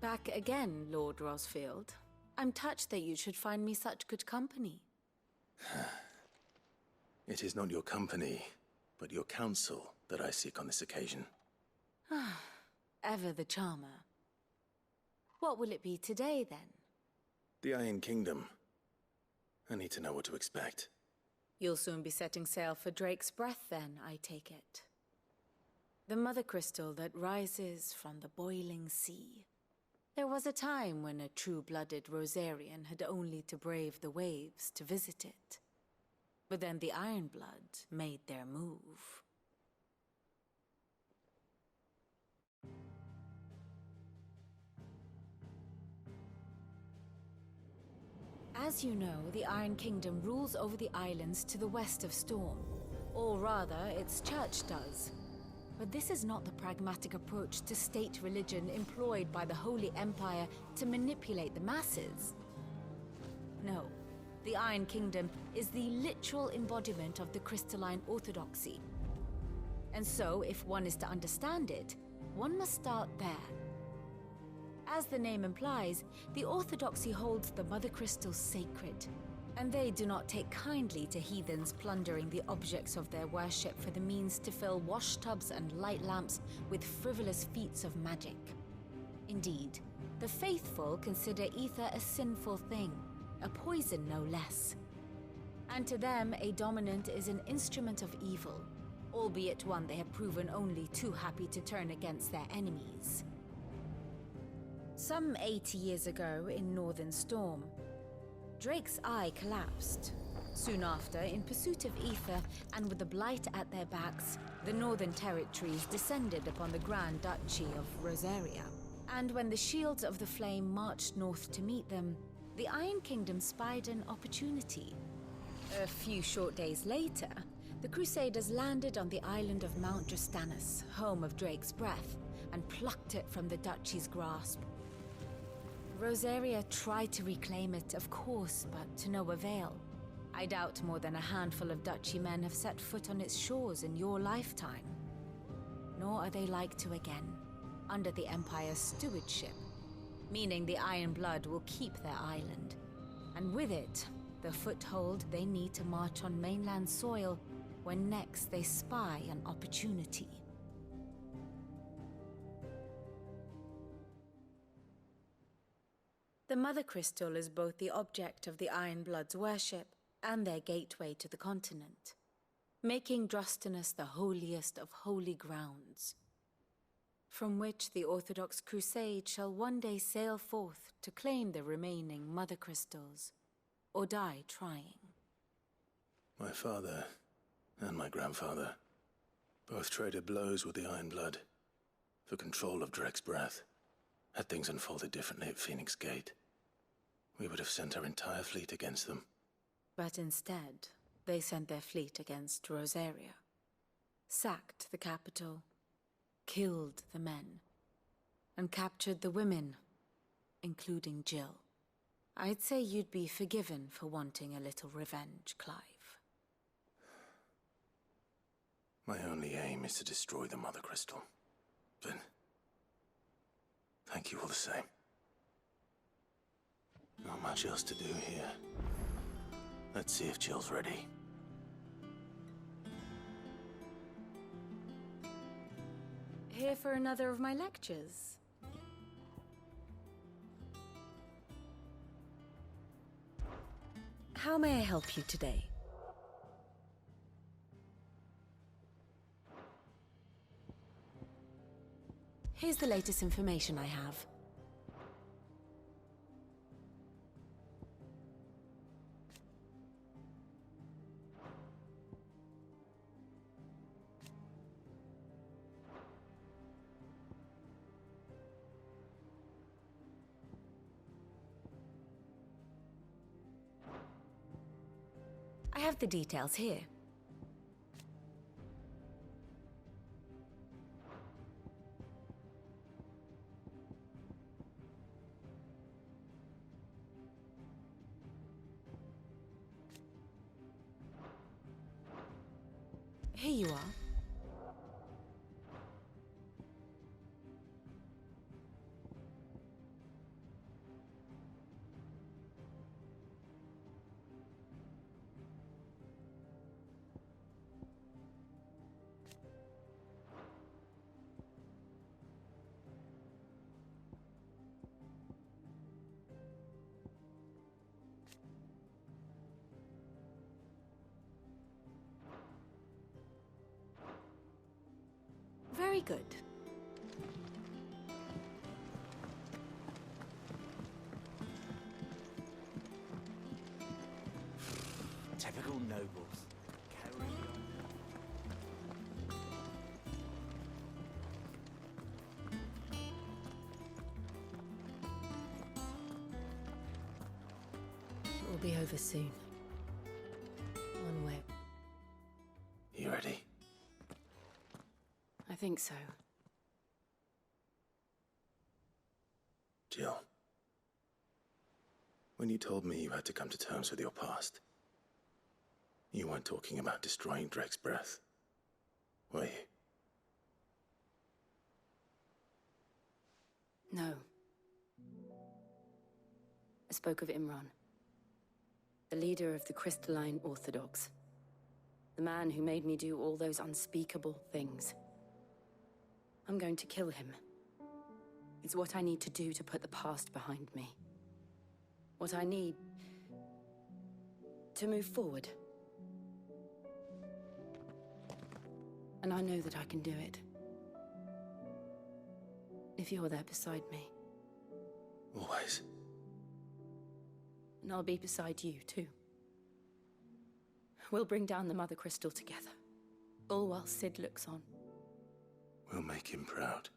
Back again, Lord Rosfield. I'm touched that you should find me such good company. It is not your company, but your counsel that I seek on this occasion. Ever the charmer. What will it be today, then? The Iron Kingdom. I need to know what to expect. You'll soon be setting sail for Drake's Breath then, I take it. The mother crystal that rises from the boiling sea. There was a time when a true-blooded Rosarian had only to brave the waves to visit it. But then the Ironblood made their move. As you know, the Iron Kingdom rules over the islands to the west of Storm. Or rather, its church does. But this is not the pragmatic approach to state religion employed by the Holy Empire to manipulate the masses. No, the Iron Kingdom is the literal embodiment of the crystalline orthodoxy. And so, if one is to understand it, one must start there. As the name implies, the orthodoxy holds the mother crystals sacred, and they do not take kindly to heathens plundering the objects of their worship for the means to fill washtubs and light lamps with frivolous feats of magic. Indeed, the faithful consider ether a sinful thing, a poison no less. And to them, a dominant is an instrument of evil, albeit one they have proven only too happy to turn against their enemies. Some 80 years ago in Northern Storm, Drake's eye collapsed. Soon after, in pursuit of ether and with the blight at their backs, the Northern Territories descended upon the Grand Duchy of Rosaria. And when the Shields of the Flame marched north to meet them, the Iron Kingdom spied an opportunity. A few short days later, the Crusaders landed on the island of Mount Drastanus, home of Drake's Breath, and plucked it from the Duchy's grasp. Rosaria tried to reclaim it, of course, but to no avail. I doubt more than a handful of Duchy men have set foot on its shores in your lifetime. Nor are they like to again, under the Empire's stewardship, meaning the Iron Blood will keep their island, and with it, the foothold they need to march on mainland soil when next they spy an opportunity. The Mother Crystal is both the object of the Iron Blood's worship and their gateway to the continent, making Drastanus the holiest of holy grounds, from which the Orthodox Crusade shall one day sail forth to claim the remaining Mother Crystals, or die trying. My father and my grandfather both traded blows with the Iron Blood for control of Drake's Breath. Had things unfolded differently at Phoenix Gate, we would have sent our entire fleet against them. But instead, they sent their fleet against Rosaria, sacked the capital, killed the men, and captured the women, including Jill. I'd say you'd be forgiven for wanting a little revenge, Clive. My only aim is to destroy the Mother Crystal. But thank you all the same. Not much else to do here. Let's see if Jill's ready. Here for another of my lectures? How may I help you today? Here's the latest information I have. I have the details here. Here you are. good. Typical nobles. Carry on. It will be over soon. One way. You ready? I think so. Jill. When you told me you had to come to terms with your past, you weren't talking about destroying Drake's breath, were you? No. I spoke of Imran, the leader of the Crystalline Orthodox. The man who made me do all those unspeakable things. I'm going to kill him. It's what I need to do to put the past behind me. What I need to move forward. And I know that I can do it. If you're there beside me. Always. And I'll be beside you, too. We'll bring down the Mother Crystal together. All while Sid looks on. We'll make him proud.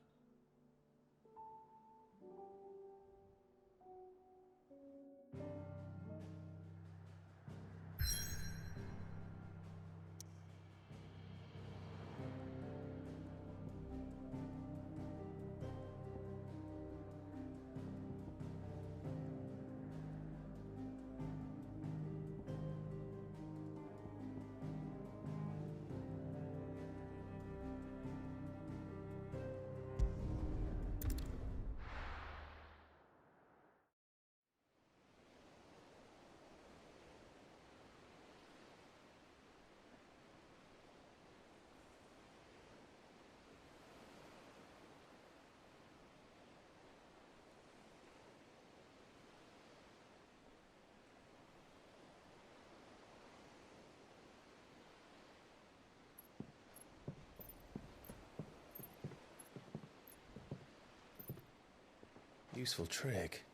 Useful trick.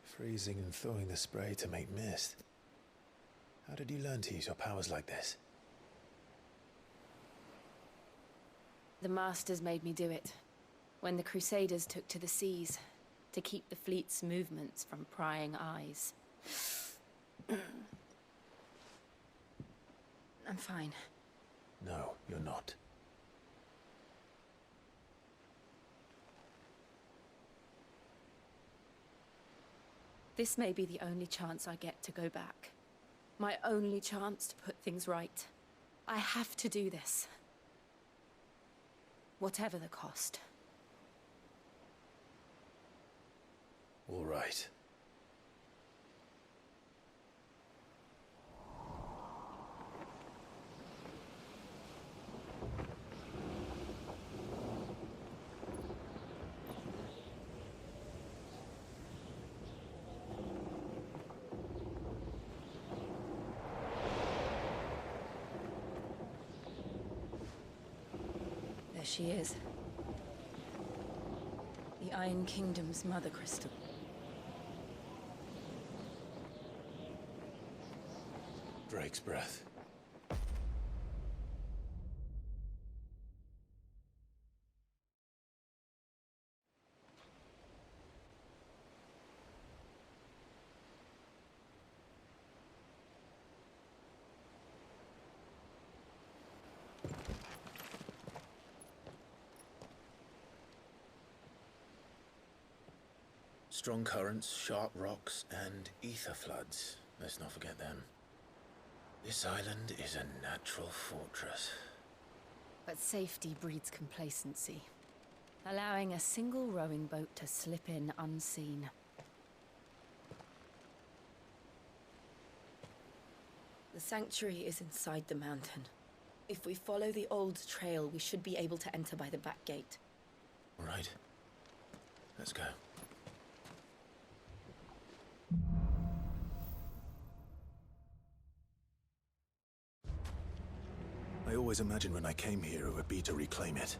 Freezing and thawing the spray to make mist. How did you learn to use your powers like this? The Masters made me do it. When the Crusaders took to the seas, to keep the fleet's movements from prying eyes. I'm fine. No, you're not. This may be the only chance I get to go back. My only chance to put things right. I have to do this. Whatever the cost. All right. There she is. The Iron Kingdom's Mother Crystal. Drake's breath. Strong currents, sharp rocks, and ether floods. Let's not forget them. This island is a natural fortress. But safety breeds complacency, allowing a single rowing boat to slip in unseen. The sanctuary is inside the mountain. If we follow the old trail, we should be able to enter by the back gate. All right. Let's go. I always imagined when I came here it would be to reclaim it.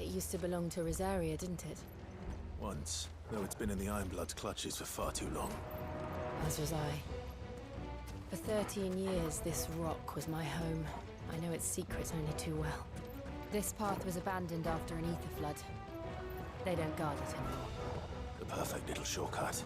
It used to belong to Rosaria, didn't it? Once, though it's been in the Ironblood's clutches for far too long. As was I. For 13 years, this rock was my home. I know its secrets only too well. This path was abandoned after an ether flood. They don't guard it anymore. The perfect little shortcut.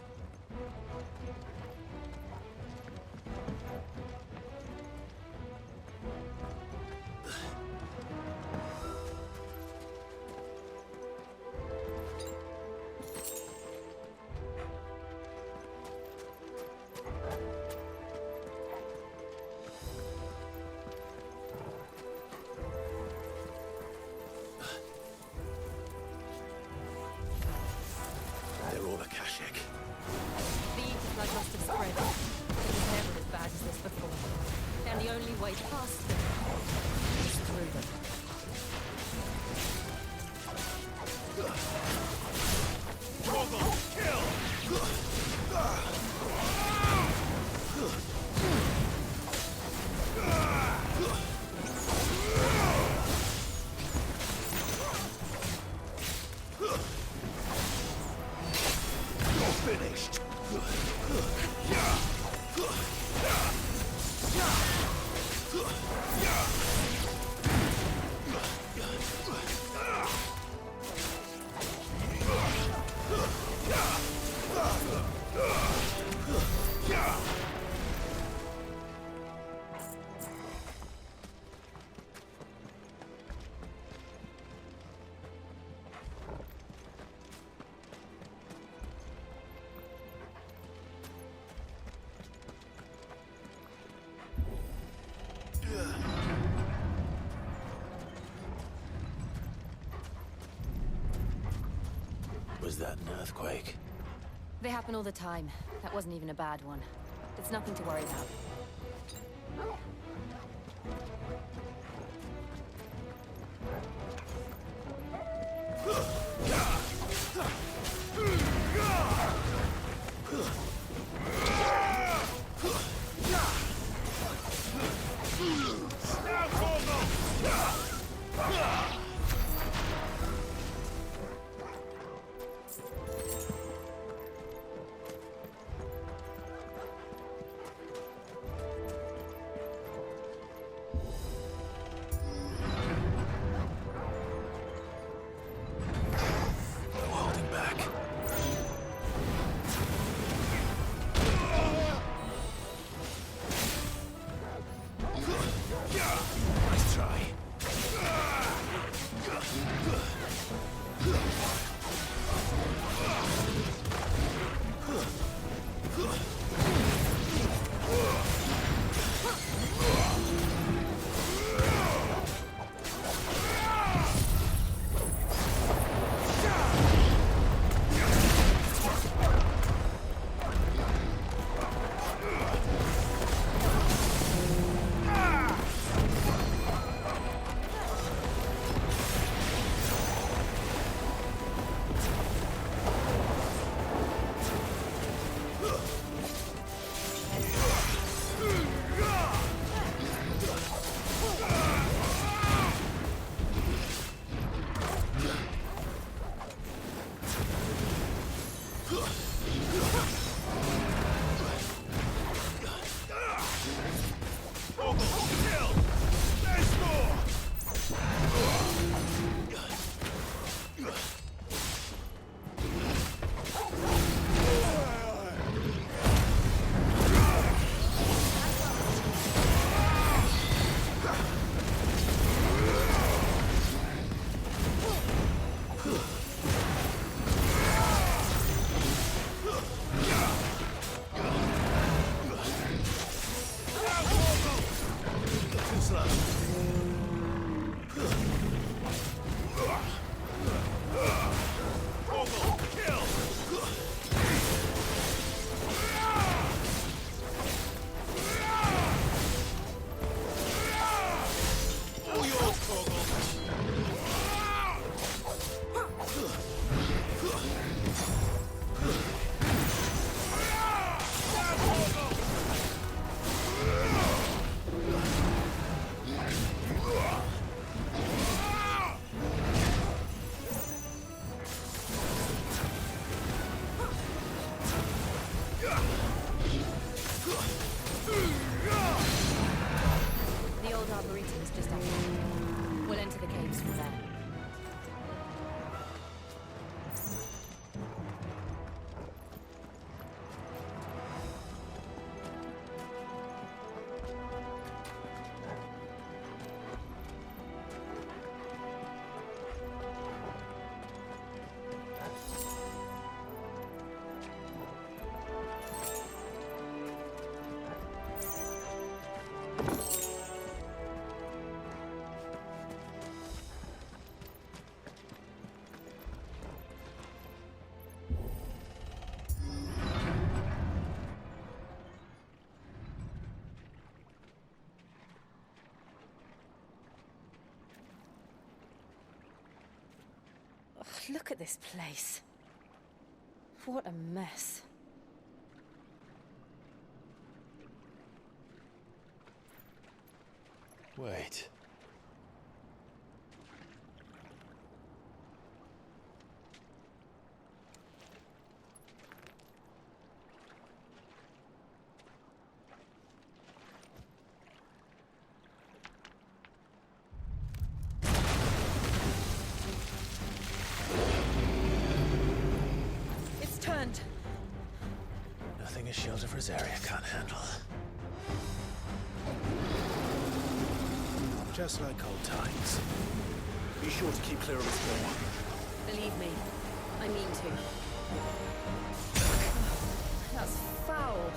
Was that an earthquake? They happen all the time. That wasn't even a bad one. It's nothing to worry about. Look at this place. What a mess. Wait. It's turned. Nothing a shield of Rosaria can't handle. Just like old times. Be sure to keep clear of this wall. Believe me, I mean to. That's foul.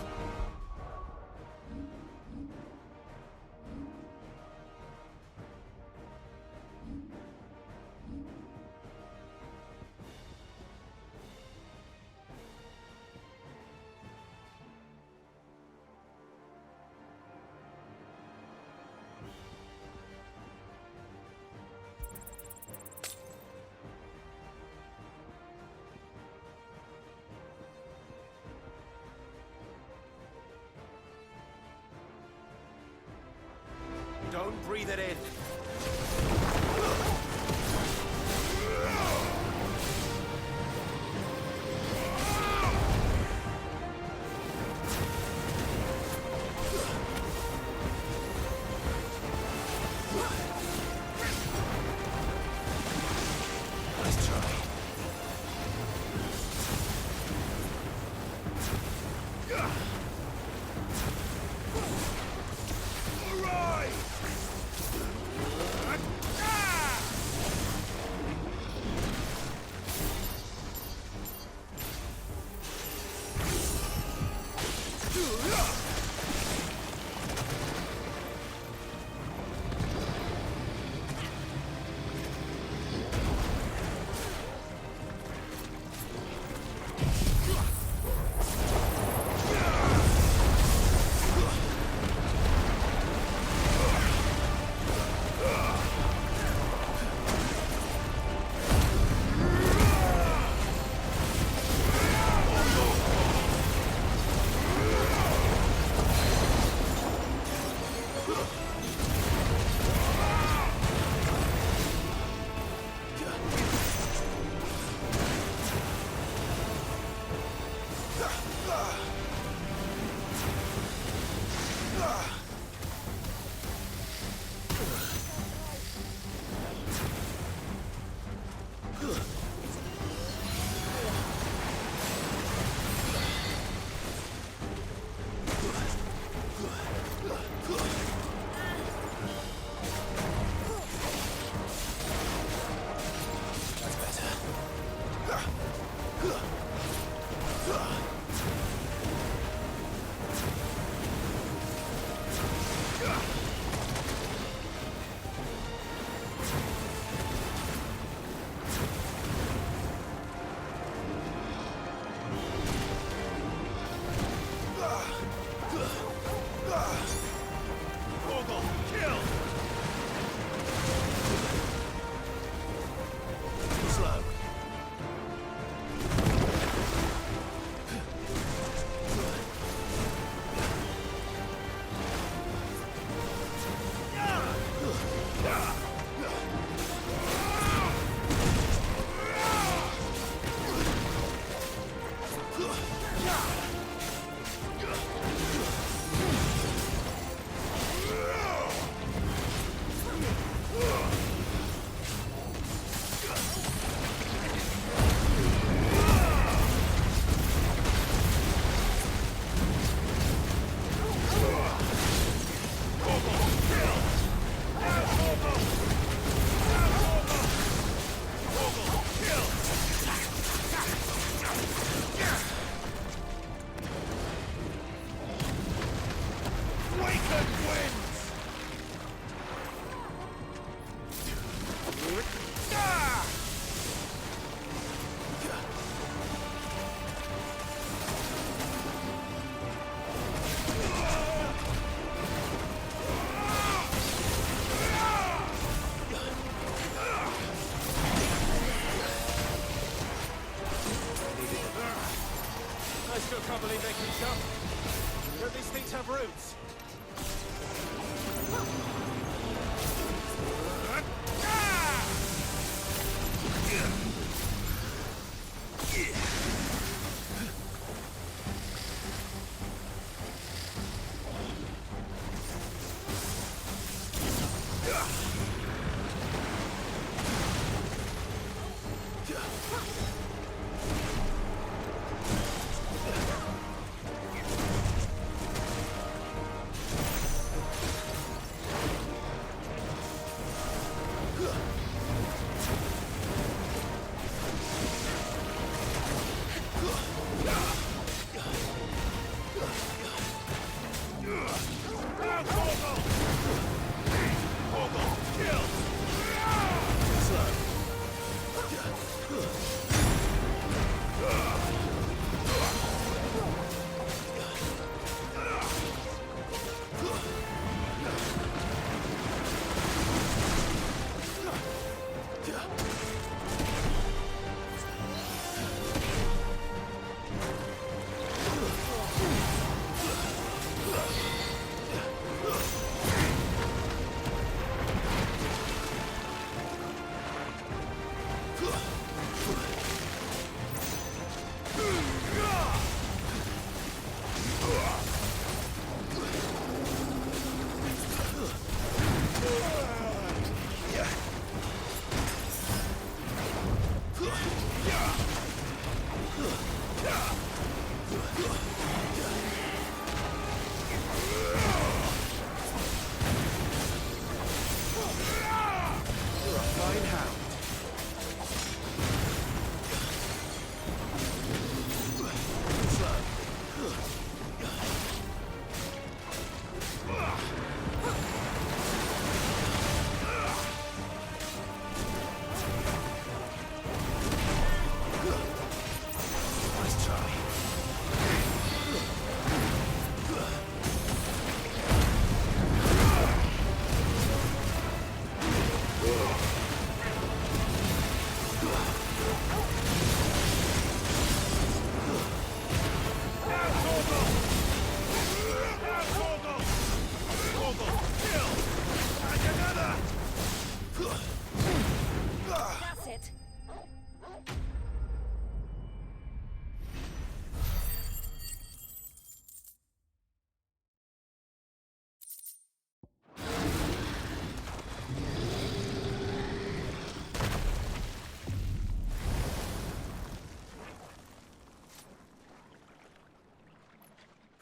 Don't breathe it in. Nice try.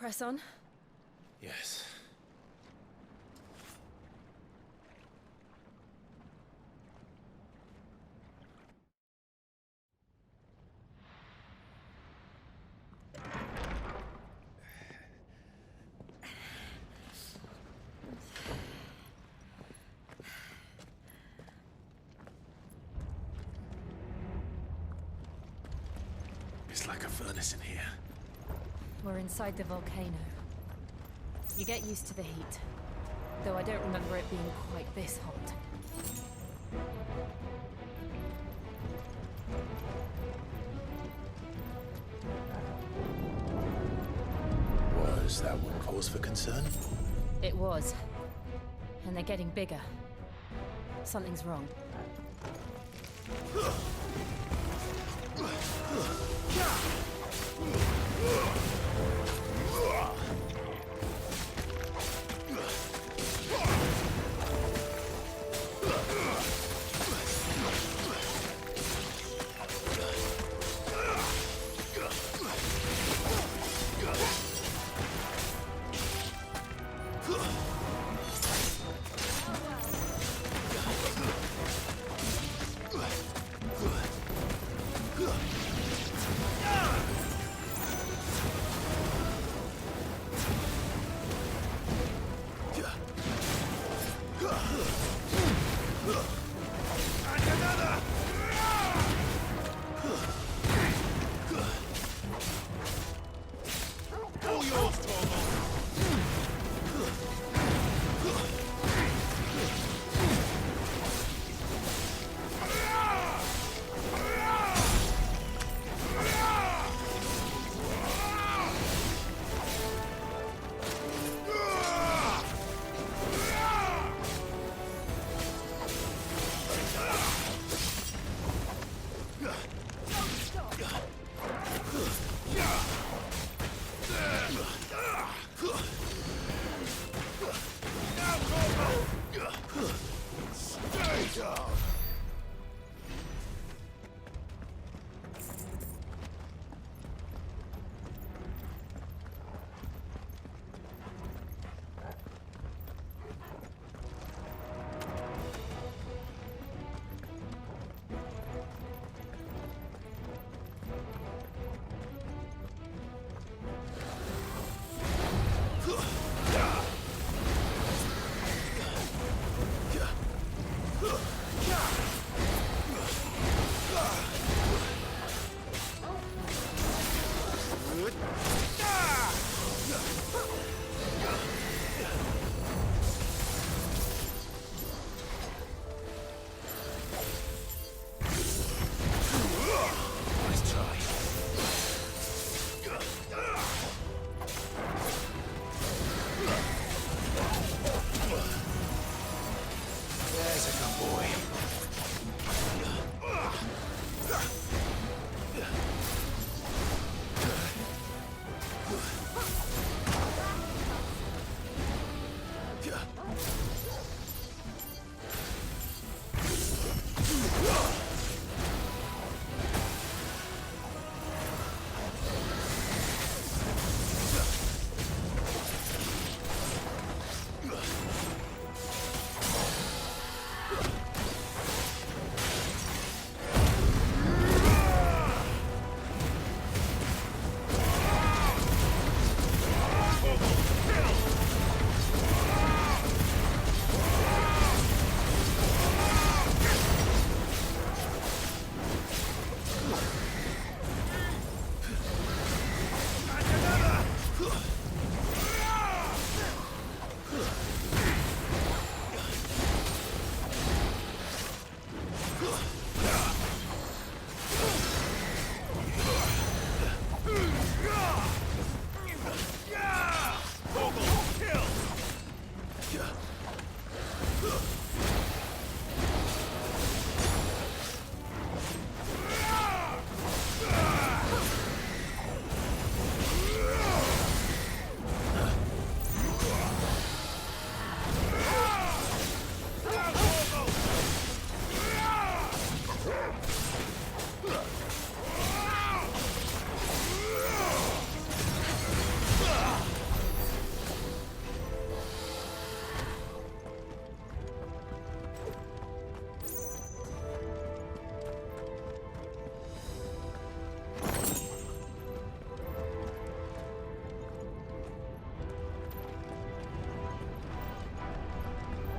Press on. Yes. It's like a furnace in here. We're inside the volcano. You get used to the heat, though I don't remember it being quite this hot. Was that one cause for concern? It was. And they're getting bigger. Something's wrong.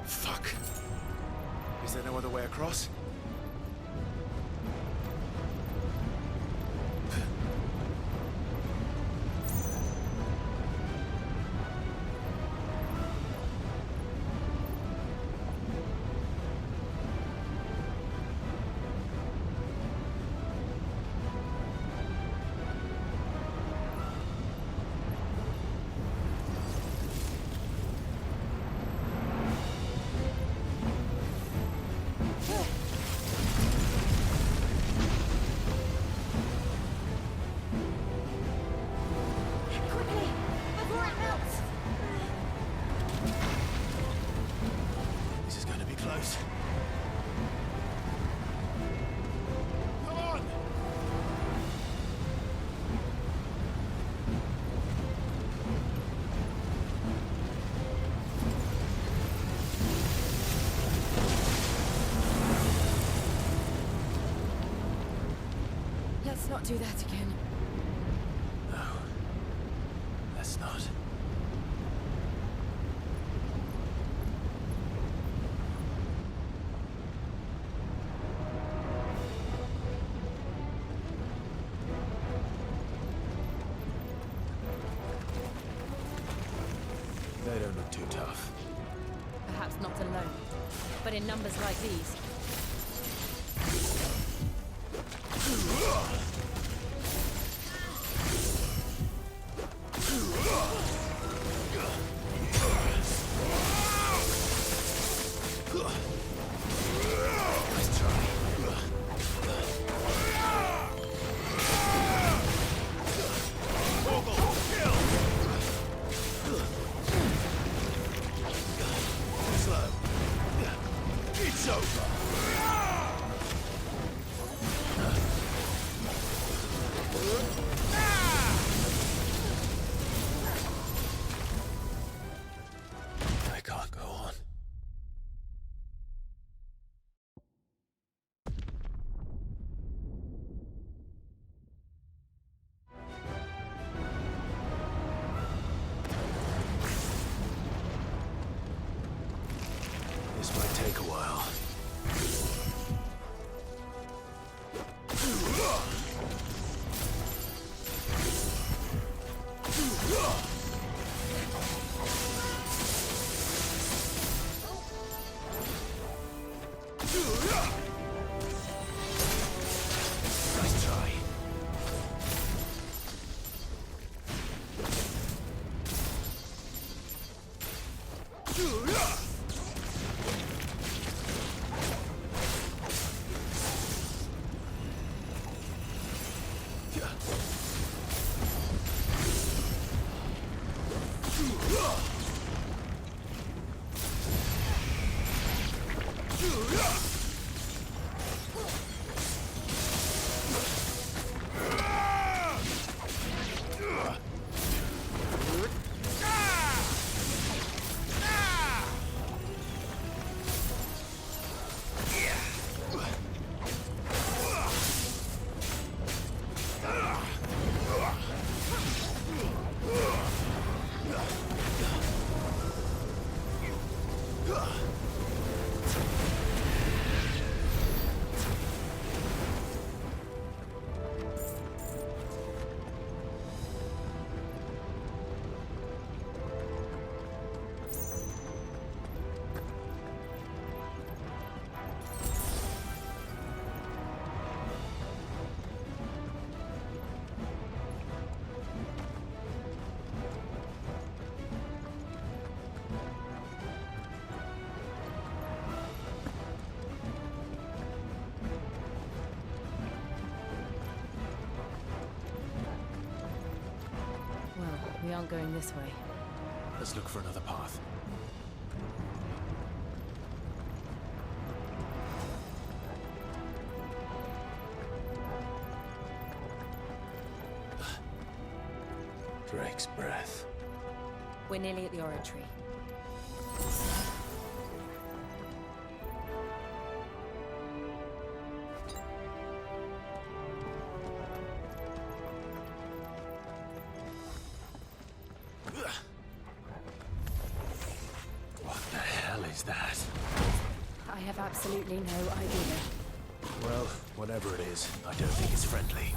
Fuck. Is there no other way across? Let's not do that again. No. Let's not. They don't look too tough. Perhaps not alone, but in numbers like these. I can't go on. This might take a while. Nice try. We aren't going this way. Let's look for another path. Drake's breath. We're nearly at the oratory. What the hell is is that? I have absolutely no idea. Well, whatever it is, I don't think it's friendly.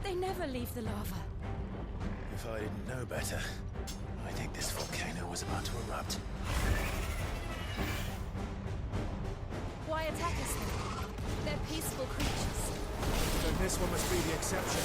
But they never leave the lava. If I didn't know better, I think this volcano was about to erupt. Why attack us then? They're peaceful creatures. Then this one must be the exception.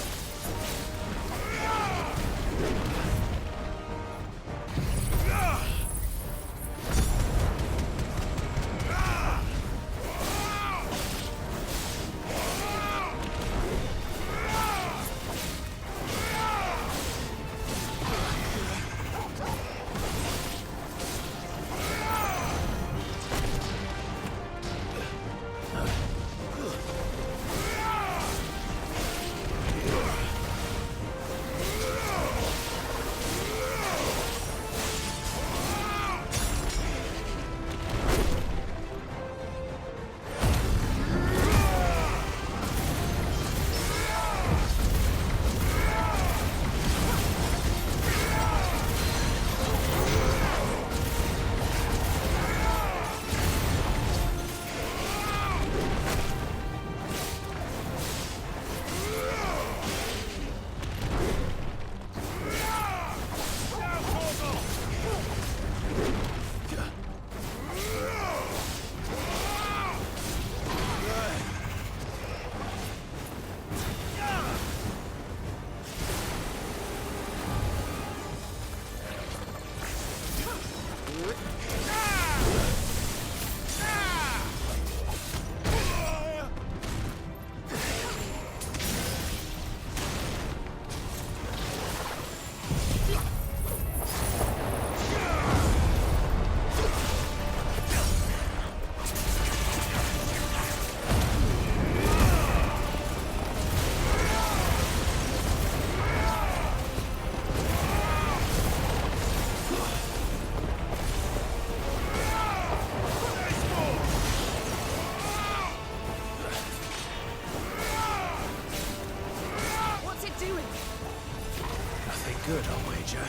Good, I'll wager.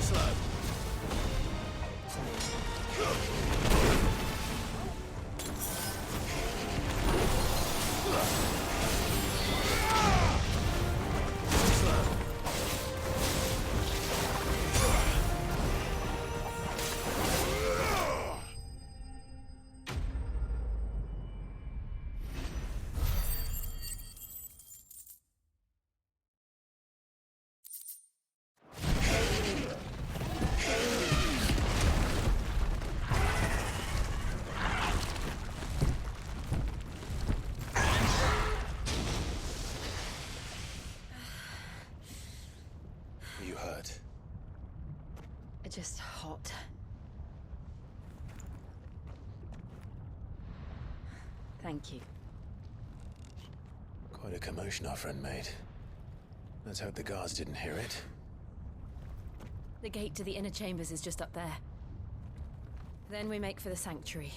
slow. You hurt? Just hot. Thank you. Quite a commotion our friend made. Let's hope the guards didn't hear it. The gate to the inner chambers is just up there. Then we make for the sanctuary.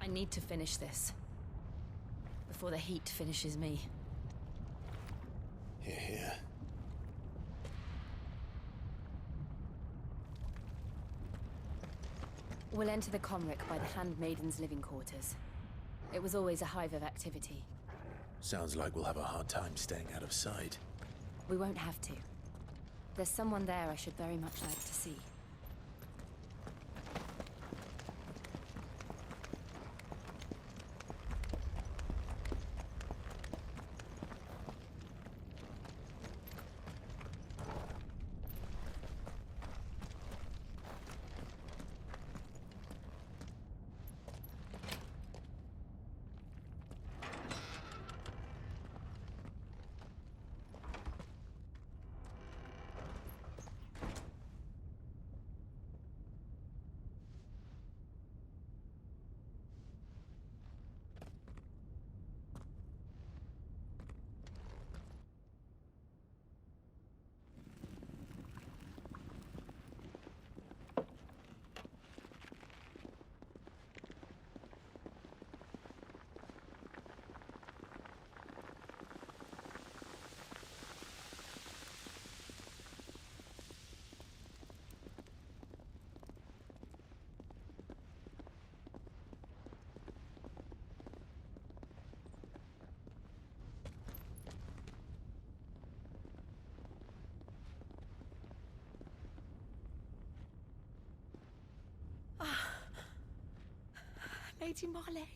I need to finish this. Before the heat finishes me. Hear, hear. We'll enter the Comric by the Handmaiden's living quarters. It was always a hive of activity. Sounds like we'll have a hard time staying out of sight. We won't have to. There's someone there I should very much like to see. Lady Marley.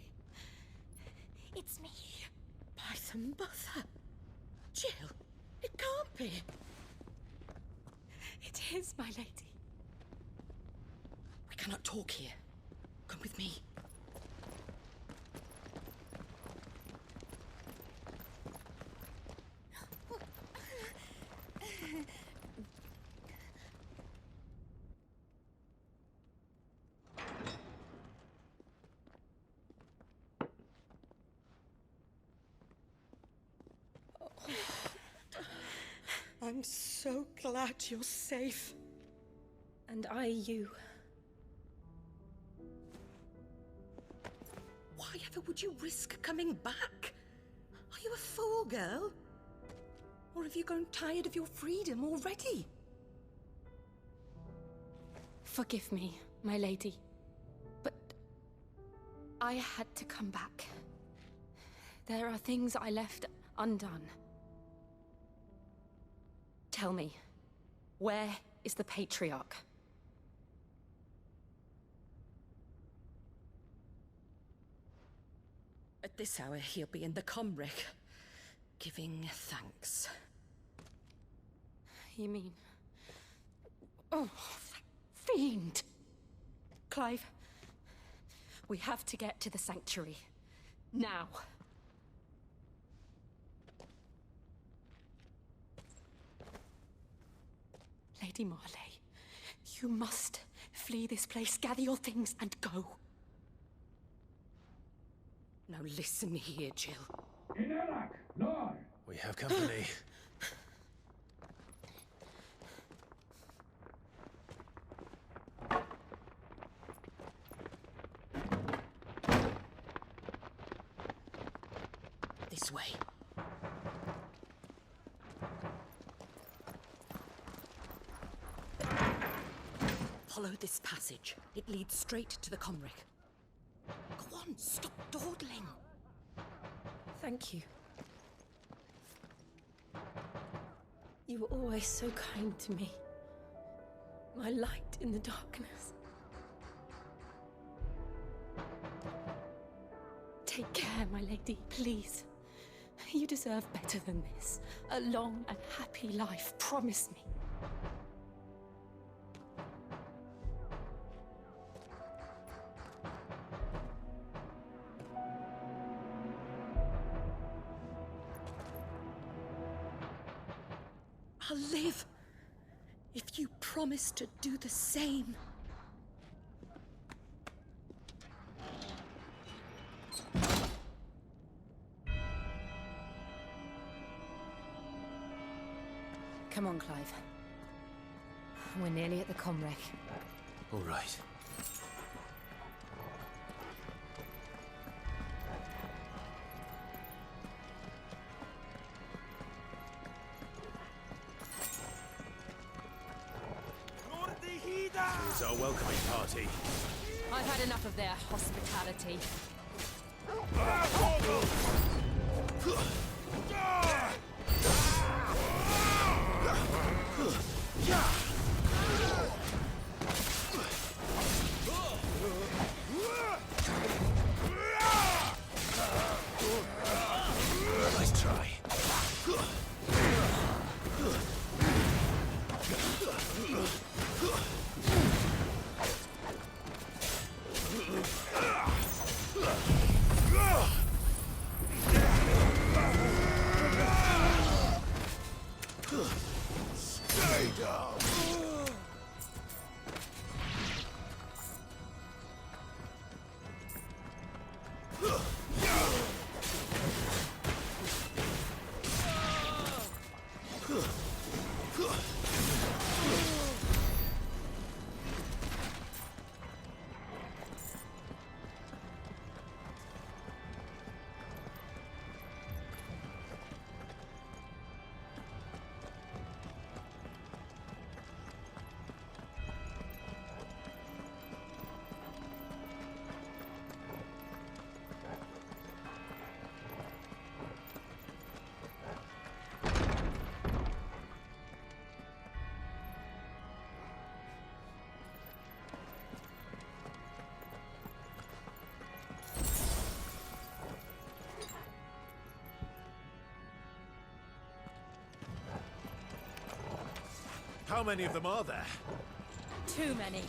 It's me. By the mother. Jill, it can't be. It is, my lady. We cannot talk here. Come with me. I'm so glad you're safe. And I you. Why ever would you risk coming back? Are you a fool, girl? Or have you grown tired of your freedom already? Forgive me, my lady. But I had to come back. There are things I left undone. Tell me, where is the Patriarch? At this hour, he'll be in the Comric, giving thanks. You mean... Oh, that fiend! Clive, we have to get to the sanctuary. Now. Lady Marley, you must flee this place, gather your things, and go. Now listen here, Jill. We have company. This way. Follow this passage. It leads straight to the Comric. Go on, stop dawdling. Thank you. You were always so kind to me. My light in the darkness. Take care, my lady, please. You deserve better than this. A long and happy life, promise me. I'll live if you promise to do the same. Come on, Clive. We're nearly at the Comric. All right. Here's our welcoming party. I've had enough of their hospitality. Nice try. Stay down. How many of them are there? Too many.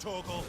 Torgal.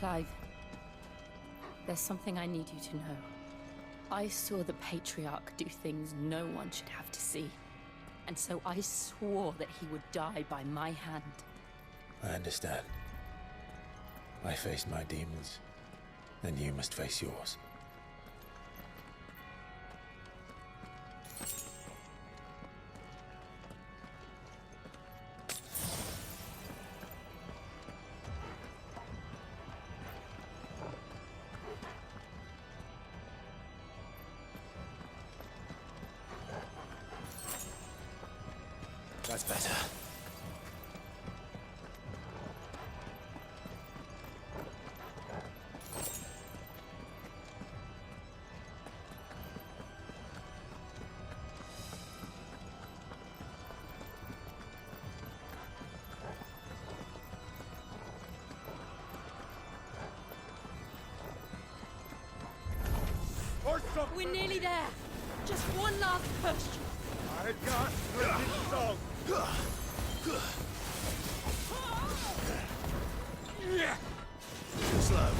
Clive, there's something I need you to know. I saw the Patriarch do things no one should have to see. And so I swore that he would die by my hand. I understand. I faced my demons, and you must face yours. That's better. We're nearly there. Just one last push. I got splendid song. Too slow.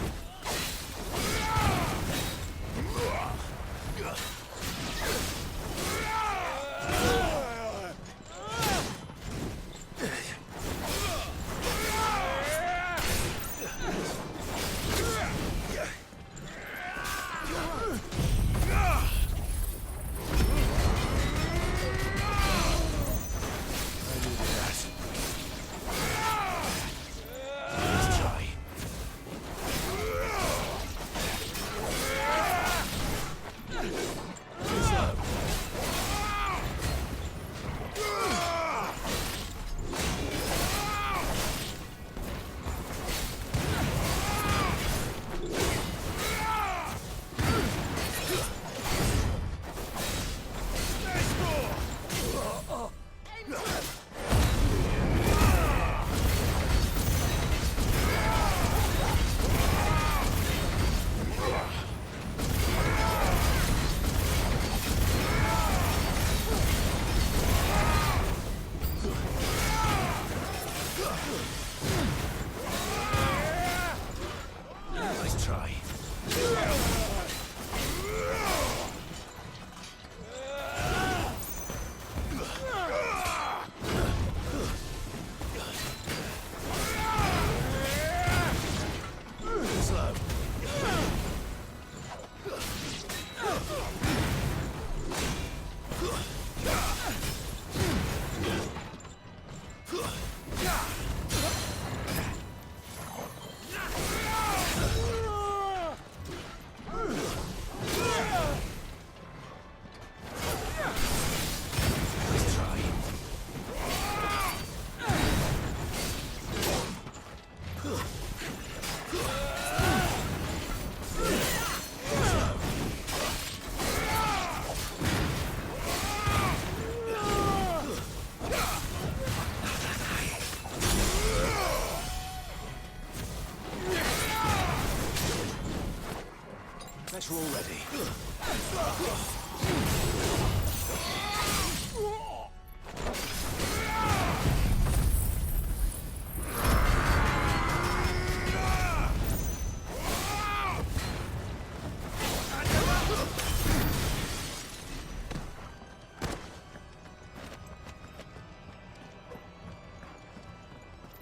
Bet you're all ready.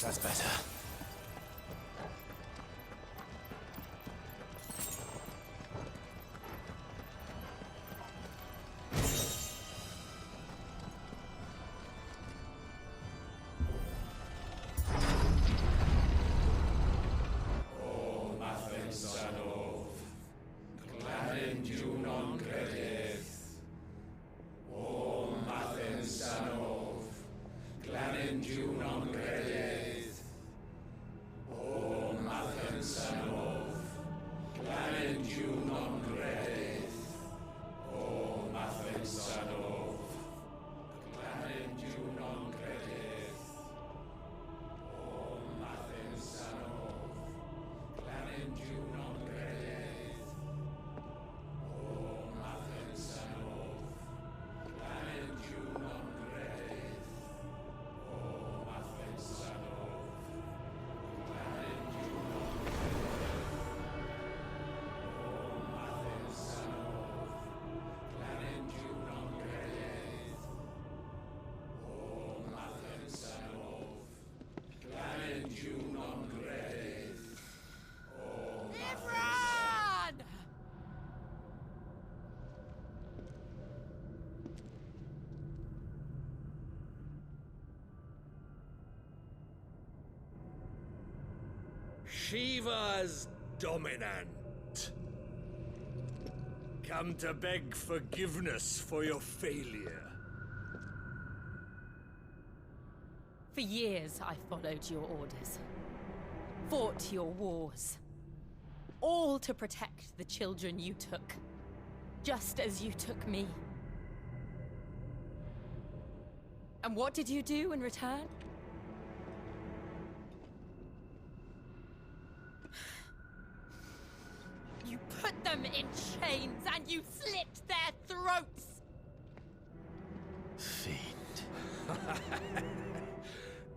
That's better. Shiva's dominant. Come to beg forgiveness for your failure. For years, I followed your orders, fought your wars, all to protect the children you took, just as you took me. And what did you do in return? You put them in chains and you slit their throats! Fiend.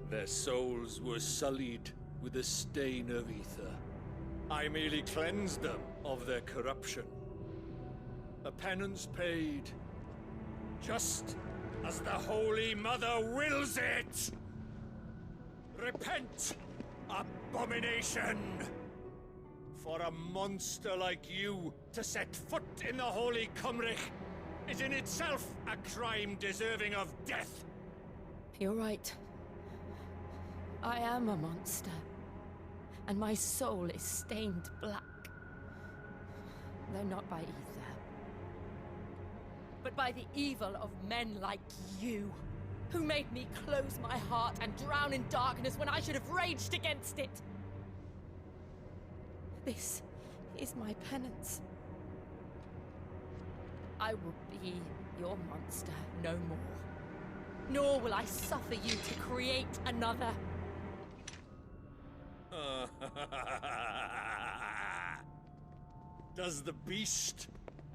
Their souls were sullied with a stain of ether. I merely cleansed them of their corruption. A penance paid, just as the Holy Mother wills it! Repent, abomination! For a monster like you to set foot in the Holy Cymric is in itself a crime deserving of death. You're right. I am a monster, and my soul is stained black. Though not by ether, but by the evil of men like you, who made me close my heart and drown in darkness when I should have raged against it. This is my penance. I will be your monster no more. Nor will I suffer you to create another. Does the beast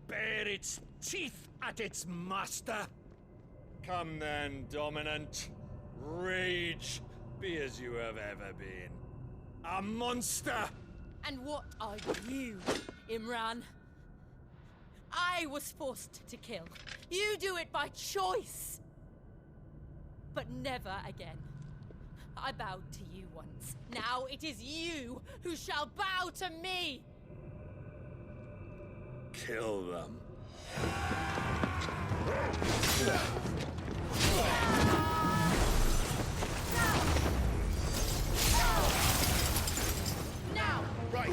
bare its teeth at its master? Come then, dominant. Rage, be as you have ever been. A monster! And what are you, Imran? I was forced to kill. You do it by choice. But never again. I bowed to you once. Now it is you who shall bow to me! Kill them. Now! Right!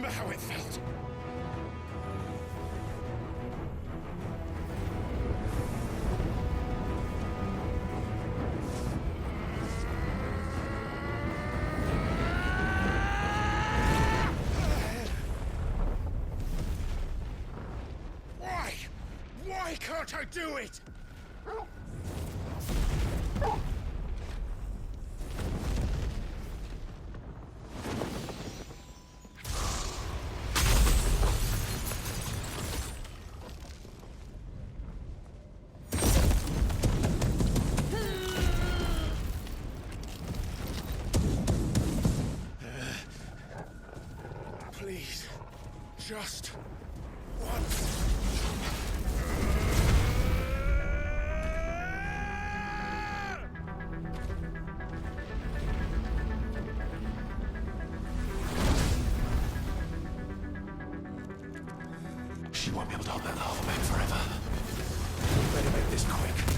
How it felt. Why can't I do it? Please, just once. won't be able to hold that lava back forever. Better make this quick.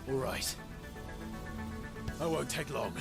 All right. I won't take long.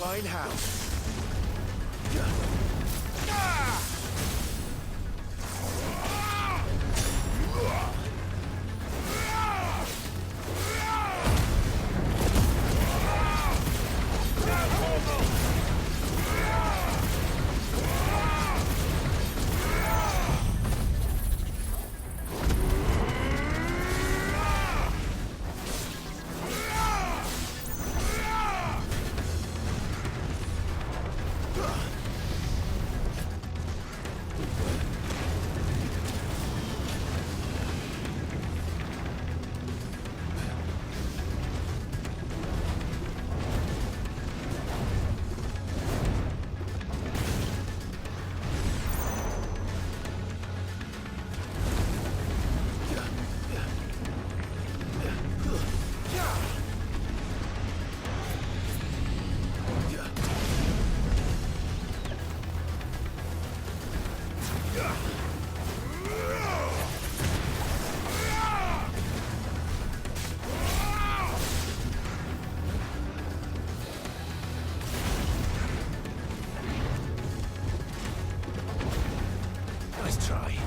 Fine house. Nice try.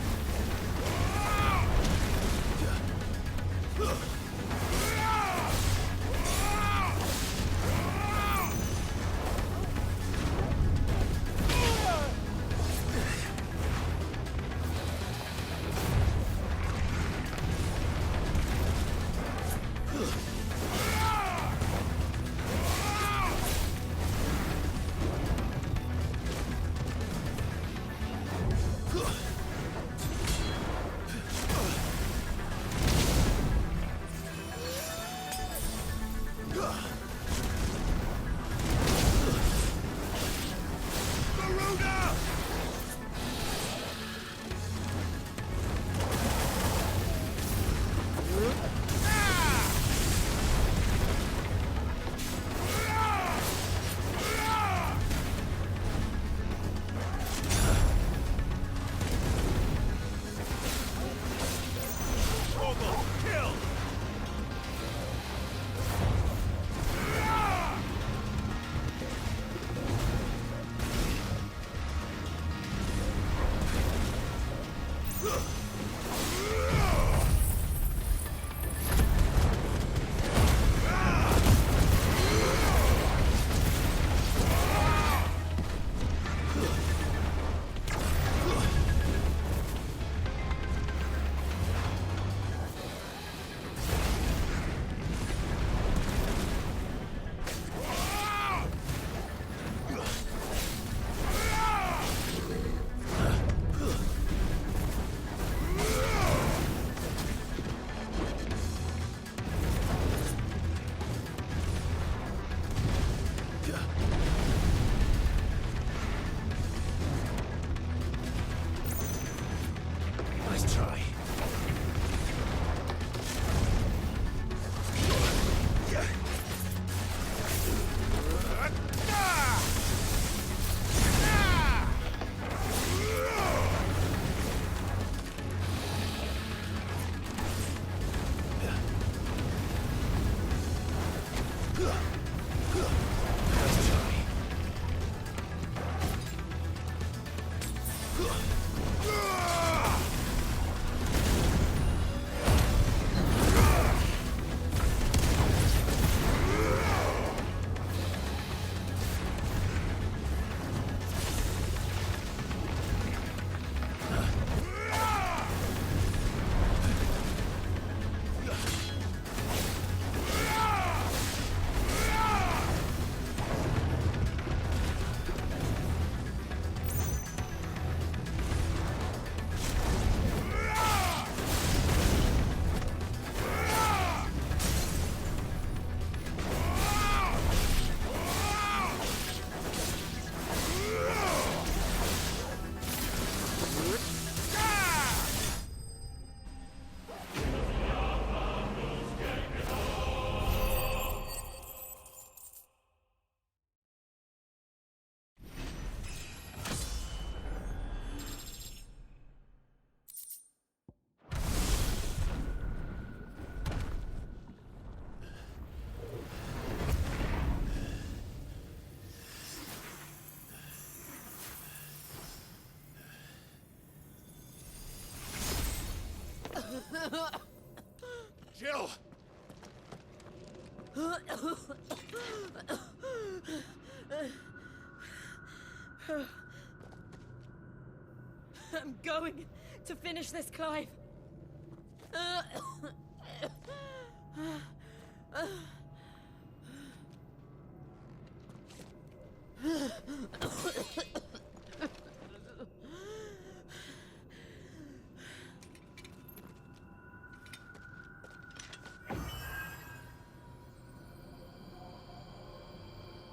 I'm going to finish this, Clive.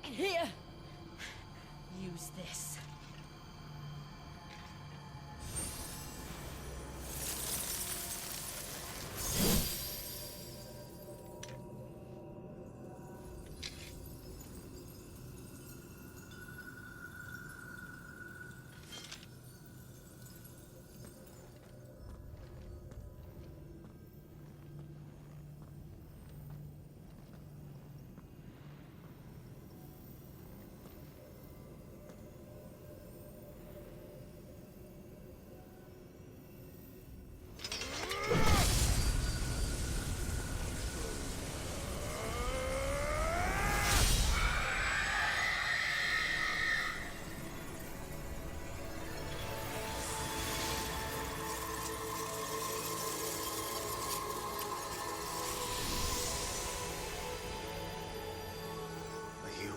Here. Use this.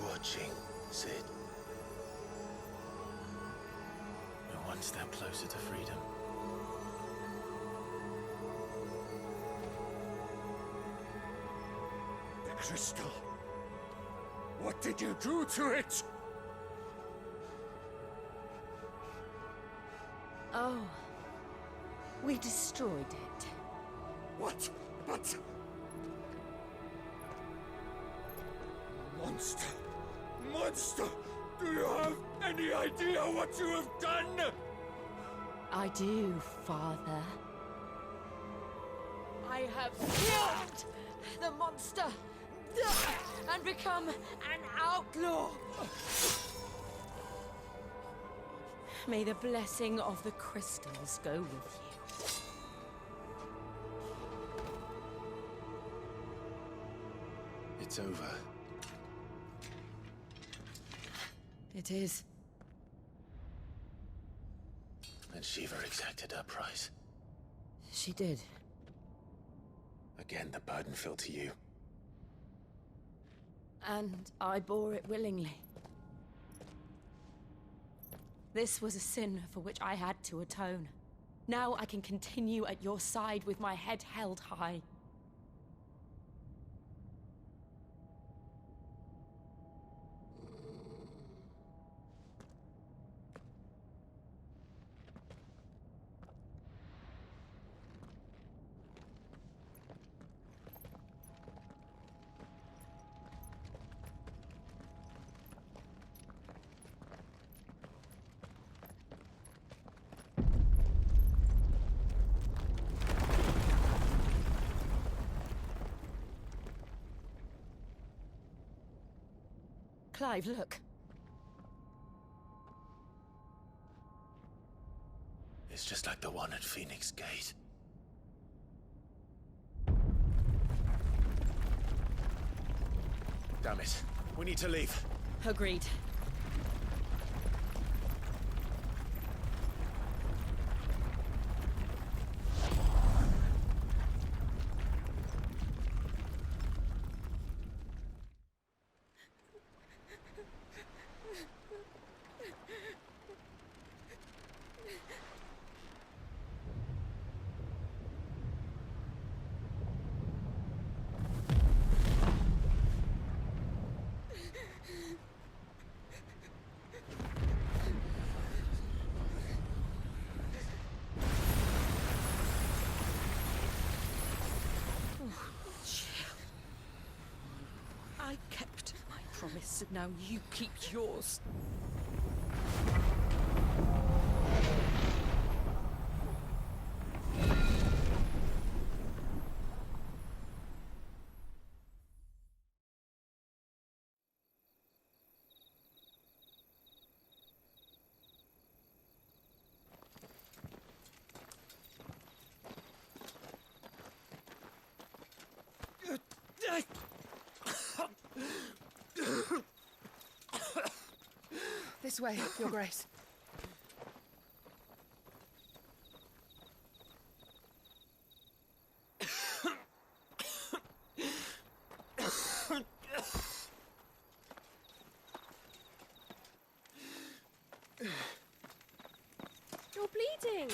Watching, Sid. We're one step closer to freedom. The crystal. What did you do to it? Oh. We destroyed it. What? But... Monster! Monster! Do you have any idea what you have done? I do, Father. I have killed the monster and become an outlaw. May the blessing of the crystals go with you. It's over. It is. And Shiva exacted her price. She did. Again, the burden fell to you. And I bore it willingly. This was a sin for which I had to atone. Now I can continue at your side with my head held high. Clive, look. It's just like the one at Phoenix Gate. Damn it. We need to leave. Agreed. I kept my promise, and now you keep yours. This way, Your Grace. You're bleeding.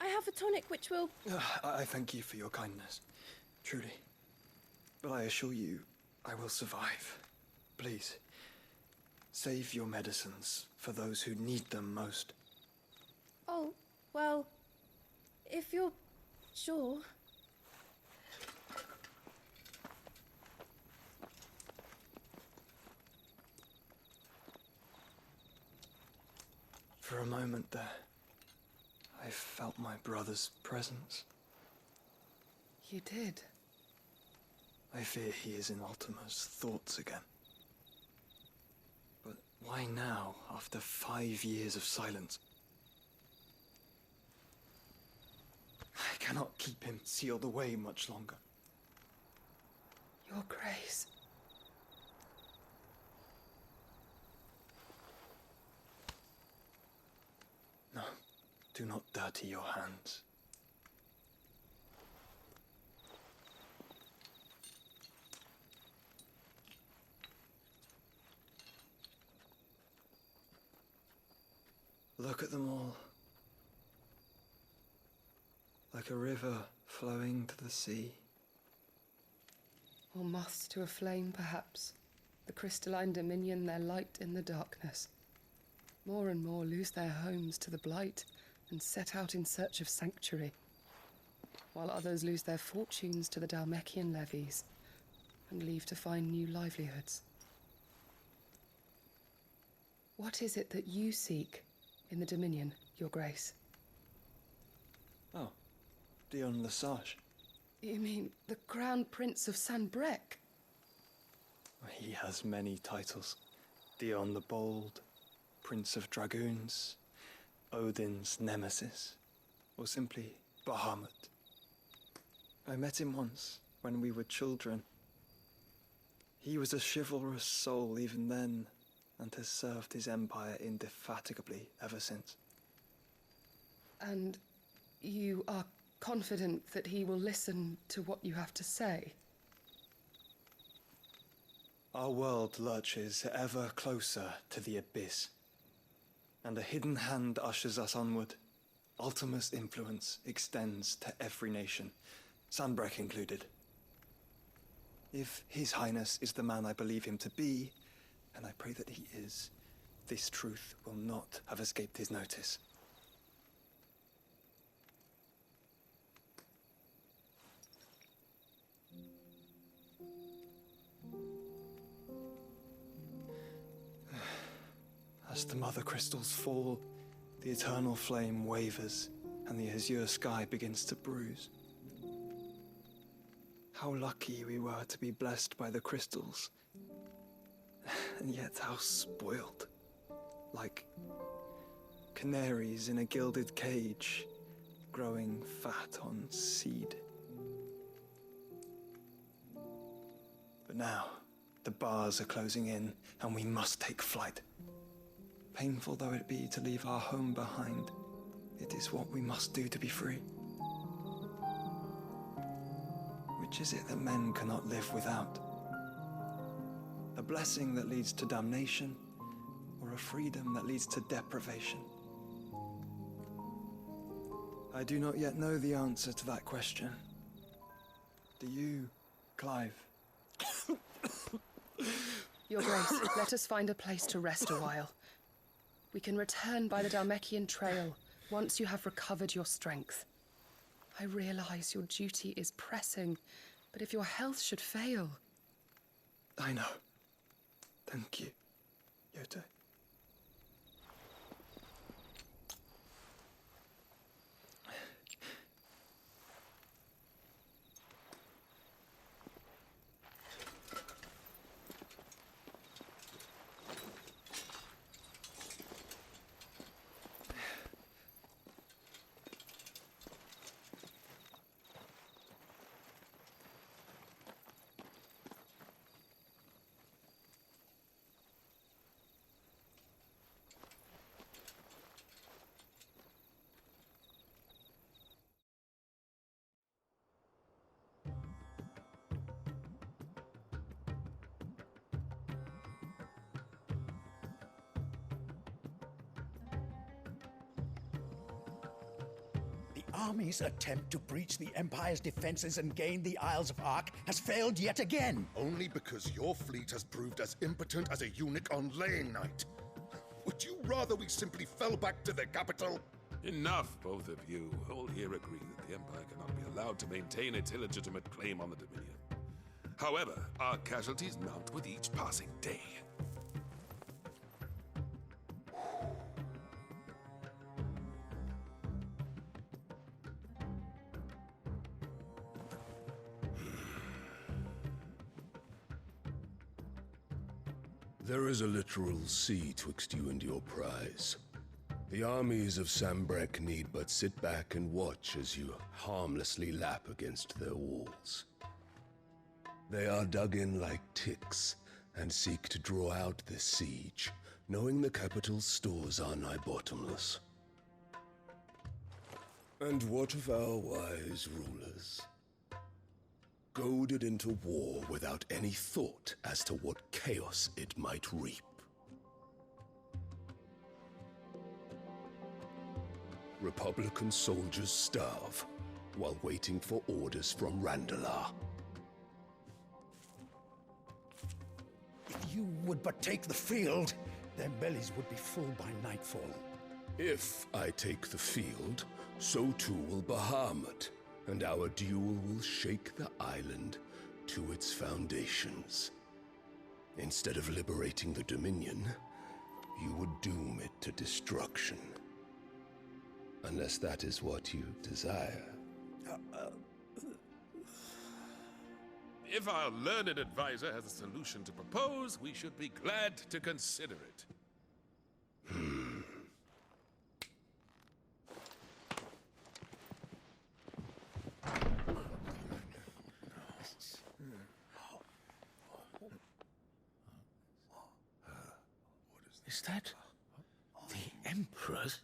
I have a tonic which will... I thank you for your kindness, truly. But I assure you, I will survive. Please, save your medicines for those who need them most. Oh, well, if you're sure. For a moment there, I felt my brother's presence. You did? I fear he is in Ultima's thoughts again. But why now, after 5 years of silence? I cannot keep him sealed away much longer. Your Grace. No, do not dirty your hands. Look at them all. Like a river flowing to the sea. Or moths to a flame, perhaps. The crystalline dominion their light in the darkness. More and more lose their homes to the blight and set out in search of sanctuary, while others lose their fortunes to the Dhalmekian levies and leave to find new livelihoods. What is it that you seek in the Dominion, Your Grace? Oh, Dion Lesage. You mean the Crown Prince of Sanbreque? He has many titles. Dion the Bold, Prince of Dragoons, Odin's Nemesis, or simply Bahamut. I met him once, when we were children. He was a chivalrous soul even then, and has served his empire indefatigably ever since. And you are confident that he will listen to what you have to say? Our world lurches ever closer to the abyss, and a hidden hand ushers us onward. Ultima's influence extends to every nation, Sanbreque included. If His Highness is the man I believe him to be, and I pray that he is, this truth will not have escaped his notice. As the mother crystals fall, the eternal flame wavers, and the azure sky begins to bruise. How lucky we were to be blessed by the crystals, and yet how spoiled. Like canaries in a gilded cage, growing fat on seed. But now, the bars are closing in, and we must take flight. Painful though it be to leave our home behind, it is what we must do to be free. Which is it that men cannot live without? A blessing that leads to damnation, or a freedom that leads to deprivation? I do not yet know the answer to that question. Do you, Clive? Your Grace, let us find a place to rest a while. We can return by the Dhalmekian trail once you have recovered your strength. I realize your duty is pressing, but if your health should fail... I know. Thank you, Yote. army's attempt to breach the Empire's defenses and gain the Isles of Ark has failed yet again. Only because your fleet has proved as impotent as a eunuch on laying night. Would you rather we simply fell back to the capital? Enough, both of you. All here agree that the Empire cannot be allowed to maintain its illegitimate claim on the Dominion. However, our casualties mount with each passing day. There is a literal sea twixt you and your prize. The armies of Sambrek need but sit back and watch as you harmlessly lap against their walls. They are dug in like ticks and seek to draw out this siege, knowing the capital's stores are nigh bottomless. And what of our wise rulers? Goaded into war without any thought as to what chaos it might reap. Republican soldiers starve while waiting for orders from Randalar. If you would but take the field, their bellies would be full by nightfall. If I take the field, so too will Bahamut, and our duel will shake the island to its foundations. Instead of liberating the Dominion, you would doom it to destruction. Unless that is what you desire. If our learned advisor has a solution to propose, we should be glad to consider it. Is that the Emperor's?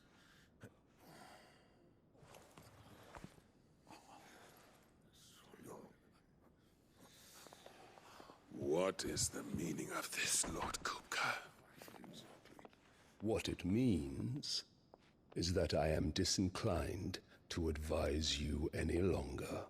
What is the meaning of this, Lord Kupka? What it means is that I am disinclined to advise you any longer.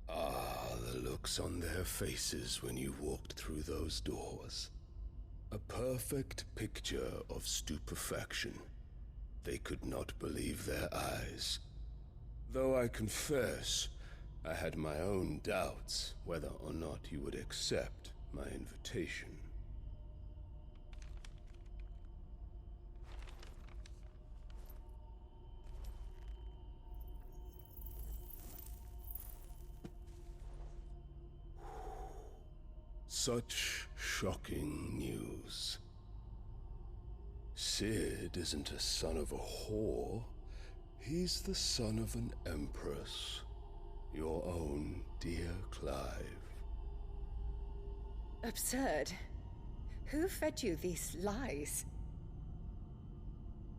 Ah, the looks on their faces when you walked through those doors. A perfect picture of stupefaction. They could not believe their eyes. Though I confess, I had my own doubts whether or not you would accept my invitation. Such shocking news. Sid isn't a son of a whore. He's the son of an empress. Your own dear Clive. Absurd. Who fed you these lies?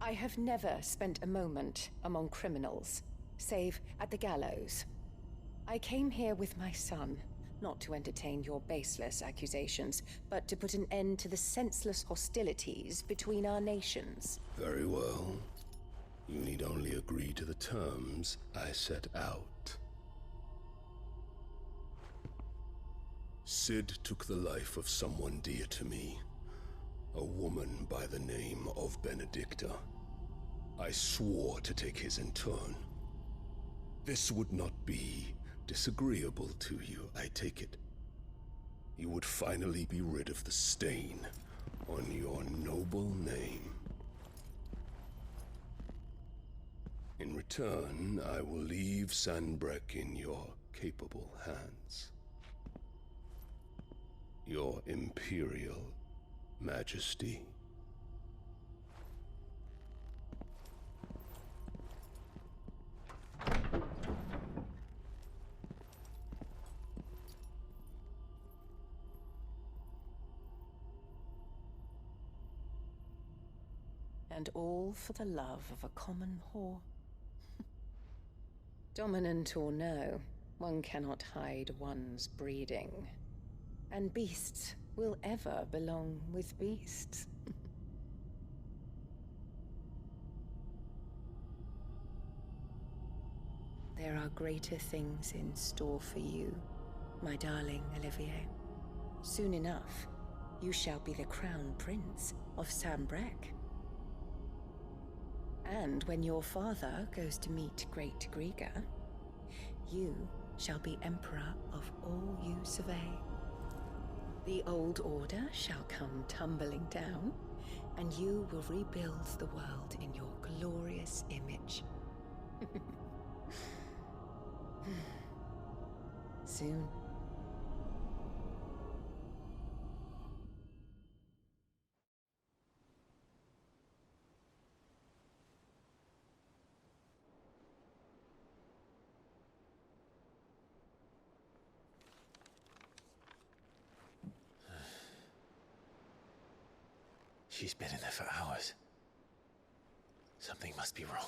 I have never spent a moment among criminals, save at the gallows. I came here with my son, not to entertain your baseless accusations, but to put an end to the senseless hostilities between our nations. Very well. You need only agree to the terms I set out. Sid took the life of someone dear to me, a woman by the name of Benedicta. I swore to take his in turn. This would not be disagreeable to you, I take it. You would finally be rid of the stain on your noble name. In return, I will leave Sanbreque in your capable hands. Your Imperial Majesty. And all for the love of a common whore. Dominant or no, one cannot hide one's breeding. And beasts will ever belong with beasts. There are greater things in store for you, my darling Olivier. Soon enough, you shall be the crown prince of Sambrec. And when your father goes to meet Great Griga, you shall be emperor of all you survey. The old order shall come tumbling down, and you will rebuild the world in your glorious image. Soon. She's been in there for hours. Something must be wrong.